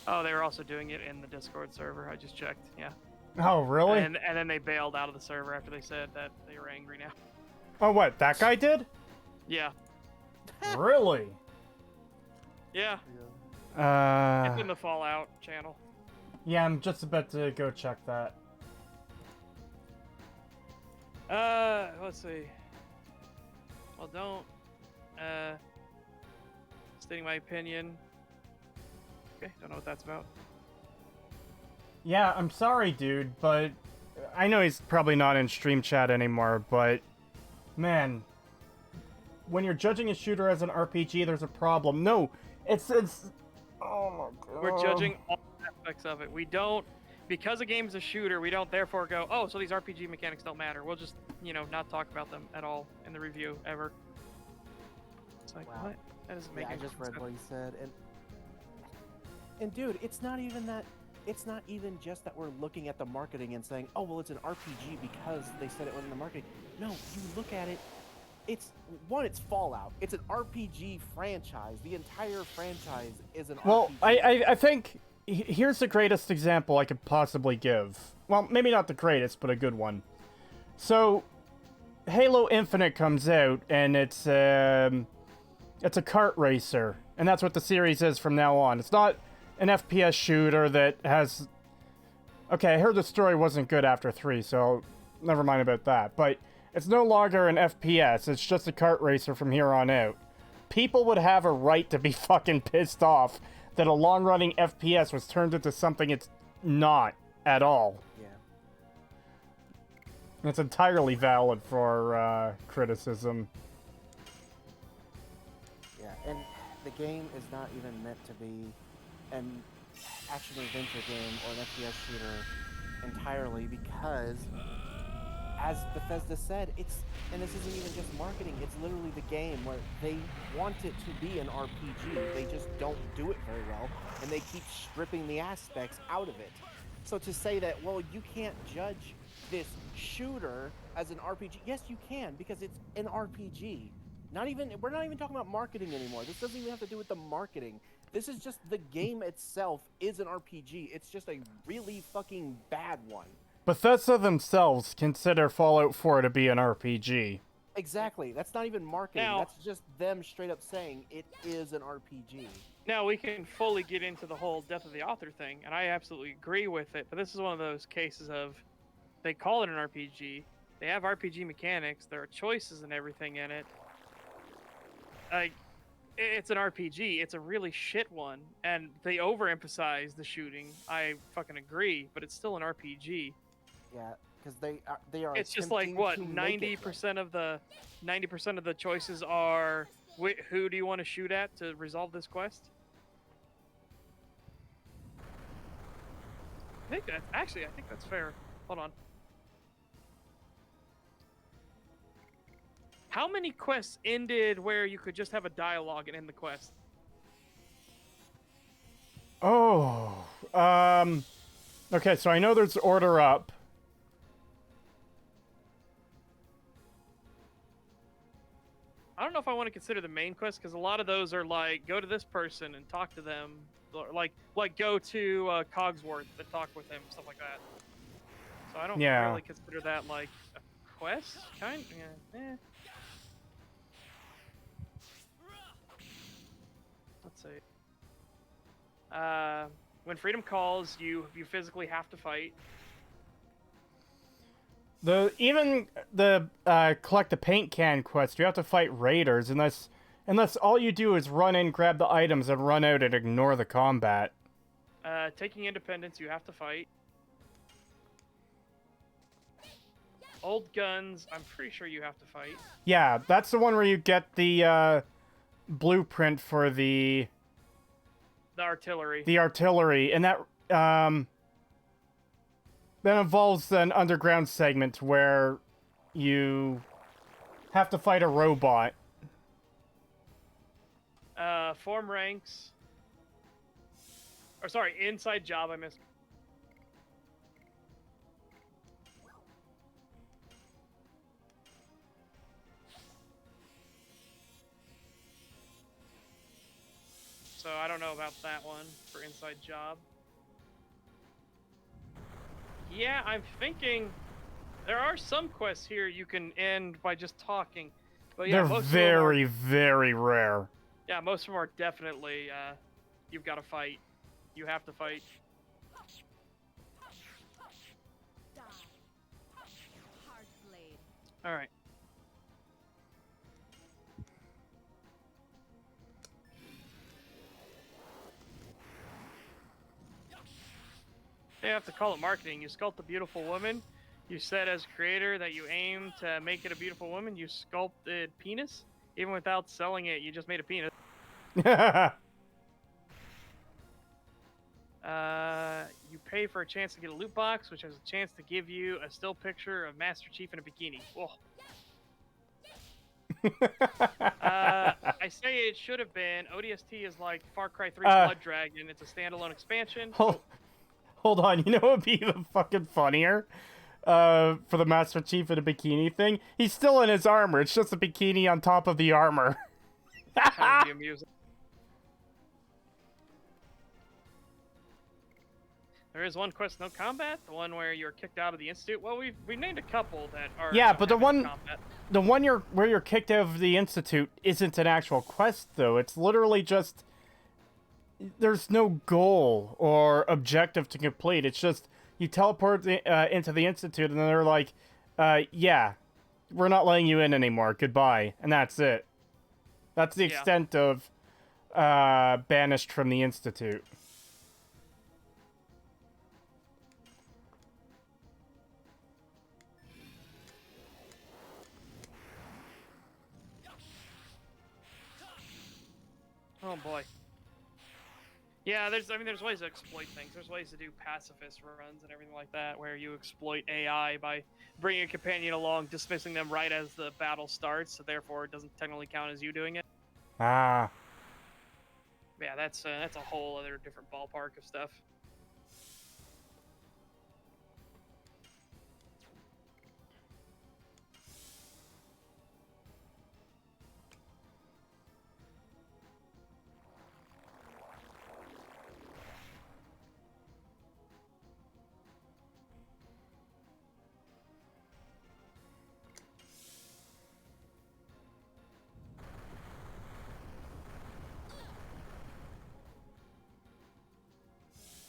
S2: Oh, they were also doing it in the Discord server. I just checked. Yeah.
S1: Oh, really?
S2: And then they bailed out of the server after they said that they were angry now.
S1: Oh, what? That guy did?
S2: Yeah.
S1: Really?
S2: Yeah. It's in the Fallout channel.
S1: Yeah, I'm just about to go check that.
S2: Let's see. Well, don't. Stating my opinion. Okay, don't know what that's about.
S1: Yeah, I'm sorry, dude, but I know he's probably not in stream chat anymore, but man, when you're judging a shooter as an RPG, there's a problem. No, it's oh my god.
S2: We're judging all aspects of it. We don't, because a game's a shooter, we don't therefore go, oh, so these RPG mechanics don't matter. We'll just, not talk about them at all in the review ever. It's like, what? That doesn't make
S4: I
S2: any
S4: just
S2: sense.
S4: read what he said, and dude, it's not even that. It's not even just that we're looking at the marketing and saying, oh, well, it's an RPG because they said it was in the marketing. No, you look at it, it's Fallout. It's an RPG franchise. The entire franchise is an
S1: Well,
S4: RPG.
S1: I think here's the greatest example I could possibly give. Well, maybe not the greatest, but a good one. So, Halo Infinite comes out, and it's a kart racer, and that's what the series is from now on. It's not an FPS shooter that has... Okay, I heard the story wasn't good after 3, so never mind about that. But it's no longer an FPS, it's just a kart racer from here on out. People would have a right to be fucking pissed off that a long-running FPS was turned into something it's not at all.
S4: Yeah.
S1: It's entirely valid for criticism.
S4: Yeah, and the game is not even meant to be an action-adventure game or an FPS shooter entirely because as Bethesda said, and this isn't even just marketing, it's literally the game where they want it to be an RPG. They just don't do it very well, and they keep stripping the aspects out of it. So to say that, well, you can't judge this shooter as an RPG, yes, you can, because it's an RPG. We're not even talking about marketing anymore. This doesn't even have to do with the marketing. This is just the game itself is an RPG. It's just a really fucking bad one.
S1: Bethesda themselves consider Fallout 4 to be an RPG.
S4: Exactly. That's not even marketing.
S2: Now,
S4: That's just them straight up saying it is an RPG.
S2: Now we can fully get into the whole death of the author thing, and I absolutely agree with it. But this is one of those cases of they call it an RPG. They have RPG mechanics. There are choices and everything in it. Like, it's an RPG. It's a really shit one, and they overemphasize the shooting. I fucking agree, but it's still an RPG.
S4: Yeah, because they are.
S2: It's just like what 90% of the 90% of the choices are who do you want to shoot at to resolve this quest? I think that's fair. Hold on. How many quests ended where you could just have a dialogue and end the quest?
S1: Oh, okay, so I know there's Order Up.
S2: I don't know if I want to consider the main quest because a lot of those are like go to this person and talk to them, or like go to Cogsworth and talk with him, stuff like that. So I don't really consider that like a quest, kind. Yeah. Let's see. When freedom calls, you physically have to fight.
S1: Even the collect the paint can quest, you have to fight raiders unless all you do is run in, grab the items, and run out and ignore the combat.
S2: Taking Independence, you have to fight. Old Guns, I'm pretty sure you have to fight.
S1: Yeah, that's the one where you get the blueprint for the
S2: artillery.
S1: The artillery, and that involves an underground segment where you have to fight a robot.
S2: Form ranks. Or sorry, inside job I missed. So I don't know about that one for inside job. Yeah, I'm thinking there are some quests here you can end by just talking. But yeah,
S1: they're very, very rare.
S2: Yeah, most of them are definitely you've got to fight. You have to fight. All right. They have to call it marketing. You sculpt a beautiful woman. You said as creator that you aim to make it a beautiful woman. You sculpted penis. Even without selling it, you just made a penis. You pay for a chance to get a loot box, which has a chance to give you a still picture of Master Chief in a bikini. Whoa. I say it should have been. ODST is like Far Cry 3 Blood Dragon. It's a standalone expansion.
S1: Hold on, you know what would be even fucking funnier? For the Master Chief in a bikini thing? He's still in his armor, it's just a bikini on top of the armor.
S2: Kind of be amusing. There is one quest, no combat, the one where you're kicked out of the institute. Well, we named a couple that are.
S1: Yeah, but the one
S2: combat.
S1: where you're kicked out of the institute isn't an actual quest, though. It's literally just there's no goal or objective to complete. It's just you teleport into the institute, and then they're like, "Yeah, we're not letting you in anymore. Goodbye," and that's it. That's the extent of banished from the institute.
S2: Oh boy. Yeah, there's ways to exploit things. There's ways to do pacifist runs and everything like that, where you exploit AI by bringing a companion along, dismissing them right as the battle starts, so therefore it doesn't technically count as you doing it.
S1: Ah.
S2: Yeah, that's a whole other different ballpark of stuff.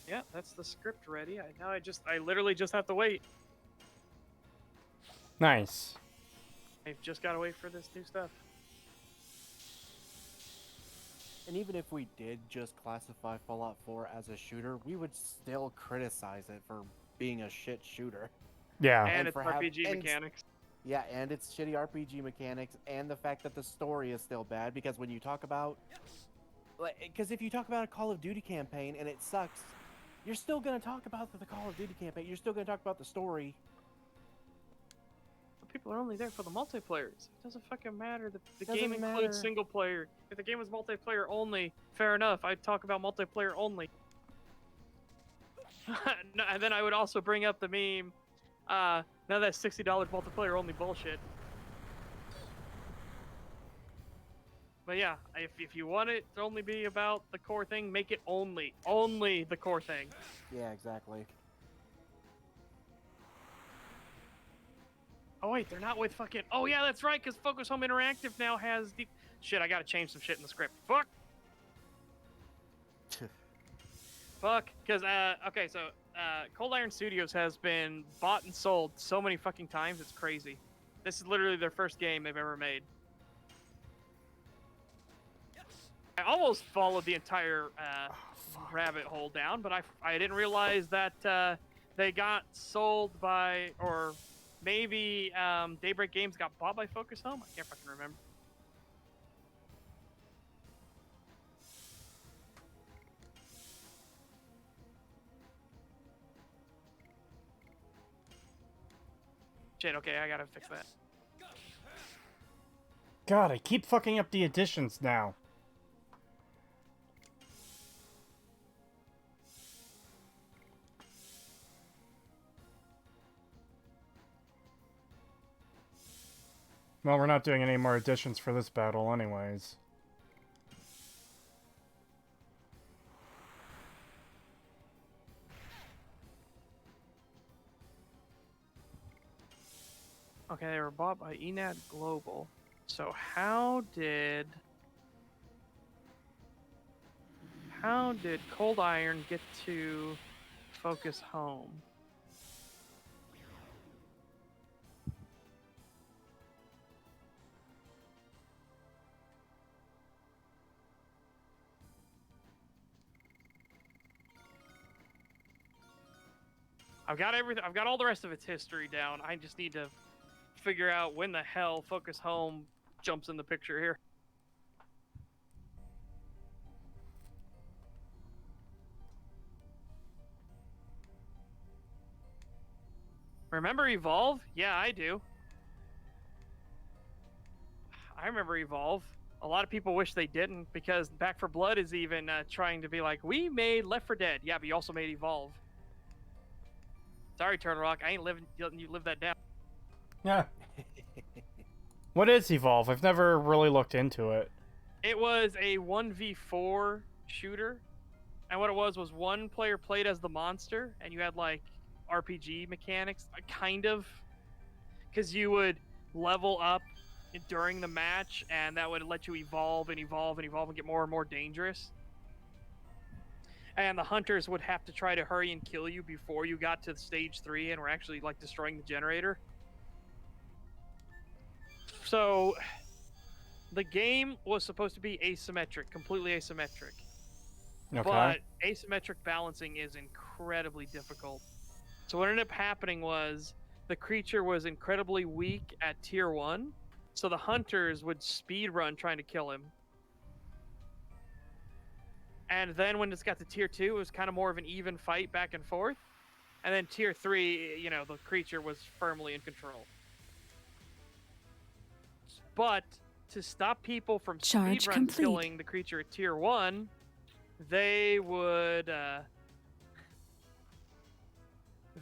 S2: Yeah, that's the script ready. I literally just have to wait.
S1: Nice.
S2: I've just got to wait for this new stuff.
S4: And even if we did just classify Fallout 4 as a shooter, we would still criticize it for being a shit shooter.
S1: Yeah.
S2: And it's
S4: for
S2: RPG mechanics.
S4: Yeah, and it's shitty RPG mechanics, and the fact that the story is still bad, because when you talk about... Because if you talk about a Call of Duty campaign and it sucks, you're still going to talk about the Call of Duty campaign. You're still going to talk about the story.
S2: But people are only there for the multiplayer. It doesn't fucking matter. The
S4: Doesn't
S2: game
S4: matter.
S2: includes single player. If the game was multiplayer only, fair enough. I'd talk about multiplayer only. No, and then I would also bring up the meme. Now that's $60 multiplayer only bullshit. But yeah, if you want it to only be about the core thing, make it only the core thing.
S4: Yeah, exactly.
S2: Oh wait, they're not with fucking... Oh yeah, that's right, because Focus Home Interactive now has the... Shit, I gotta change some shit in the script. Fuck! Fuck, because, okay, so, Cold Iron Studios has been bought and sold so many fucking times, it's crazy. This is literally their first game they've ever made. I almost followed the entire, rabbit hole down, but I didn't realize that, they got sold by, or maybe, Daybreak Games got bought by Focus Home? I can't fucking remember. Shit, okay, I gotta fix that.
S1: God, I keep fucking up the additions now. Well, we're not doing any more additions for this battle anyways.
S2: Okay, they were bought by Enad Global. So how did Cold Iron get to Focus Home? I've got everything. I've got all the rest of its history down. I just need to figure out when the hell Focus Home jumps in the picture here. Remember Evolve? Yeah, I do. I remember Evolve. A lot of people wish they didn't, because Back 4 Blood is even trying to be like, we made Left 4 Dead. Yeah, but you also made Evolve. Sorry, Turtle Rock, I ain't letting you live that down.
S1: Yeah. What is Evolve? I've never really looked into it.
S2: It was a 1v4 shooter, and what it was one player played as the monster, and you had like RPG mechanics, kind of, because you would level up during the match, and that would let you evolve and evolve and evolve and get more and more dangerous. And the hunters would have to try to hurry and kill you before you got to stage 3 and were actually like destroying the generator. So the game was supposed to be asymmetric, completely asymmetric.
S1: Okay.
S2: But asymmetric balancing is incredibly difficult. So what ended up happening was the creature was incredibly weak at tier 1, so the hunters would speed run trying to kill him. And then when it's got to tier 2, it was kind of more of an even fight back and forth. And then tier 3, you know, the creature was firmly in control. But to stop people from
S7: Charge
S2: speedrun
S7: complete.
S2: killing the creature at tier 1, they would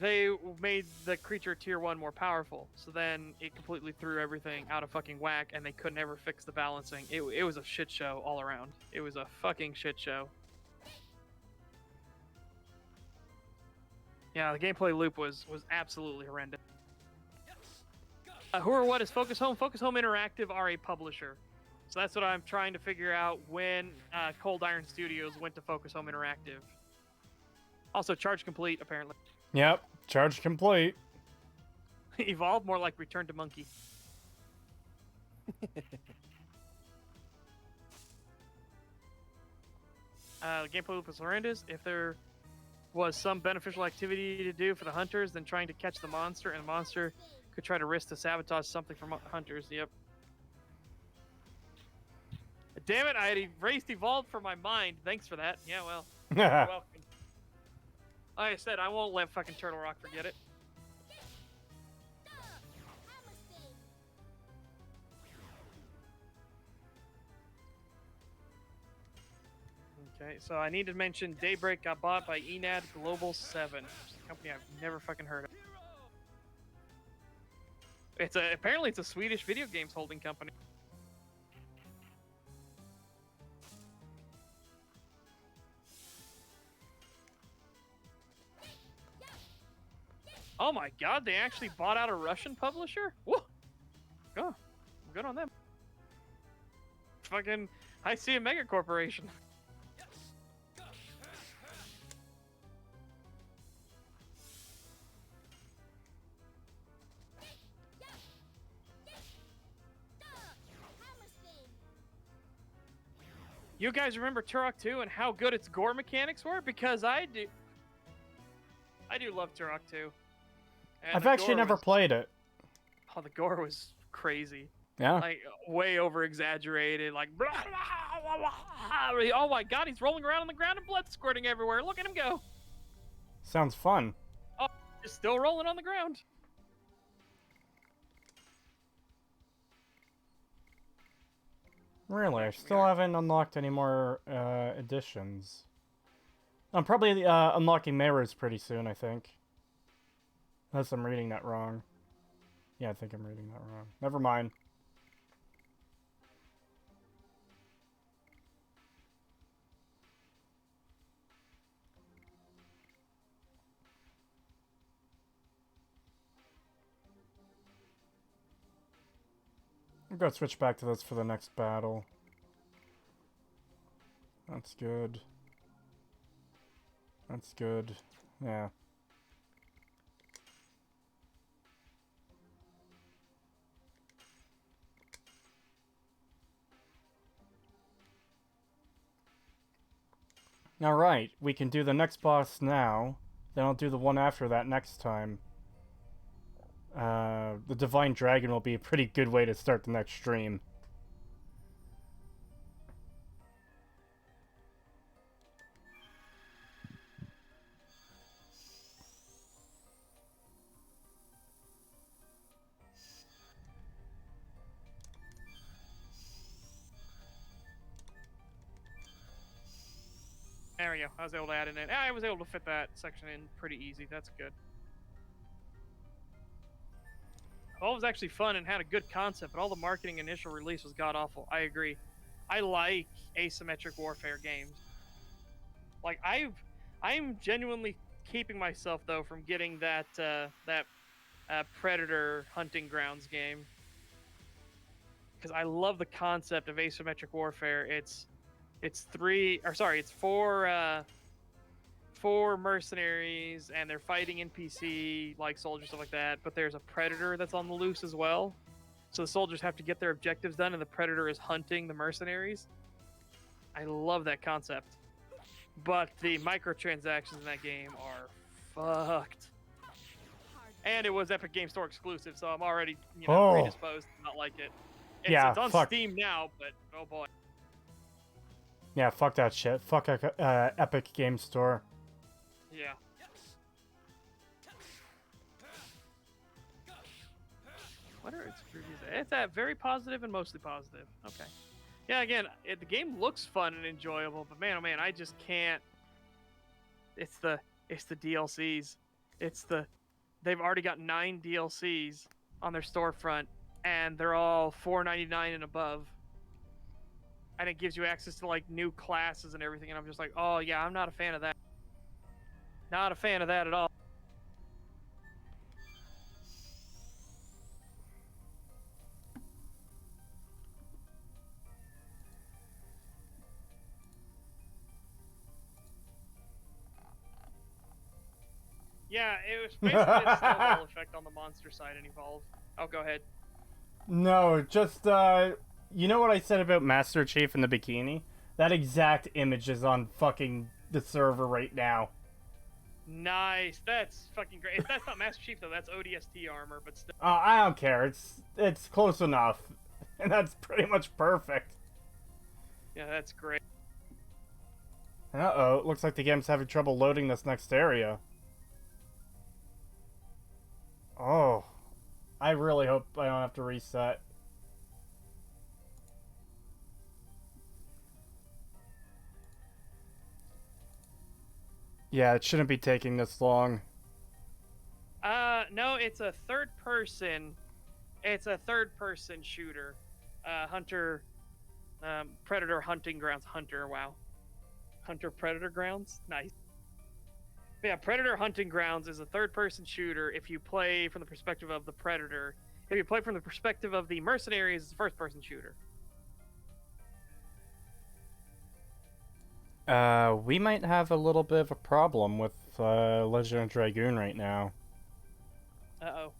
S2: they made the creature at tier 1 more powerful. So then it completely threw everything out of fucking whack, and they could never fix the balancing. It was a shit show all around. It was a fucking shit show. Yeah, the gameplay loop was absolutely horrendous. Who or what is Focus Home? Focus Home Interactive are a publisher. So that's what I'm trying to figure out when Cold Iron Studios went to Focus Home Interactive. Also, charge complete, apparently.
S1: Yep, charge complete.
S2: Evolve, more like Return to Monkey. The gameplay loop was horrendous. If there was some beneficial activity to do for the hunters, then trying to catch the monster, and the monster could try to risk to sabotage something from hunters. Yep. Damn it, I had erased Evolved from my mind. Thanks for that. Yeah, well, you're welcome. Like I said, I won't let fucking Turtle Rock forget it. Okay, so I need to mention Daybreak got bought by Enad Global 7, which is a company I've never fucking heard of. Apparently it's a Swedish video games holding company. Oh my god, they actually bought out a Russian publisher? Whoa! Oh, good on them. Fucking, I see a mega corporation. You guys remember Turok 2 and how good its gore mechanics were? Because I do. I do love Turok 2. And
S1: I've
S2: the
S1: actually
S2: gore
S1: never
S2: was-
S1: played it.
S2: Oh, the gore was crazy.
S1: Yeah.
S2: Like, way over exaggerated. Like, blah, blah, blah, blah. Oh my god, he's rolling around on the ground and blood squirting everywhere. Look at him go.
S1: Sounds fun.
S2: Oh, he's still rolling on the ground.
S1: Really? I still haven't unlocked any more editions. I'm probably unlocking mirrors pretty soon, I think. Unless I'm reading that wrong. Yeah, I think I'm reading that wrong. Never mind. I'm gonna switch back to this for the next battle. That's good. That's good. Yeah. Alright, we can do the next boss now. Then I'll do the one after that next time. The Divine Dragon will be a pretty good way to start the next stream.
S2: There we go. I was able to add it in. I was able to fit that section in pretty easy. That's good. Well, it was actually fun and had a good concept, but all the marketing initial release was god-awful. I agree. I like asymmetric warfare games. Like, I'm genuinely keeping myself, though, from getting that Predator Hunting Grounds game. Because I love the concept of asymmetric warfare. It's four mercenaries, and they're fighting NPC like soldiers, stuff like that, but there's a predator that's on the loose as well, so the soldiers have to get their objectives done and the predator is hunting the mercenaries. I love that concept, but the microtransactions in that game are fucked, and it was Epic Game Store exclusive, so I'm already predisposed to not like it. It's on
S1: fuck.
S2: Steam now, but oh boy.
S1: Yeah, fuck that shit. Fuck Epic Game Store.
S2: Yeah. What are its reviews? It's very positive and mostly positive. Okay. Yeah, again, the game looks fun and enjoyable, but man, oh man, I just can't. It's the DLCs. They've already got 9 DLCs on their storefront, and they're all $4.99 and above. And it gives you access to like new classes and everything, and I'm just like, oh yeah, I'm not a fan of that. Not a fan of that at all. Yeah, it was basically a snowball effect on the monster side in Evolve. Oh, go ahead.
S1: No, just, you know what I said about Master Chief in the bikini? That exact image is on fucking the server right now.
S2: Nice. That's fucking great. If that's not Master Chief, though, that's ODST armor, but still.
S1: I don't care. It's close enough. And that's pretty much perfect.
S2: Yeah, that's great.
S1: Uh-oh, it looks like the game's having trouble loading this next area. Oh. I really hope I don't have to reset. Yeah, it shouldn't be taking this long.
S2: No, it's a third person. It's a third person shooter. Hunter, Predator Hunting Grounds. Hunter, wow. Hunter Predator Grounds? Nice. But yeah, Predator Hunting Grounds is a third person shooter if you play from the perspective of the Predator. If you play from the perspective of the mercenaries, it's a first person shooter.
S1: We might have a little bit of a problem with, Legend of Dragoon right now.
S2: Uh-oh.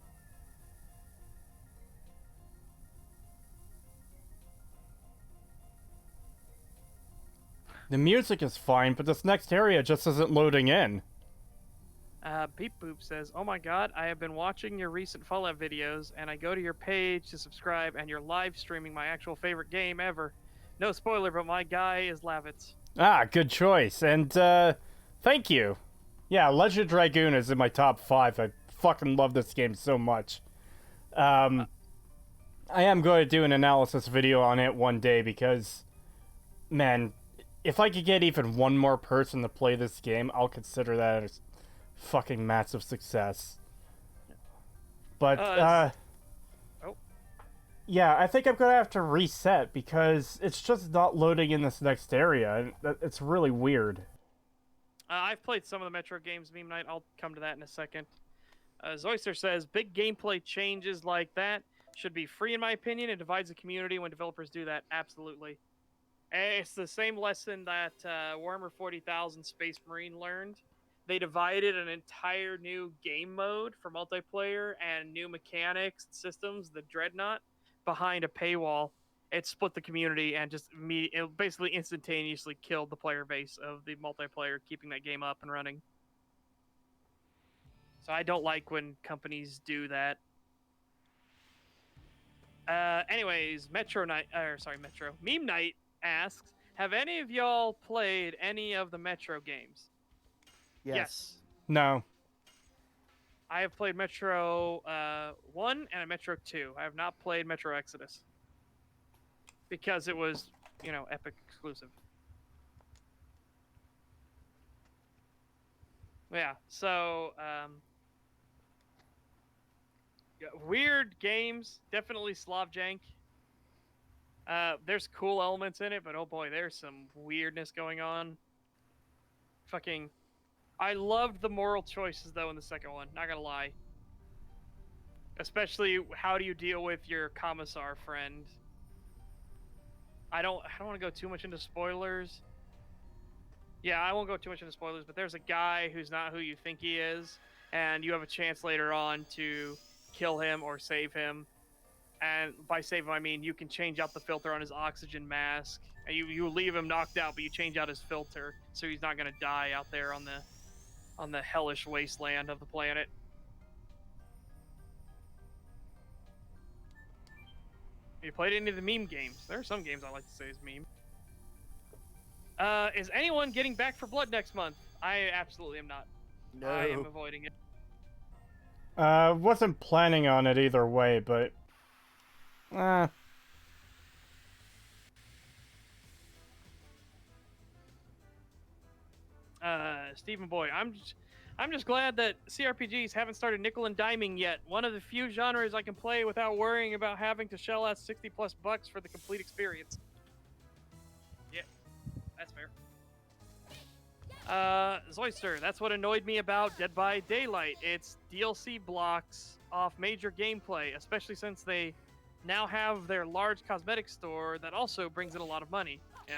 S1: The music is fine, but this next area just isn't loading in.
S2: Beep Boop says, "Oh my god, I have been watching your recent Fallout videos, and I go to your page to subscribe, and you're live streaming my actual favorite game ever. No spoiler, but my guy is Lavitz."
S1: Ah, good choice, and, thank you. Yeah, Legend of Dragoon is in my top 5. I fucking love this game so much. I am going to do an analysis video on it one day because, man, if I could get even one more person to play this game, I'll consider that a fucking massive success. But,
S2: Oh.
S1: yeah, I think I'm going to have to reset because it's just not loading in this next area. It's really weird.
S2: I've played some of the Metro games, Meme Night. I'll come to that in a second. Zoyster says, "Big gameplay changes like that should be free, in my opinion. It divides the community when developers do that." Absolutely. It's the same lesson that Warhammer 40,000 Space Marine learned. They divided an entire new game mode for multiplayer and new mechanics systems, the Dreadnought, behind a paywall. It split the community and it basically instantaneously killed the player base of the multiplayer, keeping that game up and running. So I don't like when companies do that. Anyways, Metro. Meme Night asks, "Have any of y'all played any of the Metro games?" Yes.
S1: No.
S2: I have played Metro 1 and Metro 2. I have not played Metro Exodus. Because it was, Epic exclusive. Yeah, so, weird games. Definitely Slavjank. There's cool elements in it, but oh boy, there's some weirdness going on. Fucking... I loved the moral choices, though, in the second one. Not gonna lie. Especially, how do you deal with your commissar friend? I don't want to go too much into spoilers. Yeah, I won't go too much into spoilers, but there's a guy who's not who you think he is, and you have a chance later on to kill him or save him. And by save him, I mean you can change out the filter on his oxygen mask. And you leave him knocked out, but you change out his filter, so he's not gonna die out there on the hellish wasteland of the planet. Have you played any of the meme games? There are some games I like to say is meme. Is anyone getting Back for Blood next month? I absolutely am not.
S4: No.
S2: I am avoiding it.
S1: Wasn't planning on it either way, but...
S2: Stephen Boy, I'm just glad that CRPGs haven't started nickel and diming yet. One of the few genres I can play without worrying about having to shell out $60+ for the complete experience. Yeah, that's fair. Zoyster, that's what annoyed me about Dead by Daylight. It's DLC blocks off major gameplay, especially since they now have their large cosmetic store that also brings in a lot of money. Yeah.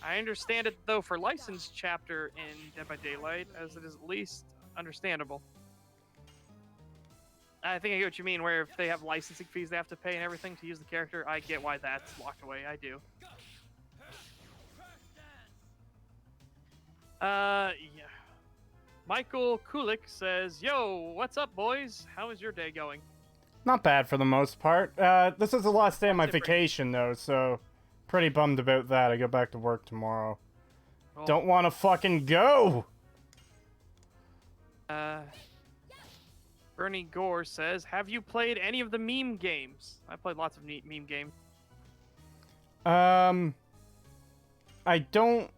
S2: I understand it, though, for licensed chapter in Dead by Daylight, as it is at least understandable. I think I get what you mean, where if they have licensing fees they have to pay and everything to use the character, I get why that's locked away. I do. Yeah. Michael Kulik says, "Yo, what's up, boys? How is your day going?"
S1: Not bad for the most part. This is the last day of my
S2: How's it break?
S1: vacation, though, so... Pretty bummed about that. I go back to work tomorrow.
S2: Oh.
S1: Don't want to fucking go!
S2: Bernie Gore says, "Have you played any of the meme games?" I played lots of neat meme games.
S1: I don't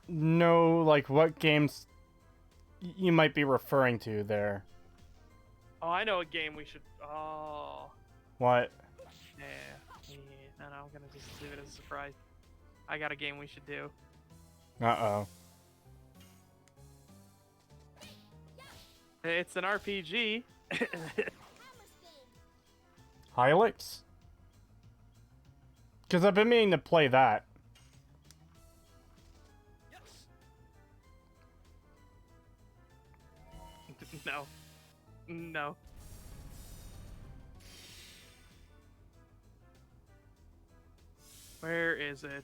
S1: know, like, what games you might be referring to there.
S2: Oh, I know a game we should... Oh...
S1: What?
S2: Yeah. No, I'm gonna just leave it as a surprise. I got a game we should do.
S1: Uh-oh.
S2: It's an RPG.
S1: Hylix? Because I've been meaning to play that.
S2: No. No. Where is it?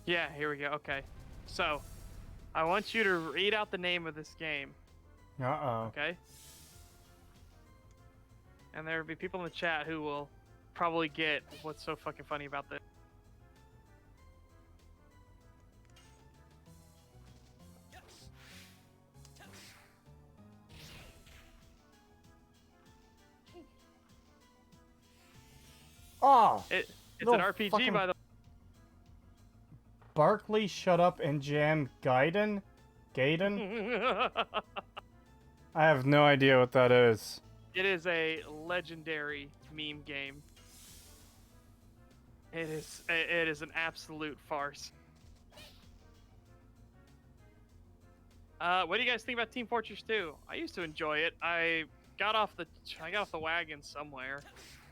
S2: Yeah, here we go. Okay. So, I want you to read out the name of this game,
S1: Uh-oh.
S2: okay? And there'll be people in the chat who will probably get what's so fucking funny about this.
S1: Oh!
S2: It's
S1: No
S2: an RPG,
S1: fucking-
S2: by the
S1: Barkley, Shut Up, and Jam Gaiden? Gaiden?
S2: way.
S1: I have no idea what that is.
S2: It is a legendary meme game. It is an absolute farce. What do you guys think about Team Fortress 2? I used to enjoy it. I got off the wagon somewhere,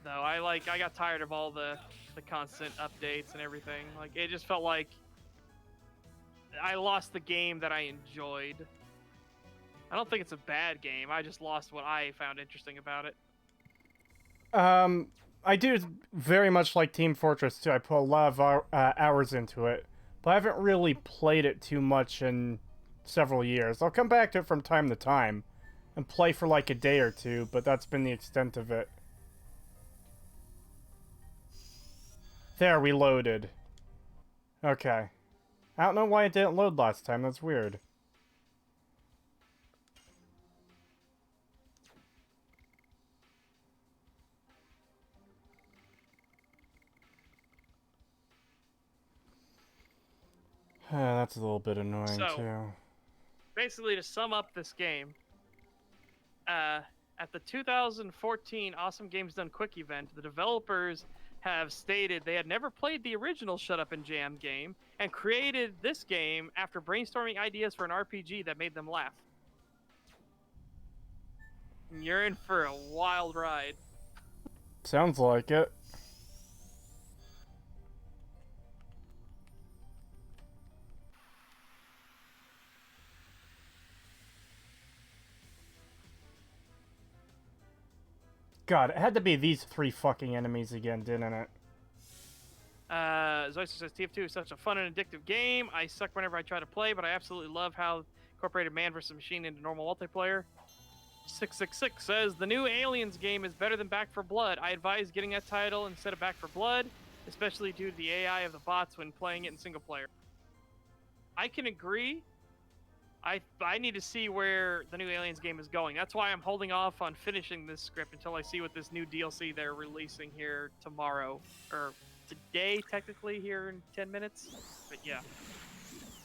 S2: though. I got tired of all the constant updates and everything. Like, it just felt like I lost the game that I enjoyed. I don't think it's a bad game. I just lost what I found interesting about it.
S1: I do very much like Team Fortress 2. I put a lot of hours into it, but I haven't really played it too much in several years. I'll come back to it from time to time and play for like a day or two, but that's been the extent of it. There, we loaded. Okay. I don't know why it didn't load last time. That's weird. That's a little bit annoying,
S2: So,
S1: too.
S2: Basically, to sum up this game, at the 2014 Awesome Games Done Quick event, the developers have stated they had never played the original Shut Up and Jam game and created this game after brainstorming ideas for an RPG that made them laugh. You're in for a wild ride.
S1: Sounds like it. God, it had to be these three fucking enemies again, didn't it?
S2: Zoyster says TF2 is such a fun and addictive game. I suck whenever I try to play, but I absolutely love how incorporated man versus machine into normal multiplayer. 666 says the new Aliens game is better than Back 4 Blood. I advise getting that title instead of Back 4 Blood, especially due to the AI of the bots when playing it in single player. I can agree. I need to see where the new Aliens game is going. That's why I'm holding off on finishing this script until I see what this new DLC they're releasing here tomorrow. Or today, technically, here in 10 minutes. But yeah.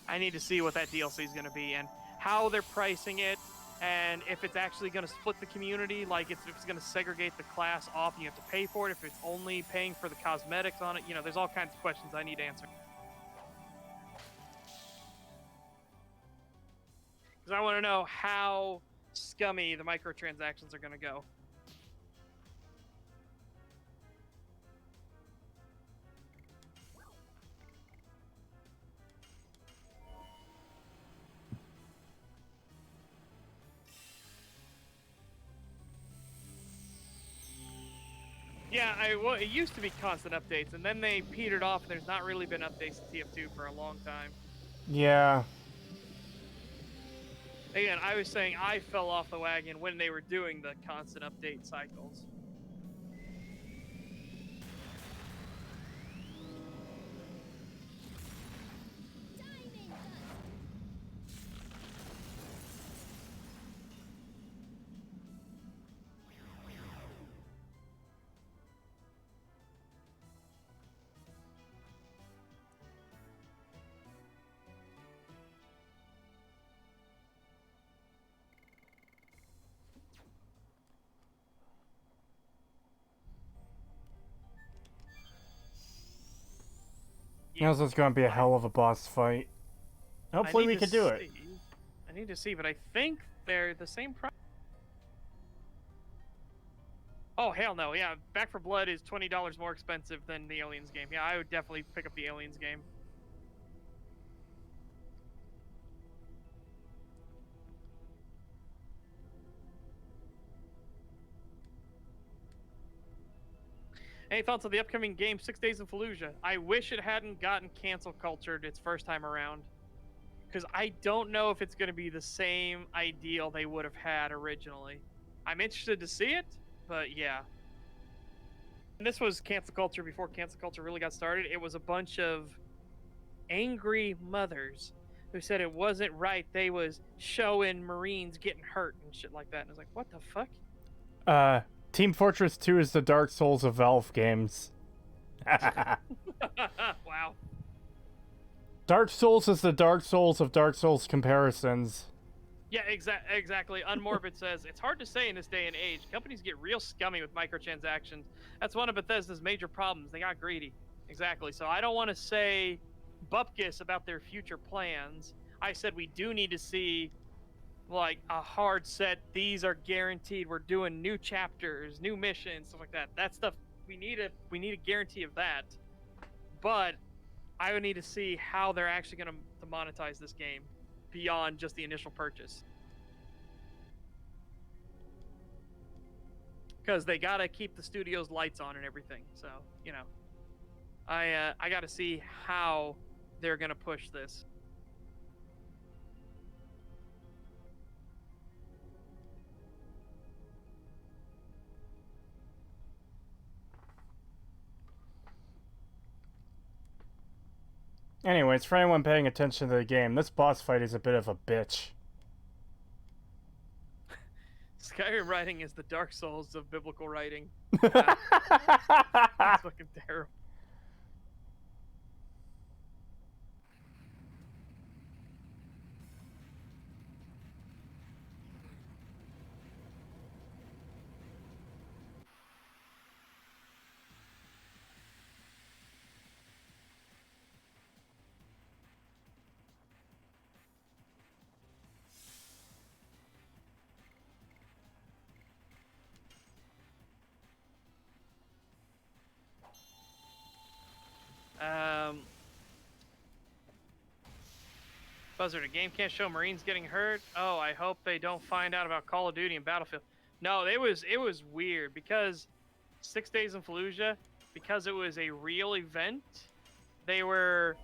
S2: I need to see what that DLC is going to be and how they're pricing it. And if it's actually going to split the community, like if it's going to segregate the class off and you have to pay for it, if it's only paying for the cosmetics on it, you know, there's all kinds of questions I need answered. Because I want to know how scummy the microtransactions are going to go. Yeah, well, it used to be constant updates, and then they petered off, and there's not really been updates to TF2 for a long time.
S1: Yeah.
S2: Again, I was saying I fell off the wagon when they were doing the constant update cycles.
S1: This is going to be a hell of a boss fight. Hopefully we can do it.
S2: I need to see, but I think they're the same price. Oh, hell no. Yeah, Back 4 Blood is $20 more expensive than the Aliens game. Yeah, I would definitely pick up the Aliens game. Any thoughts on the upcoming game, 6 Days in Fallujah? I wish it hadn't gotten cancel cultured its first time around. Because I don't know if it's going to be the same ideal they would have had originally. I'm interested to see it, but yeah. And this was cancel culture before cancel culture really got started. It was a bunch of angry mothers who said it wasn't right. They was showing Marines getting hurt and shit like that. And I was like, what the fuck?
S1: Team Fortress 2 is the Dark Souls of Valve games.
S2: Wow.
S1: Dark Souls is the Dark Souls of Dark Souls comparisons.
S2: Yeah, exactly. Unmorbid says, it's hard to say in this day and age. Companies get real scummy with microtransactions. That's one of Bethesda's major problems. They got greedy. Exactly. So I don't want to say bupkis about their future plans. I said we do need to see like a hard set, these are guaranteed, we're doing new chapters, new missions, stuff like that. That stuff, we need a guarantee of that. But I would need to see how they're actually going to monetize this game beyond just the initial purchase. Because they got to keep the studio's lights on and everything. So, you know, I got to see how they're going to push this.
S1: Anyways, for anyone paying attention to the game, this boss fight is a bit of a bitch.
S2: Skyrim writing is the Dark Souls of biblical writing. It's fucking terrible. Buzzard, a game can't show Marines getting hurt. Oh, I hope they don't find out about Call of Duty and Battlefield. No, it was weird because 6 Days in Fallujah, because it was a real event, they were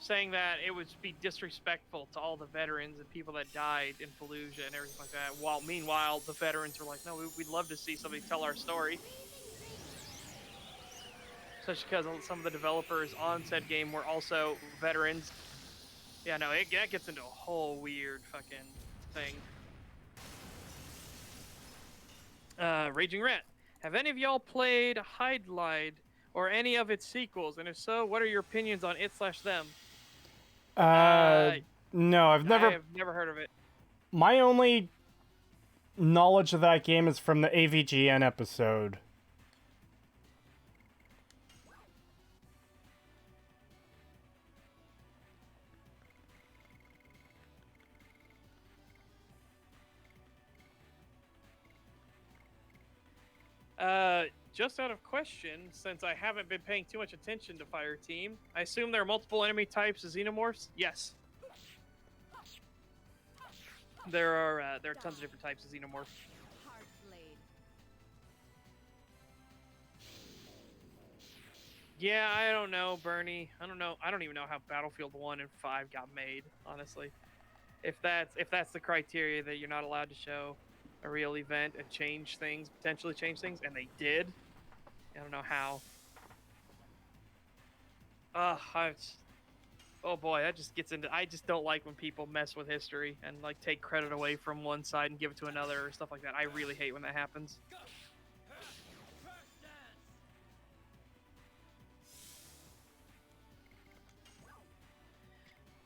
S2: saying that it would be disrespectful to all the veterans and people that died in Fallujah and everything like that. While meanwhile, the veterans were like, no, we'd love to see somebody tell our story. Especially because some of the developers on said game were also veterans. Yeah, no, that gets into a whole weird fucking thing. Raging Rat. Have any of y'all played Hide or any of its sequels? And if so, what are your opinions on it/them?
S1: No, I've never.
S2: I have never heard of it.
S1: My only knowledge of that game is from the AVGN episode.
S2: Just out of question, since I haven't been paying too much attention to Fireteam, I assume there are multiple enemy types of xenomorphs? Yes. There are tons of different types of xenomorph.
S6: Hard blade.
S2: Yeah, I don't know, Bernie. I don't know. I don't even know how Battlefield 1 and 5 got made, honestly. If that's the criteria that you're not allowed to show a real event and change things, potentially change things, and they did. I don't know how. Oh boy, that just gets into. I just don't like when people mess with history and like take credit away from one side and give it to another or stuff like that. I really hate when that happens.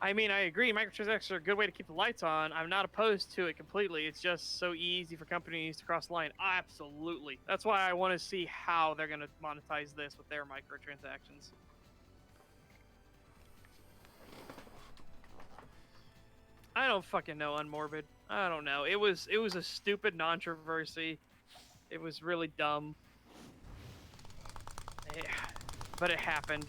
S2: I mean, I agree. Microtransactions are a good way to keep the lights on. I'm not opposed to it completely. It's just so easy for companies to cross the line. Absolutely. That's why I want to see how they're going to monetize this with their microtransactions. I don't fucking know, Unmorbid. I don't know. It was a stupid controversy. It was really dumb. Yeah, but it happened.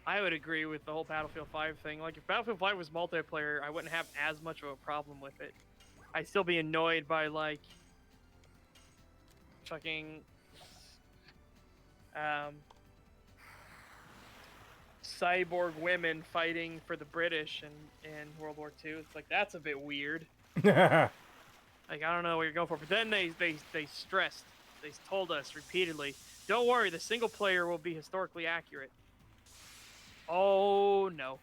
S2: I would agree with the whole Battlefield 5 thing. Like, if Battlefield 5 was multiplayer, I wouldn't have as much of a problem with it. I'd still be annoyed by, like, fucking, cyborg women fighting for the British in World War II. It's like, that's a bit weird. Like, I don't know what you're going for. But then they stressed, they told us repeatedly, don't worry, the single player will be historically accurate. Oh, no.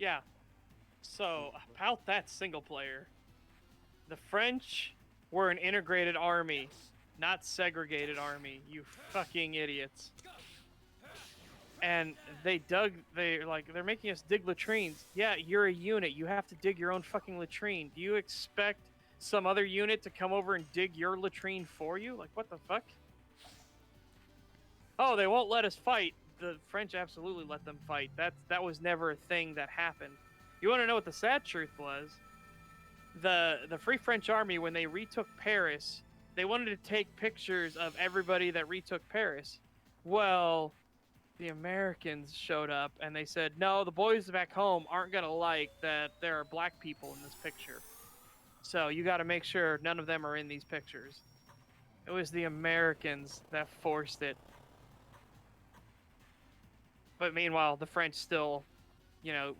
S2: Yeah. So, about that single player. The French were an integrated army, not segregated army, you fucking idiots. And they're making us dig latrines. Yeah, you're a unit. You have to dig your own fucking latrine. Do you expect some other unit to come over and dig your latrine for you? Like, what the fuck? Oh, they won't let us fight. The French absolutely let them fight. That was never a thing that happened. You want to know what the sad truth was? The Free French Army, when they retook Paris, they wanted to take pictures of everybody that retook Paris. Well, the Americans showed up and they said, no, the boys back home aren't going to like that there are black people in this picture. So you got to make sure none of them are in these pictures. It was the Americans that forced it. But meanwhile, the French still,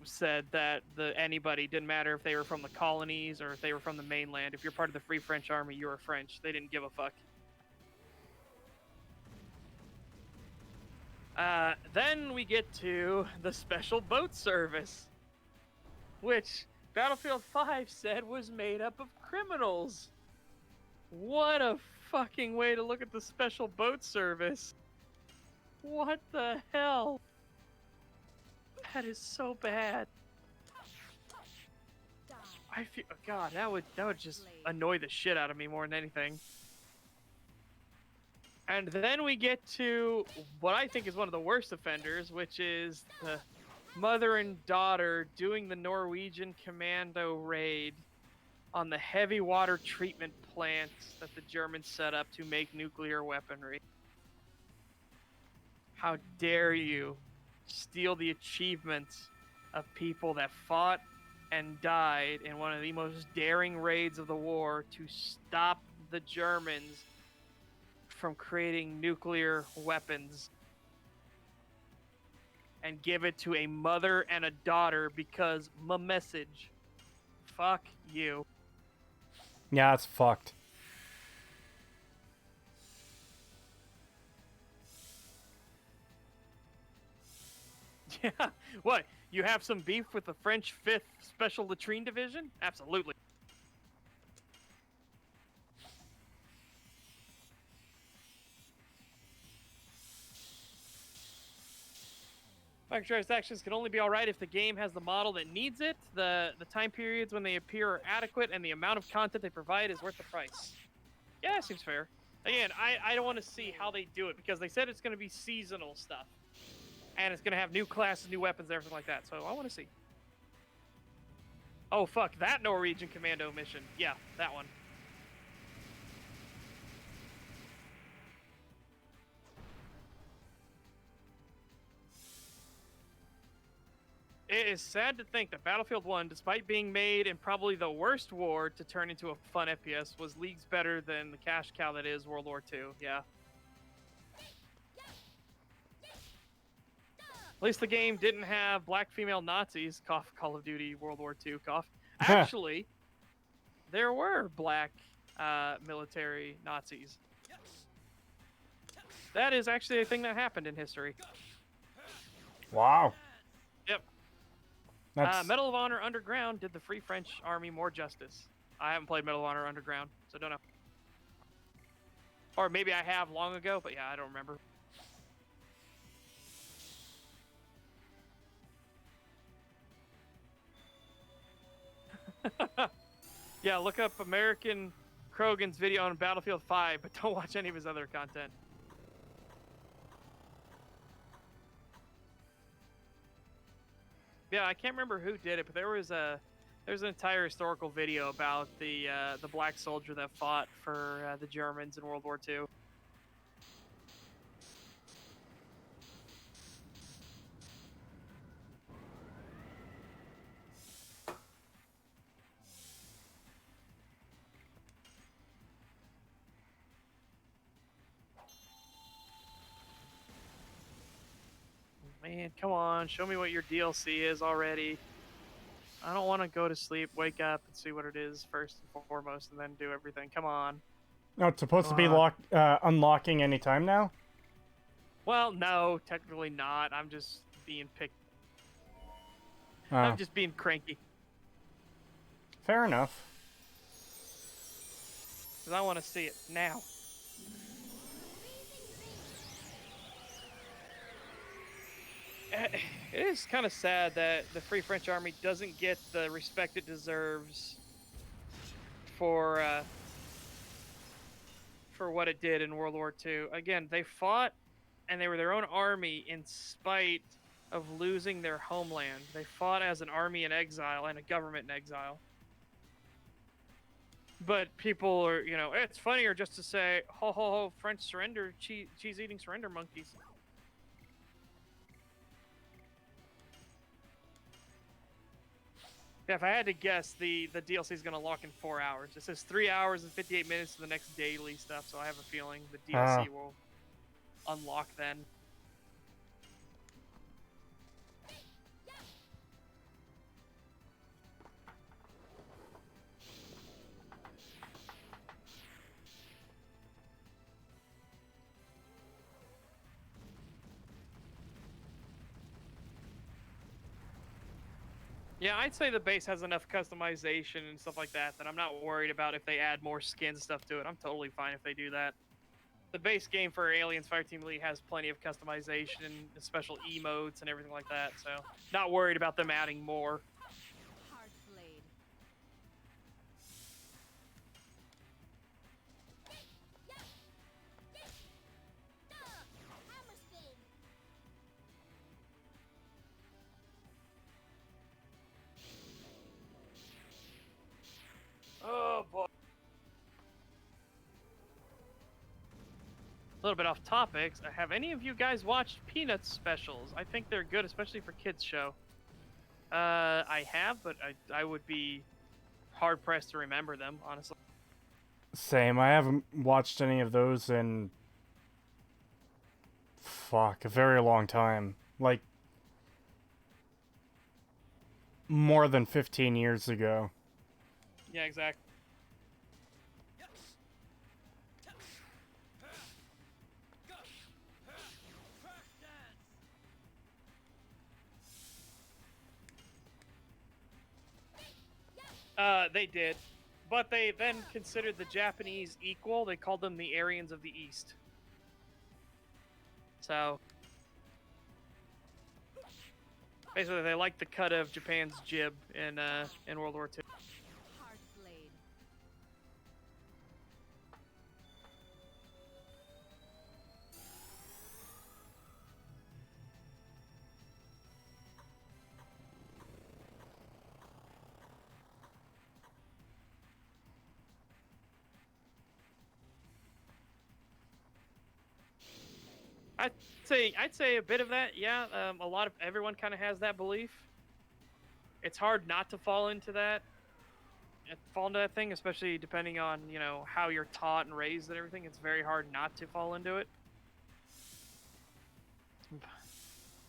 S2: said that anybody, didn't matter if they were from the colonies or if they were from the mainland. If you're part of the Free French Army, you were French. They didn't give a fuck. Then we get to the Special Boat Service, which Battlefield 5 said was made up of criminals. What a fucking way to look at the Special Boat Service. What the hell? That is so bad. I feel, God, that would just annoy the shit out of me more than anything. And then we get to what I think is one of the worst offenders, which is mother and daughter doing the Norwegian commando raid on the heavy water treatment plant that the Germans set up to make nuclear weaponry. How dare you steal the achievements of people that fought and died in one of the most daring raids of the war to stop the Germans from creating nuclear weapons and give it to a mother and a daughter because my message. Fuck you.
S1: Yeah, it's fucked.
S2: Yeah. What? You have some beef with the French 5th Special Latrine Division? Absolutely. Microtransactions can only be alright if the game has the model that needs it, the time periods when they appear are adequate, and the amount of content they provide is worth the price. Yeah, that seems fair. Again, I don't want to see how they do it, because they said it's going to be seasonal stuff. And it's going to have new classes, new weapons, and everything like that, so I want to see. Oh, fuck, that Norwegian Commando mission. Yeah, that one. It is sad to think that Battlefield 1, despite being made in probably the worst war to turn into a fun FPS, was leagues better than the cash cow that is World War II. Yeah. At least the game didn't have black female Nazis. Cough, Call of Duty World War II, cough. Actually, there were black military Nazis. That is actually a thing that happened in history.
S1: Wow.
S2: Yep.
S1: That's
S2: Medal of Honor Underground did the Free French Army more justice. I haven't played Medal of Honor Underground, so don't know. Or maybe I have long ago, but yeah, I don't remember. Yeah, look up American Krogan's video on Battlefield 5, but don't watch any of his other content. Yeah, I can't remember who did it, but there's an entire historical video about the black soldier that fought for the Germans in World War II. Man, come on, show me what your DLC is already. I don't want to go to sleep, wake up, and see what it is first and foremost, and then do everything. Come on.
S1: no, it's supposed to be unlocking anytime now.
S2: Well, no, technically not. I'm just being I'm just being cranky.
S1: Fair enough.
S2: Because I want to see it now. It is kind of sad that the Free French Army doesn't get the respect it deserves for what it did in World War II. Again, they fought, and they were their own army in spite of losing their homeland. They fought as an army in exile and a government in exile. But people are, it's funnier just to say, ho ho ho, French surrender, cheese-eating surrender monkeys. Yeah, if I had to guess, the DLC is going to lock in 4 hours. It says 3 hours and 58 minutes to the next daily stuff, so I have a feeling the DLC will unlock then. Yeah, I'd say the base has enough customization and stuff like that I'm not worried about if they add more skins and stuff to it. I'm totally fine if they do that. The base game for Aliens Fireteam Elite has plenty of customization and special emotes and everything like that, so not worried about them adding more.
S6: Hard blade.
S2: A little bit off topics. Have any of you guys watched Peanuts specials? I think they're good, especially for kids show. I have, but I would be hard pressed to remember them, honestly.
S1: Same. I haven't watched any of those in a very long time. Like more than 15 years ago.
S2: Yeah, exactly. They did. But they then considered the Japanese equal. They called them the Aryans of the East. So, basically, they liked the cut of Japan's jib in World War II.
S6: Hard blade.
S2: I'd say a bit of that. Yeah, everyone kind of has that belief. It's hard not to fall into that thing, especially depending on how you're taught and raised and everything. It's very hard not to fall into it.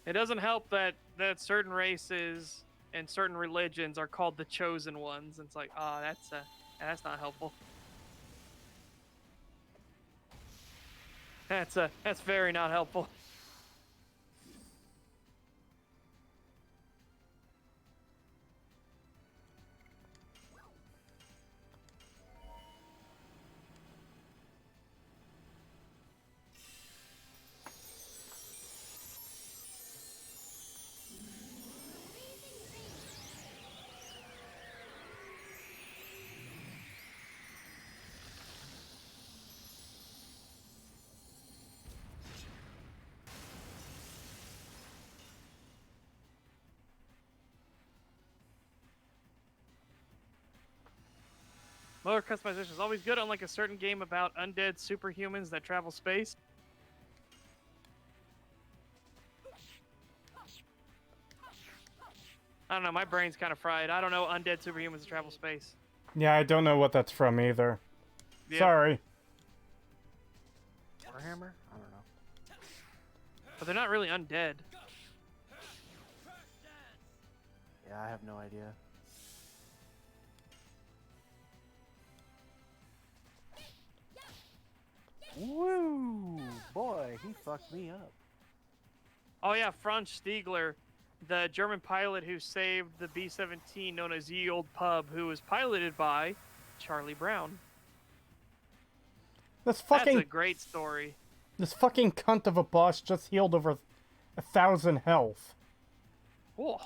S2: It doesn't help that certain races and certain religions are called the chosen ones. It's like, that's not helpful. That's very not helpful. Motor customization is always good, unlike a certain game about undead superhumans that travel space. I don't know, my brain's kind of fried. I don't know undead superhumans that travel space.
S1: Yeah, I don't know what that's from either.
S2: Yep.
S1: Sorry.
S4: Warhammer? I don't know.
S2: But they're not really undead.
S4: Yeah, I have no idea. Woo! Boy, he fucked me up.
S2: Oh yeah, Franz Stiegler, the German pilot who saved the B-17 known as Ye Old Pub, who was piloted by Charlie Brown.
S1: That's
S2: a great story.
S1: This fucking cunt of a boss just healed over 1,000 health.
S2: Cool.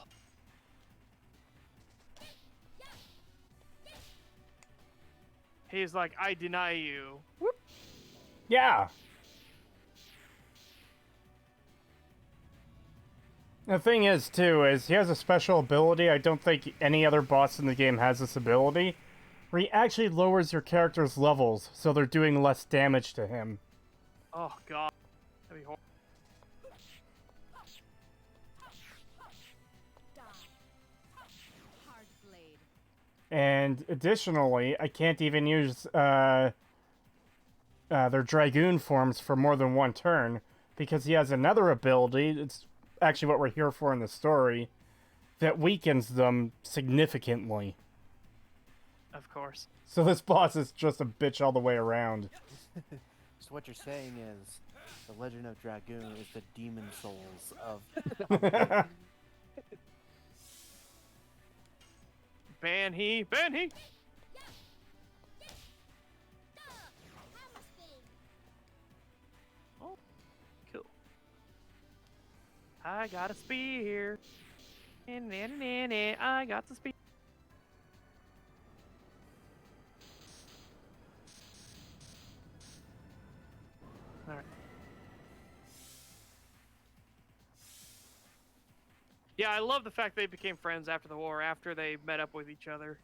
S2: He's like, I deny you. Whoop.
S1: Yeah. The thing is, too, is he has a special ability. I don't think any other boss in the game has this ability, where he actually lowers your character's levels, so they're doing less damage to him.
S2: Oh, God. That'd be horrible.
S6: Hard blade.
S1: And additionally, I can't even use their Dragoon forms for more than one turn, because he has another ability, it's actually what we're here for in the story, that weakens them significantly.
S2: Of course.
S1: So this boss is just a bitch all the way around.
S4: So what you're saying is, the Legend of Dragoon is the demon souls of...
S2: Ban he! Ban he! Oh, cool. I got a spear. I got the spear. Alright. Yeah, I love the fact they became friends after the war, after they met up with each other.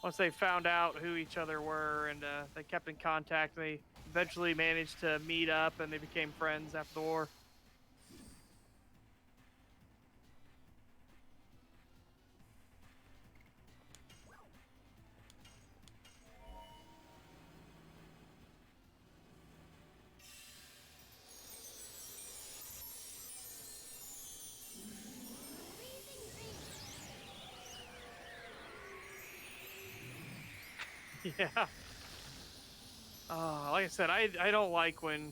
S2: Once they found out who each other were, and they kept in contact, they eventually managed to meet up, and they became friends after the war. Yeah. Like I said, I don't like when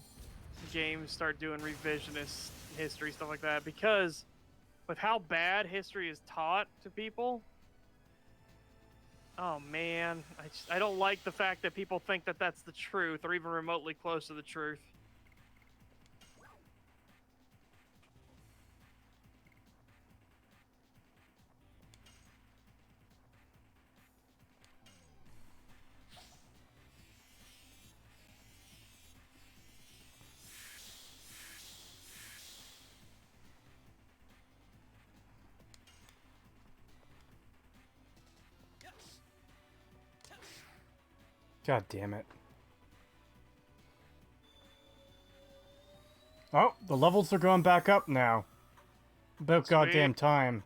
S2: games start doing revisionist history stuff like that, because with how bad history is taught to people, oh man, I don't like the fact that people think that that's the truth or even remotely close to the truth.
S1: God damn it. Oh, the levels are going back up now. About goddamn time.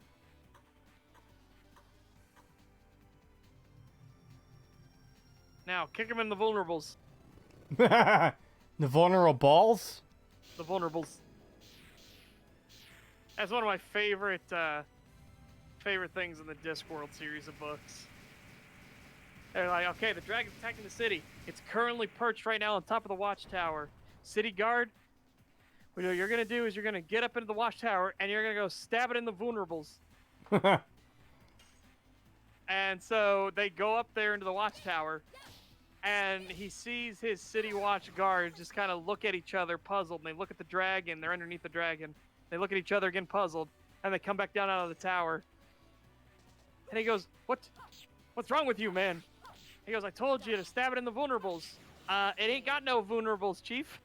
S2: Now, kick them in the vulnerables.
S1: The vulnerable balls?
S2: The vulnerables. That's one of my favorite things in the Discworld series of books. They're like, okay, the dragon's attacking the city. It's currently perched right now on top of the watchtower. City guard, what you're gonna do is you're gonna get up into the watchtower and you're gonna go stab it in the vulnerables. And so they go up there into the watchtower, and he sees his city watch guard just kind of look at each other puzzled, and they look at the dragon. They're underneath the dragon. They look at each other again puzzled, and they come back down out of the tower. And he goes, what's wrong with you, man? He goes, I told you to stab it in the vulnerables. It ain't got no vulnerables, chief.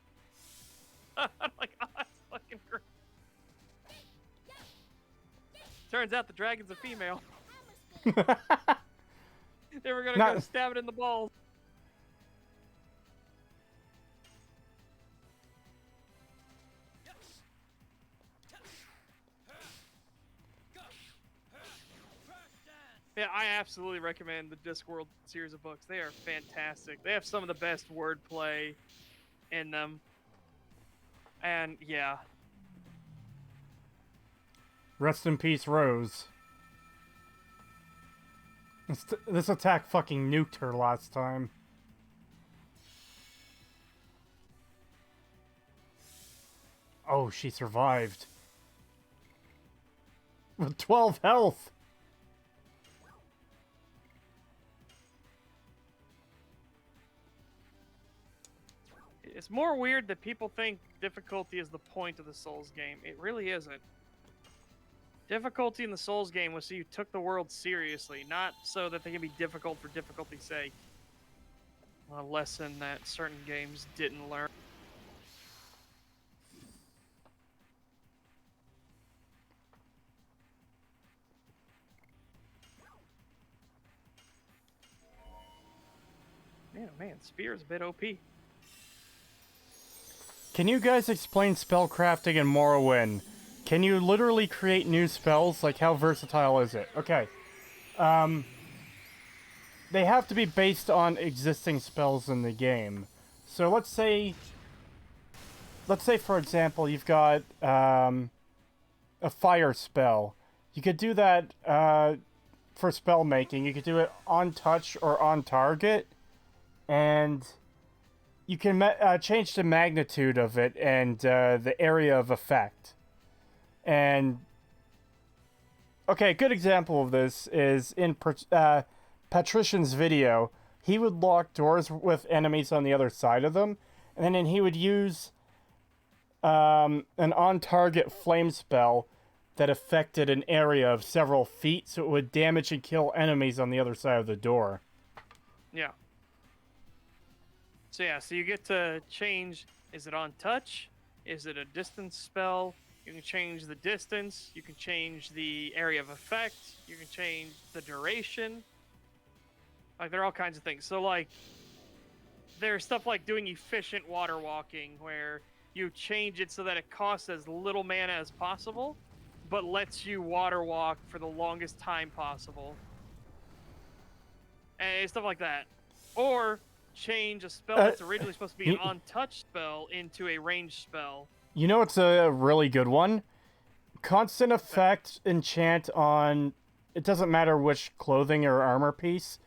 S2: I'm like, oh, that's fucking great. Turns out the dragon's a female. They were gonna go stab it in the balls. Yeah, I absolutely recommend the Discworld series of books. They are fantastic. They have some of the best wordplay in them. And yeah.
S1: Rest in peace, Rose. This attack fucking nuked her last time. Oh, she survived. With 12 health!
S2: It's more weird that people think difficulty is the point of the Souls game. It really isn't. Difficulty in the Souls game was so you took the world seriously, not so that they can be difficult for difficulty's sake. A lesson that certain games didn't learn. Man, Spear's a bit OP.
S1: Can you guys explain spellcrafting in Morrowind? Can you literally create new spells? Like, how versatile is it? Okay. They have to be based on existing spells in the game. So let's say, for example, you've got a fire spell. You could do that for spell making. You could do it on touch or on target. And you can change the magnitude of it and the area of effect. And okay, a good example of this is in Patrician's video. He would lock doors with enemies on the other side of them, and then he would use an on-target flame spell that affected an area of several feet, so it would damage and kill enemies on the other side of the door.
S2: Yeah. So yeah, so you get to change, is it on touch? Is it a distance spell? You can change the distance, you can change the area of effect, you can change the duration. Like, there are all kinds of things. So, like, there's stuff like doing efficient water walking, where you change it so that it costs as little mana as possible, but lets you water walk for the longest time possible. And stuff like that. Or change a spell that's originally supposed to be an untouched spell into a ranged spell.
S1: You know what's a really good one? Constant effect enchant on... It doesn't matter which clothing or armor piece.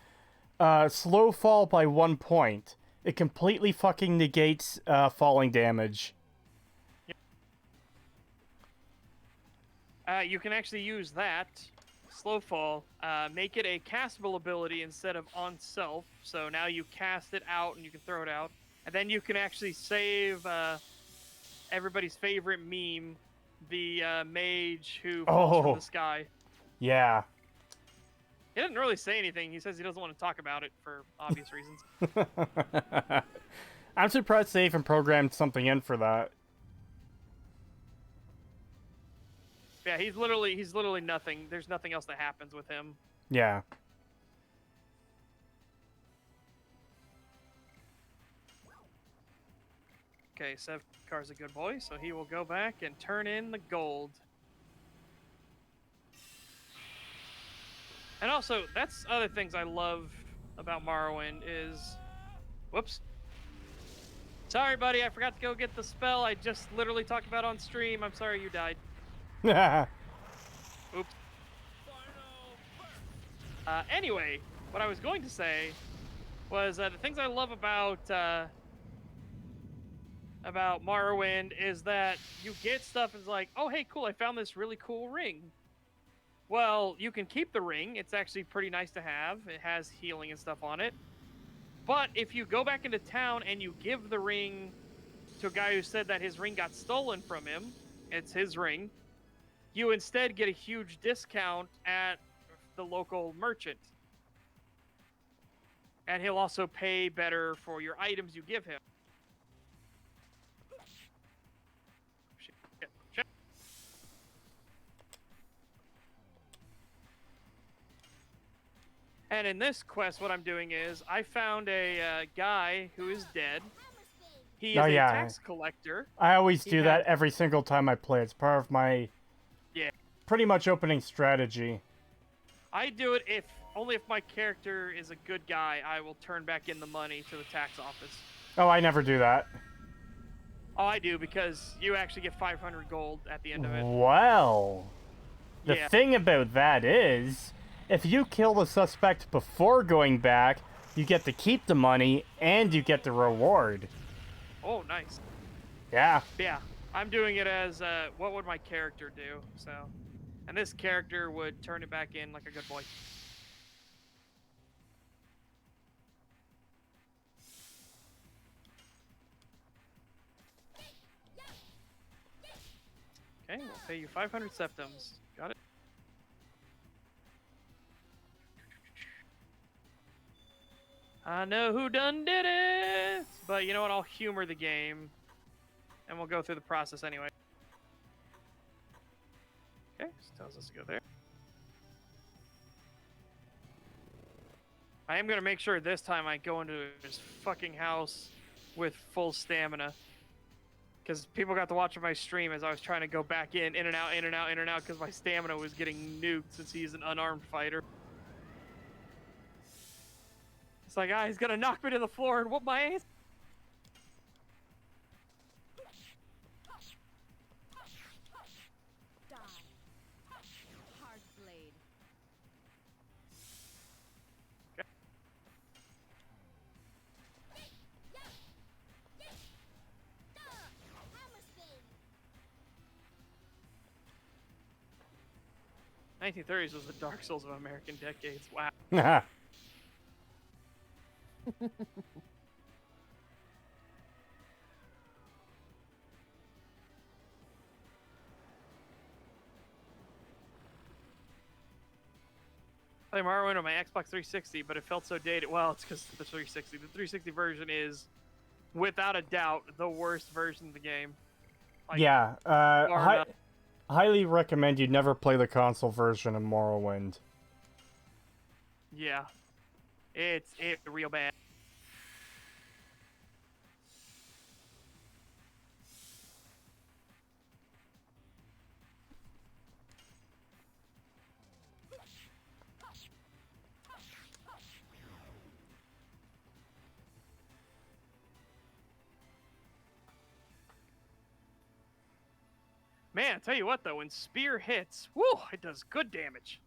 S1: Slow fall by 1 point. It completely fucking negates falling damage.
S2: You can actually use that, slow fall, make it a castable ability instead of on self. So now you cast it out and you can throw it out. And then you can actually save everybody's favorite meme, the mage who falls from the sky.
S1: Yeah.
S2: He didn't really say anything. He says he doesn't want to talk about it for obvious reasons.
S1: I'm surprised they even programmed something in for that.
S2: Yeah, he's literally nothing. There's nothing else that happens with him.
S1: Yeah.
S2: Okay, Sevkar's a good boy, so he will go back and turn in the gold. And also, that's other things I love about Morrowind is... Whoops. Sorry, buddy, I forgot to go get the spell I just literally talked about on stream. I'm sorry you died. Oops. Anyway, what I was going to say was the things I love about Morrowind is that you get stuff and it's like, oh, hey, cool, I found this really cool ring. Well, you can keep the ring. It's actually pretty nice to have. It has healing and stuff on it. But if you go back into town and you give the ring to a guy who said that his ring got stolen from him, it's his ring, you instead get a huge discount at the local merchant. And he'll also pay better for your items you give him. Shit. And in this quest, what I'm doing is, I found a guy who is dead. He is a tax collector.
S1: I always do that every single time I play. It's part of my pretty much opening strategy.
S2: I do it only if my character is a good guy. I will turn back in the money to the tax office.
S1: Oh, I never do that.
S2: Oh, I do, because you actually get 500 gold at the end of it.
S1: Well, the thing about that is, if you kill the suspect before going back, you get to keep the money and you get the reward.
S2: Oh, nice.
S1: Yeah.
S2: Yeah, I'm doing it as, what would my character do? So, and this character would turn it back in like a good boy. Okay, we'll pay you 500 septums. Got it. I know who done did it! But you know what, I'll humor the game. And we'll go through the process anyway. Okay, this tells us to go there. I am gonna make sure this time I go into his fucking house with full stamina. Because people got to watch my stream as I was trying to go back in and out, in and out, in and out, because my stamina was getting nuked since he's an unarmed fighter. It's like, he's gonna knock me to the floor and whoop my ass.
S6: Die. Hard blade.
S2: Okay.
S6: Hammer
S2: 1930s was the Dark Souls of American decades. Wow. Play Morrowind on my Xbox 360, but it felt so dated. Well, it's because the 360. The 360 version is, without a doubt, the worst version of the game. Like,
S1: yeah, highly recommend you never play the console version of Morrowind.
S2: Yeah, it's real bad. Man, I tell you what though, when spear hits, whoo, it does good damage.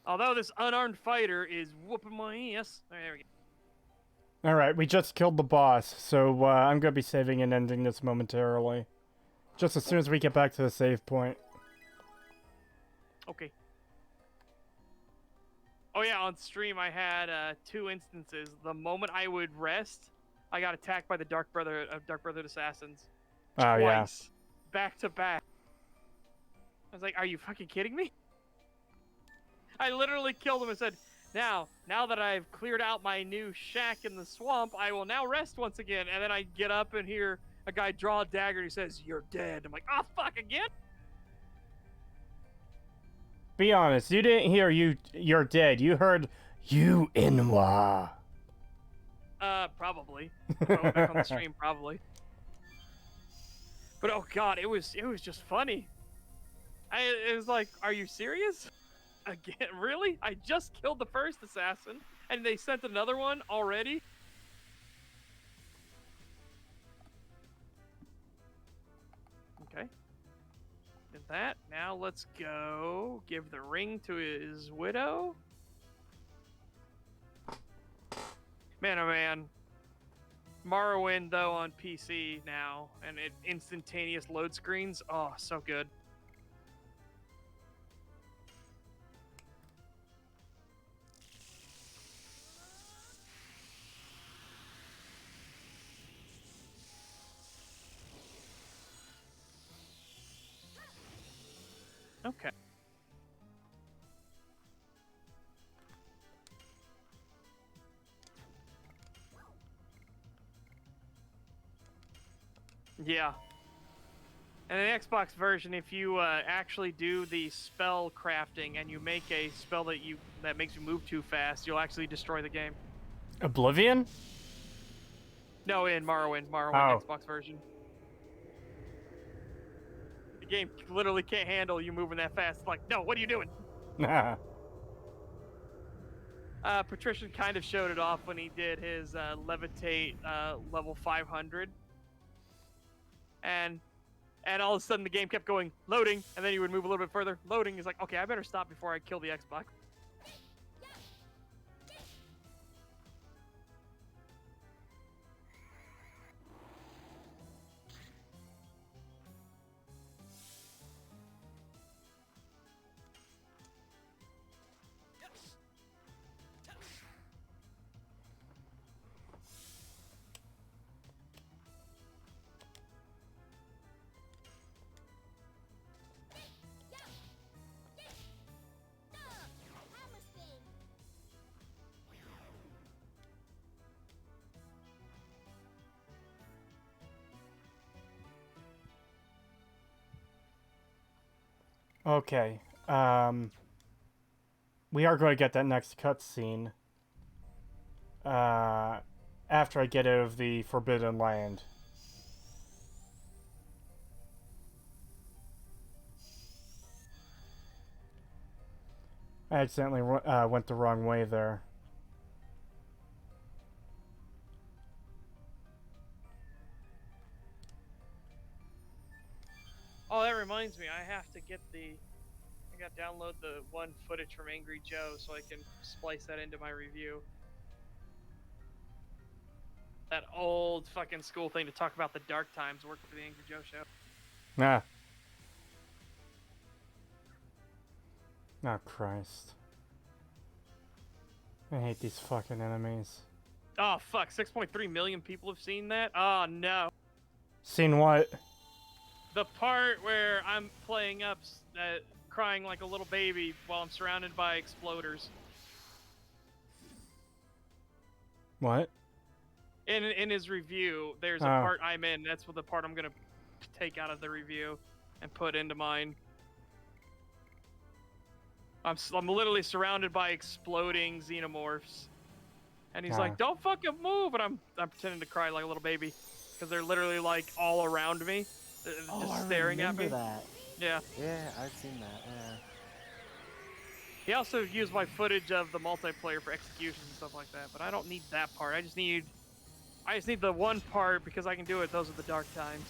S2: Although this unarmed fighter is whooping my ass. There we go.
S1: Alright, we just killed the boss, so I'm gonna be saving and ending this momentarily. Just as soon as we get back to the save point.
S2: Okay. Oh yeah, on stream I had 2 instances. The moment I would rest, I got attacked by the Dark Brotherhood assassins.
S1: Oh, yeah.
S2: Twice. Back to back. I was like, are you fucking kidding me? I literally killed him and said, now that I've cleared out my new shack in the swamp, I will now rest once again. And then I get up and hear a guy draw a dagger and he says, you're dead. I'm like, oh, fuck, again?
S1: Be honest, you didn't hear you're dead. You heard, you Inwa.
S2: Probably. Back on the stream, probably. But oh god, it was just funny. It was like, are you serious? Again, really? I just killed the first assassin, and they sent another one already? Okay. Did that. Now let's go give the ring to his widow. Man, oh man. Morrowind, though, on PC now, and it instantaneous load screens. Oh, so good. Okay. Yeah. And in the Xbox version, if you actually do the spell crafting and you make a spell that makes you move too fast, you'll actually destroy the game.
S1: Oblivion?
S2: No, in Morrowind
S1: Oh.
S2: Xbox version. The game literally can't handle you moving that fast. It's like, no, what are you doing?
S1: Nah.
S2: Patrician kind of showed it off when he did his levitate level 500. And all of a sudden the game kept going, loading, and then he would move a little bit further, loading. He's like, okay, I better stop before I kill the Xbox.
S1: Okay. We are going to get that next cutscene. After I get out of the Forbidden Land. I accidentally went the wrong way there.
S2: Oh, that reminds me, I have to get I gotta download the one footage from Angry Joe so I can splice that into my review. That old fucking school thing to talk about the dark times working for the Angry Joe show.
S1: Nah. Oh, Christ. I hate these fucking enemies.
S2: Oh, fuck, 6.3 million people have seen that? Oh, no.
S1: Seen what?
S2: The part where I'm playing up, crying like a little baby while I'm surrounded by exploders.
S1: What?
S2: In his review, there's a part I'm in. That's what the part I'm gonna take out of the review and put into mine. I'm literally surrounded by exploding xenomorphs, and he's like, "Don't fucking move!" And I'm pretending to cry like a little baby because they're literally like all around me, just staring at me.
S4: That.
S2: Yeah.
S4: Yeah, I've seen that. Yeah.
S2: He also used my footage of the multiplayer for executions and stuff like that, but I don't need that part. I just need I just need the one part because I can do it. Those are the dark times.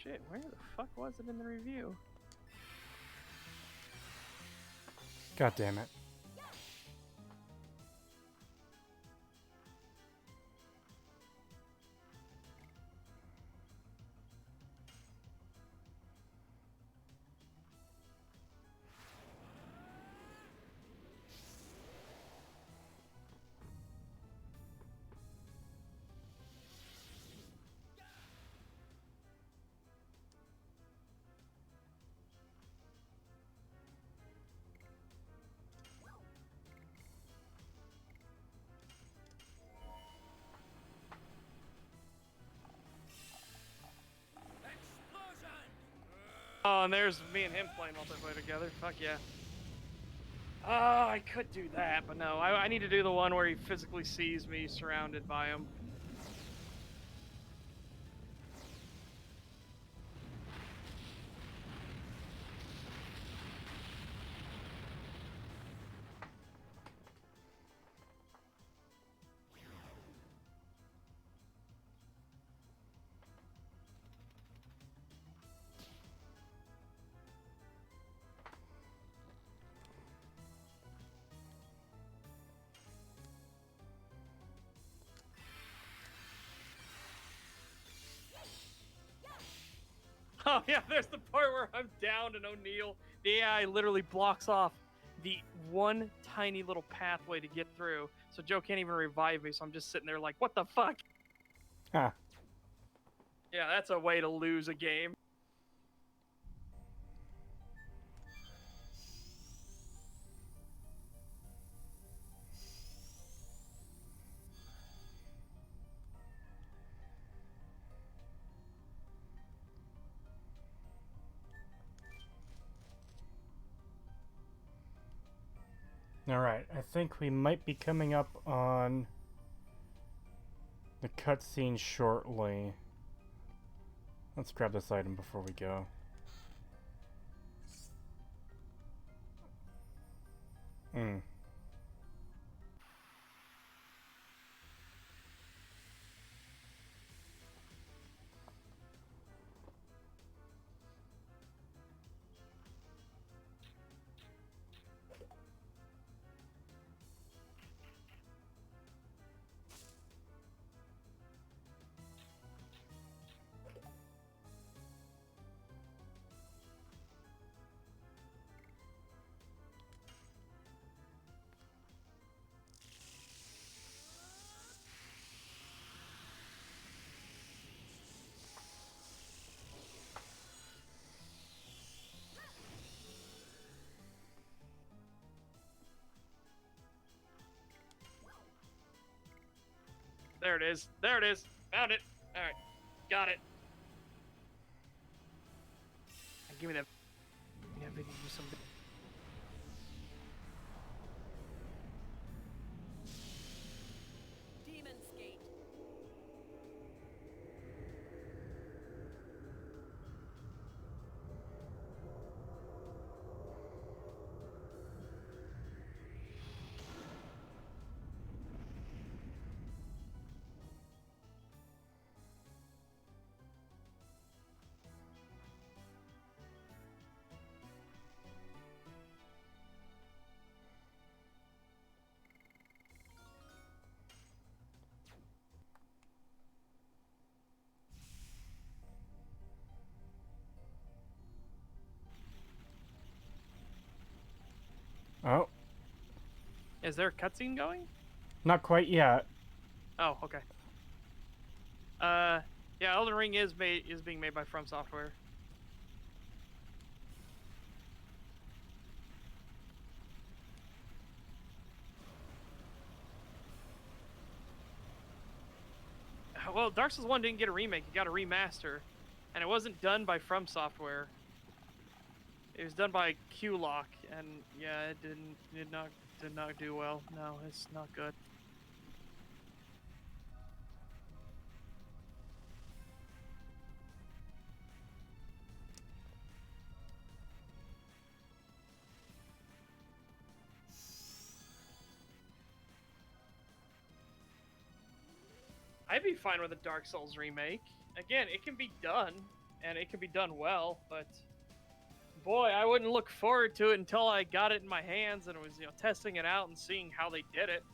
S2: Shit, where the fuck was it in the review?
S1: God damn it.
S2: Oh, and there's me and him playing multiplayer together. Fuck yeah. Oh, I could do that, but no. I need to do the one where he physically sees me surrounded by him. Oh yeah, there's the part where I'm down and O'Neal, the AI literally blocks off the one tiny little pathway to get through. So Joe can't even revive me, so I'm just sitting there like, what the fuck?
S1: Huh.
S2: Yeah, that's a way to lose a game.
S1: Alright, I think we might be coming up on the cutscene shortly. Let's grab this item before we go. Hmm.
S2: There it is. There it is. Found it. All right. Got it. Give me that. Yeah, give me some.
S6: Demon's Gate.
S1: Oh,
S2: Is there a cutscene going?
S1: not quite yet.
S2: Oh, okay. Yeah, Elden Ring is being made by From Software. Well, Dark Souls 1 didn't get a remake; it got a remaster, and it wasn't done by From Software. It was done by Q-Lock, and yeah, it did not do well. No, it's not good. I'd be fine with a Dark Souls remake. Again, it can be done, and it can be done well, but boy, I wouldn't look forward to it until I got it in my hands and was, testing it out and seeing how they did it.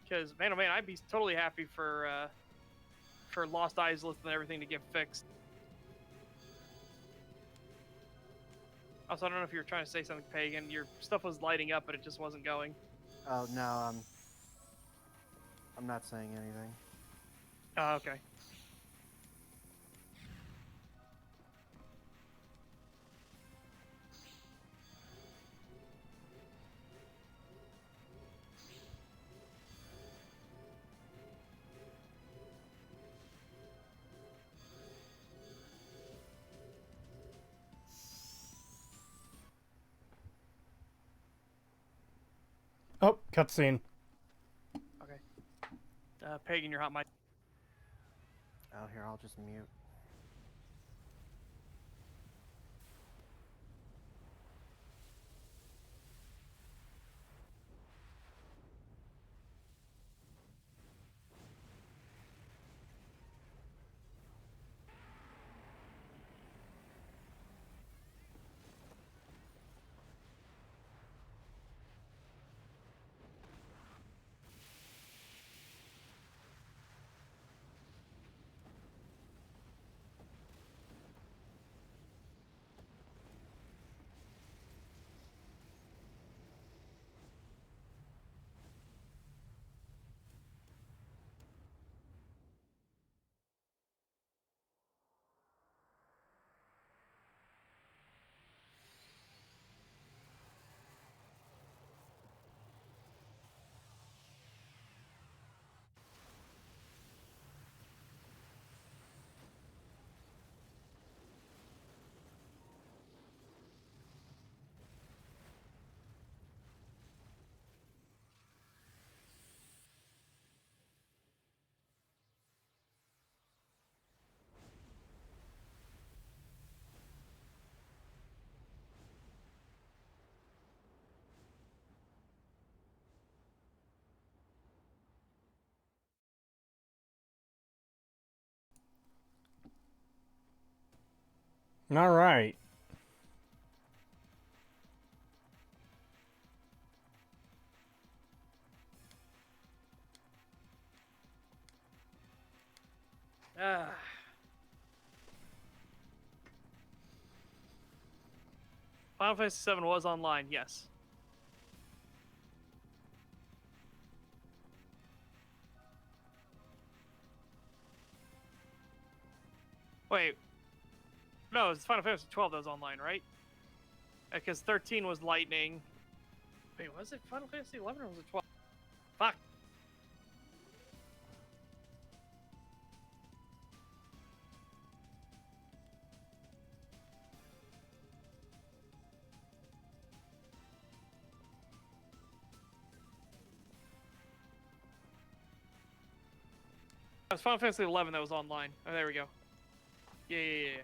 S2: Because, man, oh man, I'd be totally happy for Lost Isles and everything to get fixed. Also, I don't know if you were trying to say something, Pagan. Your stuff was lighting up, but it just wasn't going.
S4: Oh no, I'm not saying anything.
S2: Oh, okay.
S1: Oh, cutscene.
S2: Okay. Pagan, your hot mic.
S4: Oh, here, I'll just mute.
S1: All right.
S2: Ah. Final Fantasy VII was online, yes. Wait. No, it's Final Fantasy 12 that was online, right? Because 13 was Lightning. Wait, was it Final Fantasy 11 or was it 12? Fuck. It was Final Fantasy 11 that was online. Oh, there we go. Yeah.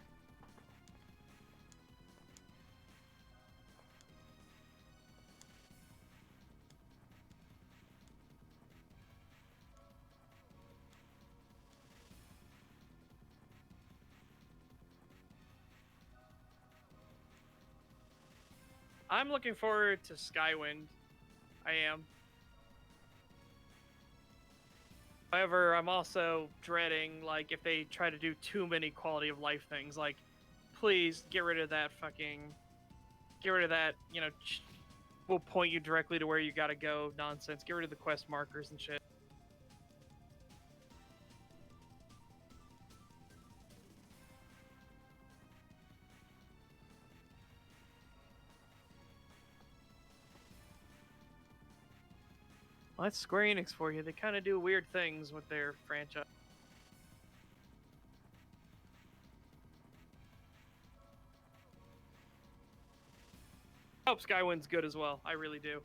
S2: I'm looking forward to Skywind. I am. However, I'm also dreading, like, if they try to do too many quality of life things, like, please get rid of that we'll point you directly to where you gotta go nonsense. Get rid of the quest markers and shit. Well, that's Square Enix for you. They kind of do weird things with their franchise. I hope Skywind's good as well. I really do.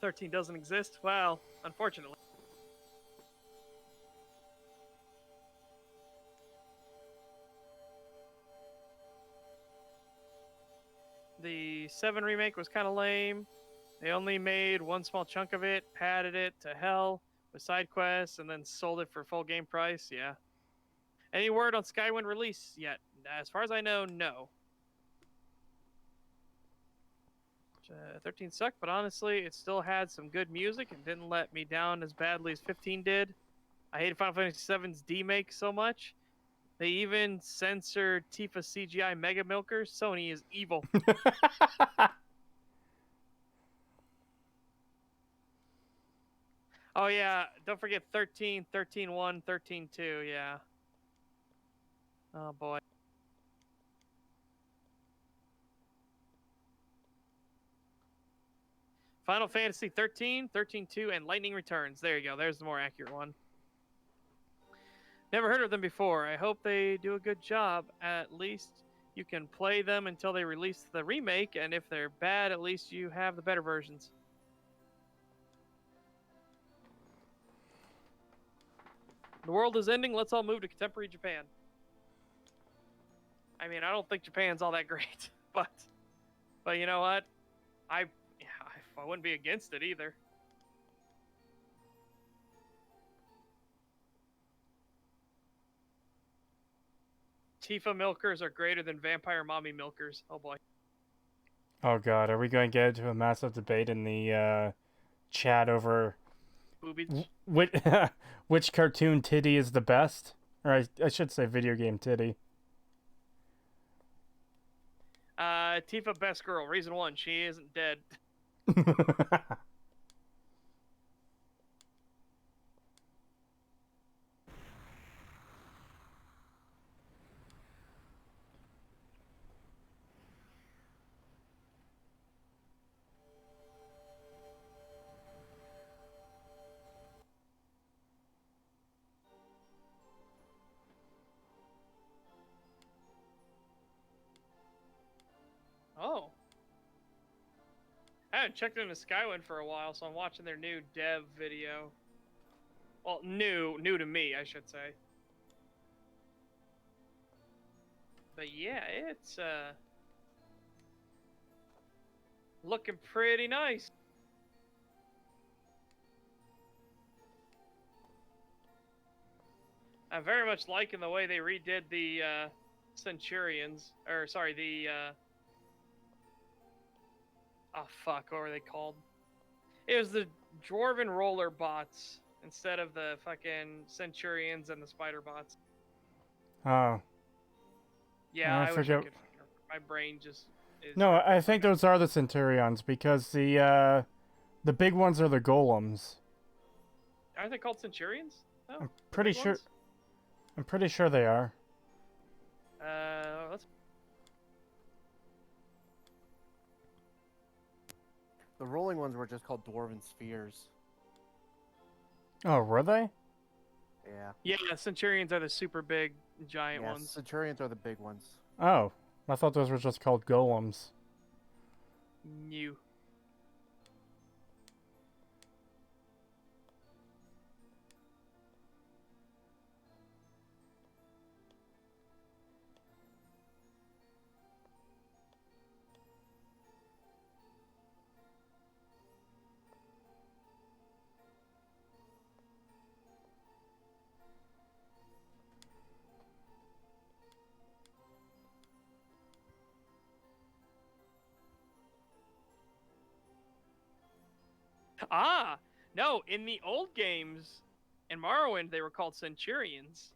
S2: F13 doesn't exist? Well, unfortunately. The 7 remake was kind of lame. They only made one small chunk of it, padded it to hell with side quests, and then sold it for full game price. Yeah. Any word on Skywind release yet? As far as I know, no. 13 sucked, but honestly, it still had some good music and didn't let me down as badly as 15 did. I hated Final Fantasy VII's D-Make so much. They even censored Tifa CGI Mega Milkers. Sony is evil. Oh yeah, don't forget 13, 13.1, 13.2, yeah. Oh boy. Final Fantasy 13, 13.2, and Lightning Returns. There you go. There's the more accurate one. Never heard of them before. I hope they do a good job. At least you can play them until they release the remake, and if they're bad, at least you have the better versions. The world is ending. Let's all move to contemporary Japan. I mean, I don't think Japan's all that great, but you know what? I wouldn't be against it either. Tifa milkers are greater than vampire mommy milkers. Oh boy.
S1: Oh god, are we going to get into a massive debate in the chat over
S2: Boobies.
S1: which cartoon titty is the best? Or I should say video game titty.
S2: Tifa best girl. Reason 1, she isn't dead. Oh. I haven't checked into Skywind for a while, so I'm watching their new dev video. Well, new to me, I should say. But yeah, it's looking pretty nice. I'm very much liking the way they redid the Centurions, or sorry, the oh fuck, what were they called? It was the Dwarven roller bots instead of the fucking Centurions and the spider bots.
S1: Oh.
S2: Yeah, I wish I
S1: forget.
S2: could. My brain just is.
S1: No, I think those are the Centurions because the big ones are the golems.
S2: Aren't they called Centurions? No,
S1: I'm pretty
S2: big
S1: sure.
S2: ones?
S1: I'm pretty sure they are.
S2: Let's.
S4: The rolling ones were just called dwarven spheres.
S1: Oh, were they?
S4: Yeah.
S2: Yeah, Centurions are the super big giant
S4: Yeah,
S2: ones.
S4: Centurions are the big ones.
S1: Oh, I thought those were just called golems.
S2: New. Ah, no, in the old games, in Morrowind, they were called Centurions.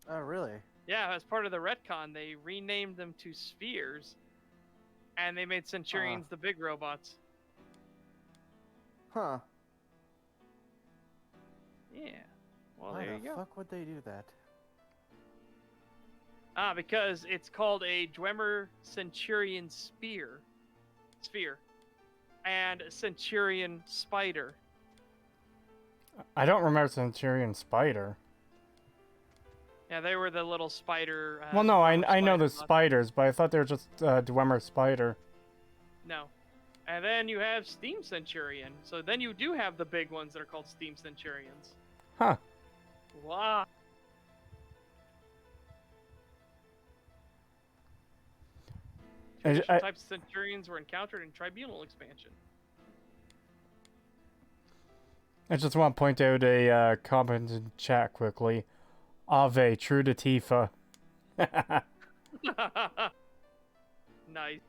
S4: Oh, really?
S2: Yeah, as part of the retcon, they renamed them to Spheres, and they made Centurions the big robots.
S4: Huh.
S2: Yeah. Well,
S4: Why
S2: there
S4: the
S2: you go.
S4: fuck would they do that?
S2: Ah, because it's called a Dwemer Centurion Sphere, and Centurion Spider.
S1: I don't remember Centurion Spider.
S2: Yeah, they were the little spider.
S1: Well, no,
S2: Dwemer
S1: I know
S2: spider
S1: the
S2: bots.
S1: spiders, but I thought they were just Dwemer Spider.
S2: No. And then you have Steam Centurion. So then you do have the big ones that are called Steam Centurions.
S1: Huh.
S2: Wow. Two additional types of Centurions were encountered in Tribunal expansion.
S1: I just want to point out a comment in chat quickly. Ave, true to Tifa.
S2: Nice.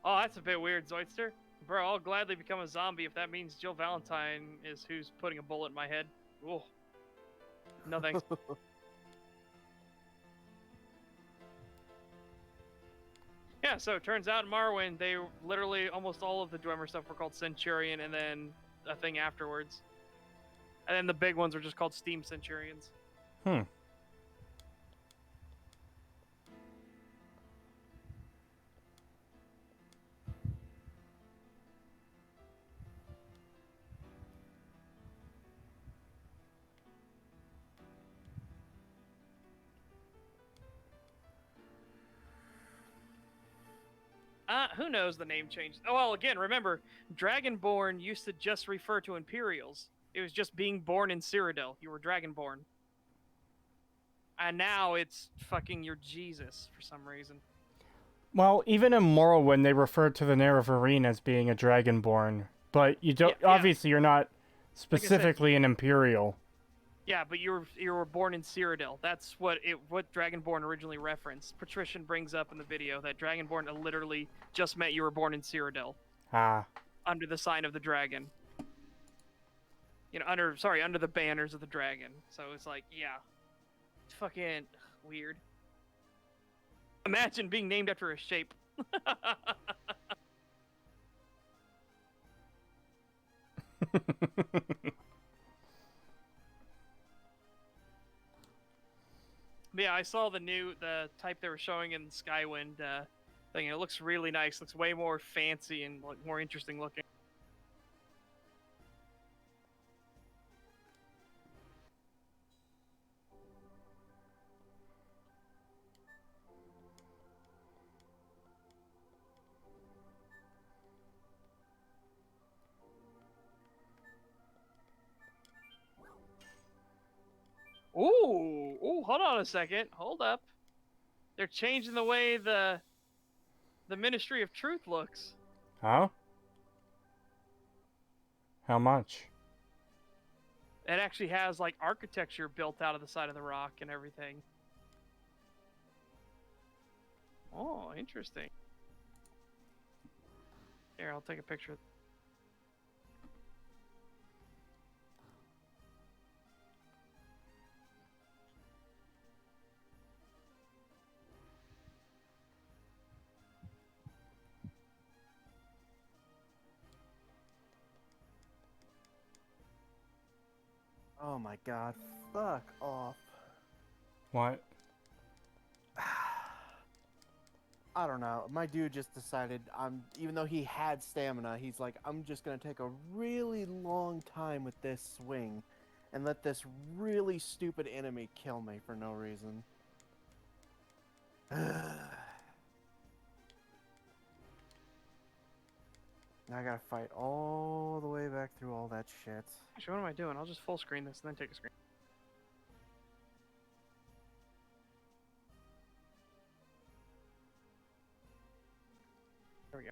S2: Oh, that's a bit weird, Zoidster. Bro, I'll gladly become a zombie if that means Jill Valentine is who's putting a bullet in my head. Ooh. No thanks. Yeah, so it turns out in Morrowind, they literally, almost all of the Dwemer stuff were called Centurion, and then a thing afterwards. And then the big ones were just called Steam Centurions.
S1: Hmm.
S2: Who knows the name change? Oh, well, again, remember, Dragonborn used to just refer to Imperials. It was just being born in Cyrodiil. You were Dragonborn. And now it's fucking your Jesus for some reason.
S1: Well, even in Morrowind, they refer to the Nerevarine as being a Dragonborn. But you don't.
S2: Yeah,
S1: obviously, you're not specifically an Imperial.
S2: Yeah, but you were born in Cyrodiil. That's what Dragonborn originally referenced. Patrician brings up in the video that Dragonborn literally just meant you were born in Cyrodiil.
S1: Ah.
S2: Under the sign of the dragon. You know, under the banners of the dragon. So it's like, yeah. It's fucking weird. Imagine being named after a shape. But yeah, I saw the type they were showing in Skywind thing. It looks really nice. Looks way more fancy and like more interesting looking. Ooh, hold on a second. Hold up. They're changing the way the Ministry of Truth looks.
S1: Huh? How much?
S2: It actually has like architecture built out of the side of the rock and everything. Oh, interesting. Here, I'll take a picture.
S4: Oh my god, fuck off.
S1: What?
S4: I don't know. My dude just decided even though he had stamina, he's like, I'm just gonna take a really long time with this swing and let this really stupid enemy kill me for no reason. Now I gotta fight all the way back through all that shit.
S2: Actually, what am I doing? I'll just full screen this and then take a screen. There we go.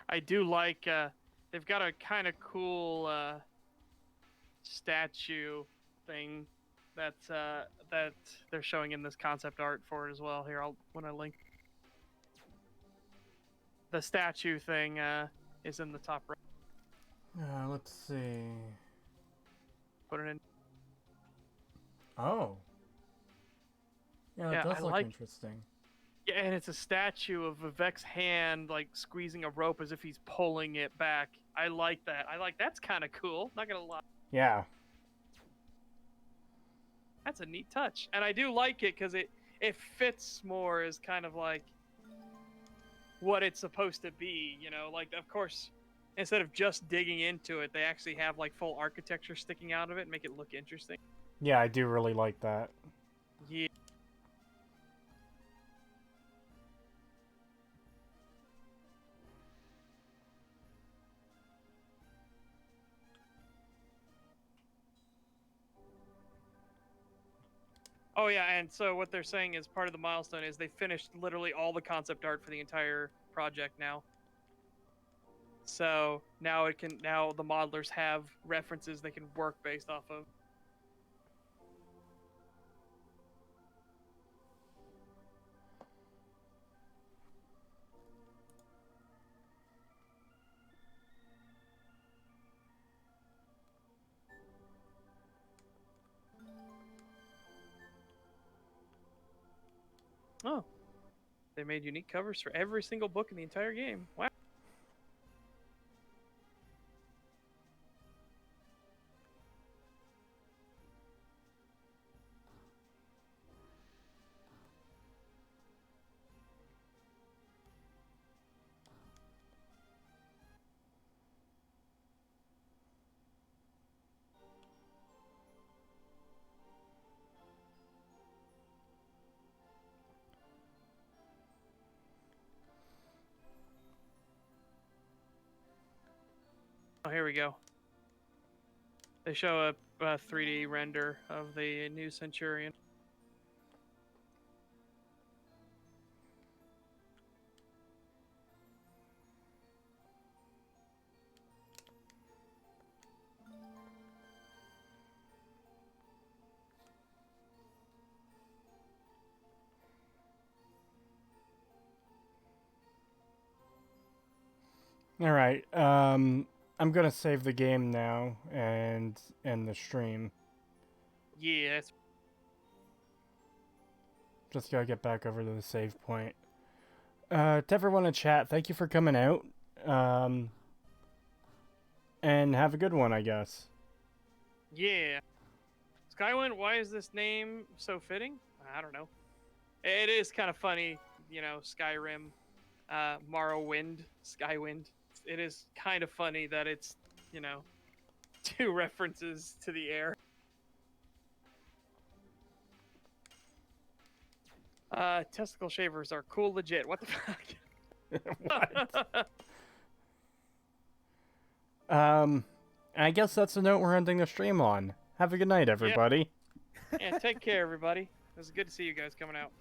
S2: I do like they've got a kind of cool statue thing that that they're showing in this concept art for it as well. Here, when I link the statue thing is in the top right.
S1: Let's see.
S2: Put it in.
S1: Oh. Yeah,
S2: Yeah,
S1: it does
S2: I
S1: look
S2: like-
S1: interesting.
S2: Yeah, and it's a statue of Vivek's hand, like squeezing a rope as if he's pulling it back. I like that. That's kind of cool. Not gonna lie,
S1: Yeah.
S2: that's a neat touch, and I do like it because it fits more as kind of like what it's supposed to be. You know, like of course, instead of just digging into it, they actually have like full architecture sticking out of it and make it look interesting.
S1: Yeah, I do really like that.
S2: Yeah. Oh yeah, and so what they're saying is part of the milestone is they finished literally all the concept art for the entire project now. So now the modelers have references they can work based off of. Oh. They made unique covers for every single book in the entire game. Wow. Oh, here we go. They show a 3D render of the new Centurion.
S1: All right. I'm gonna save the game now and end the stream.
S2: Yes.
S1: Just gotta get back over to the save point. To everyone in chat, thank you for coming out. And have a good one, I guess.
S2: Yeah. Skywind, why is this name so fitting? I don't know. It is kind of funny, you know, Skyrim, Morrowind, Skywind. It is kind of funny that it's, you know, two references to the air. Testicle shavers are cool legit. What the fuck?
S1: What? I guess that's the note we're ending the stream on. Have a good night, everybody.
S2: Yeah, take care, everybody. It was good to see you guys coming out.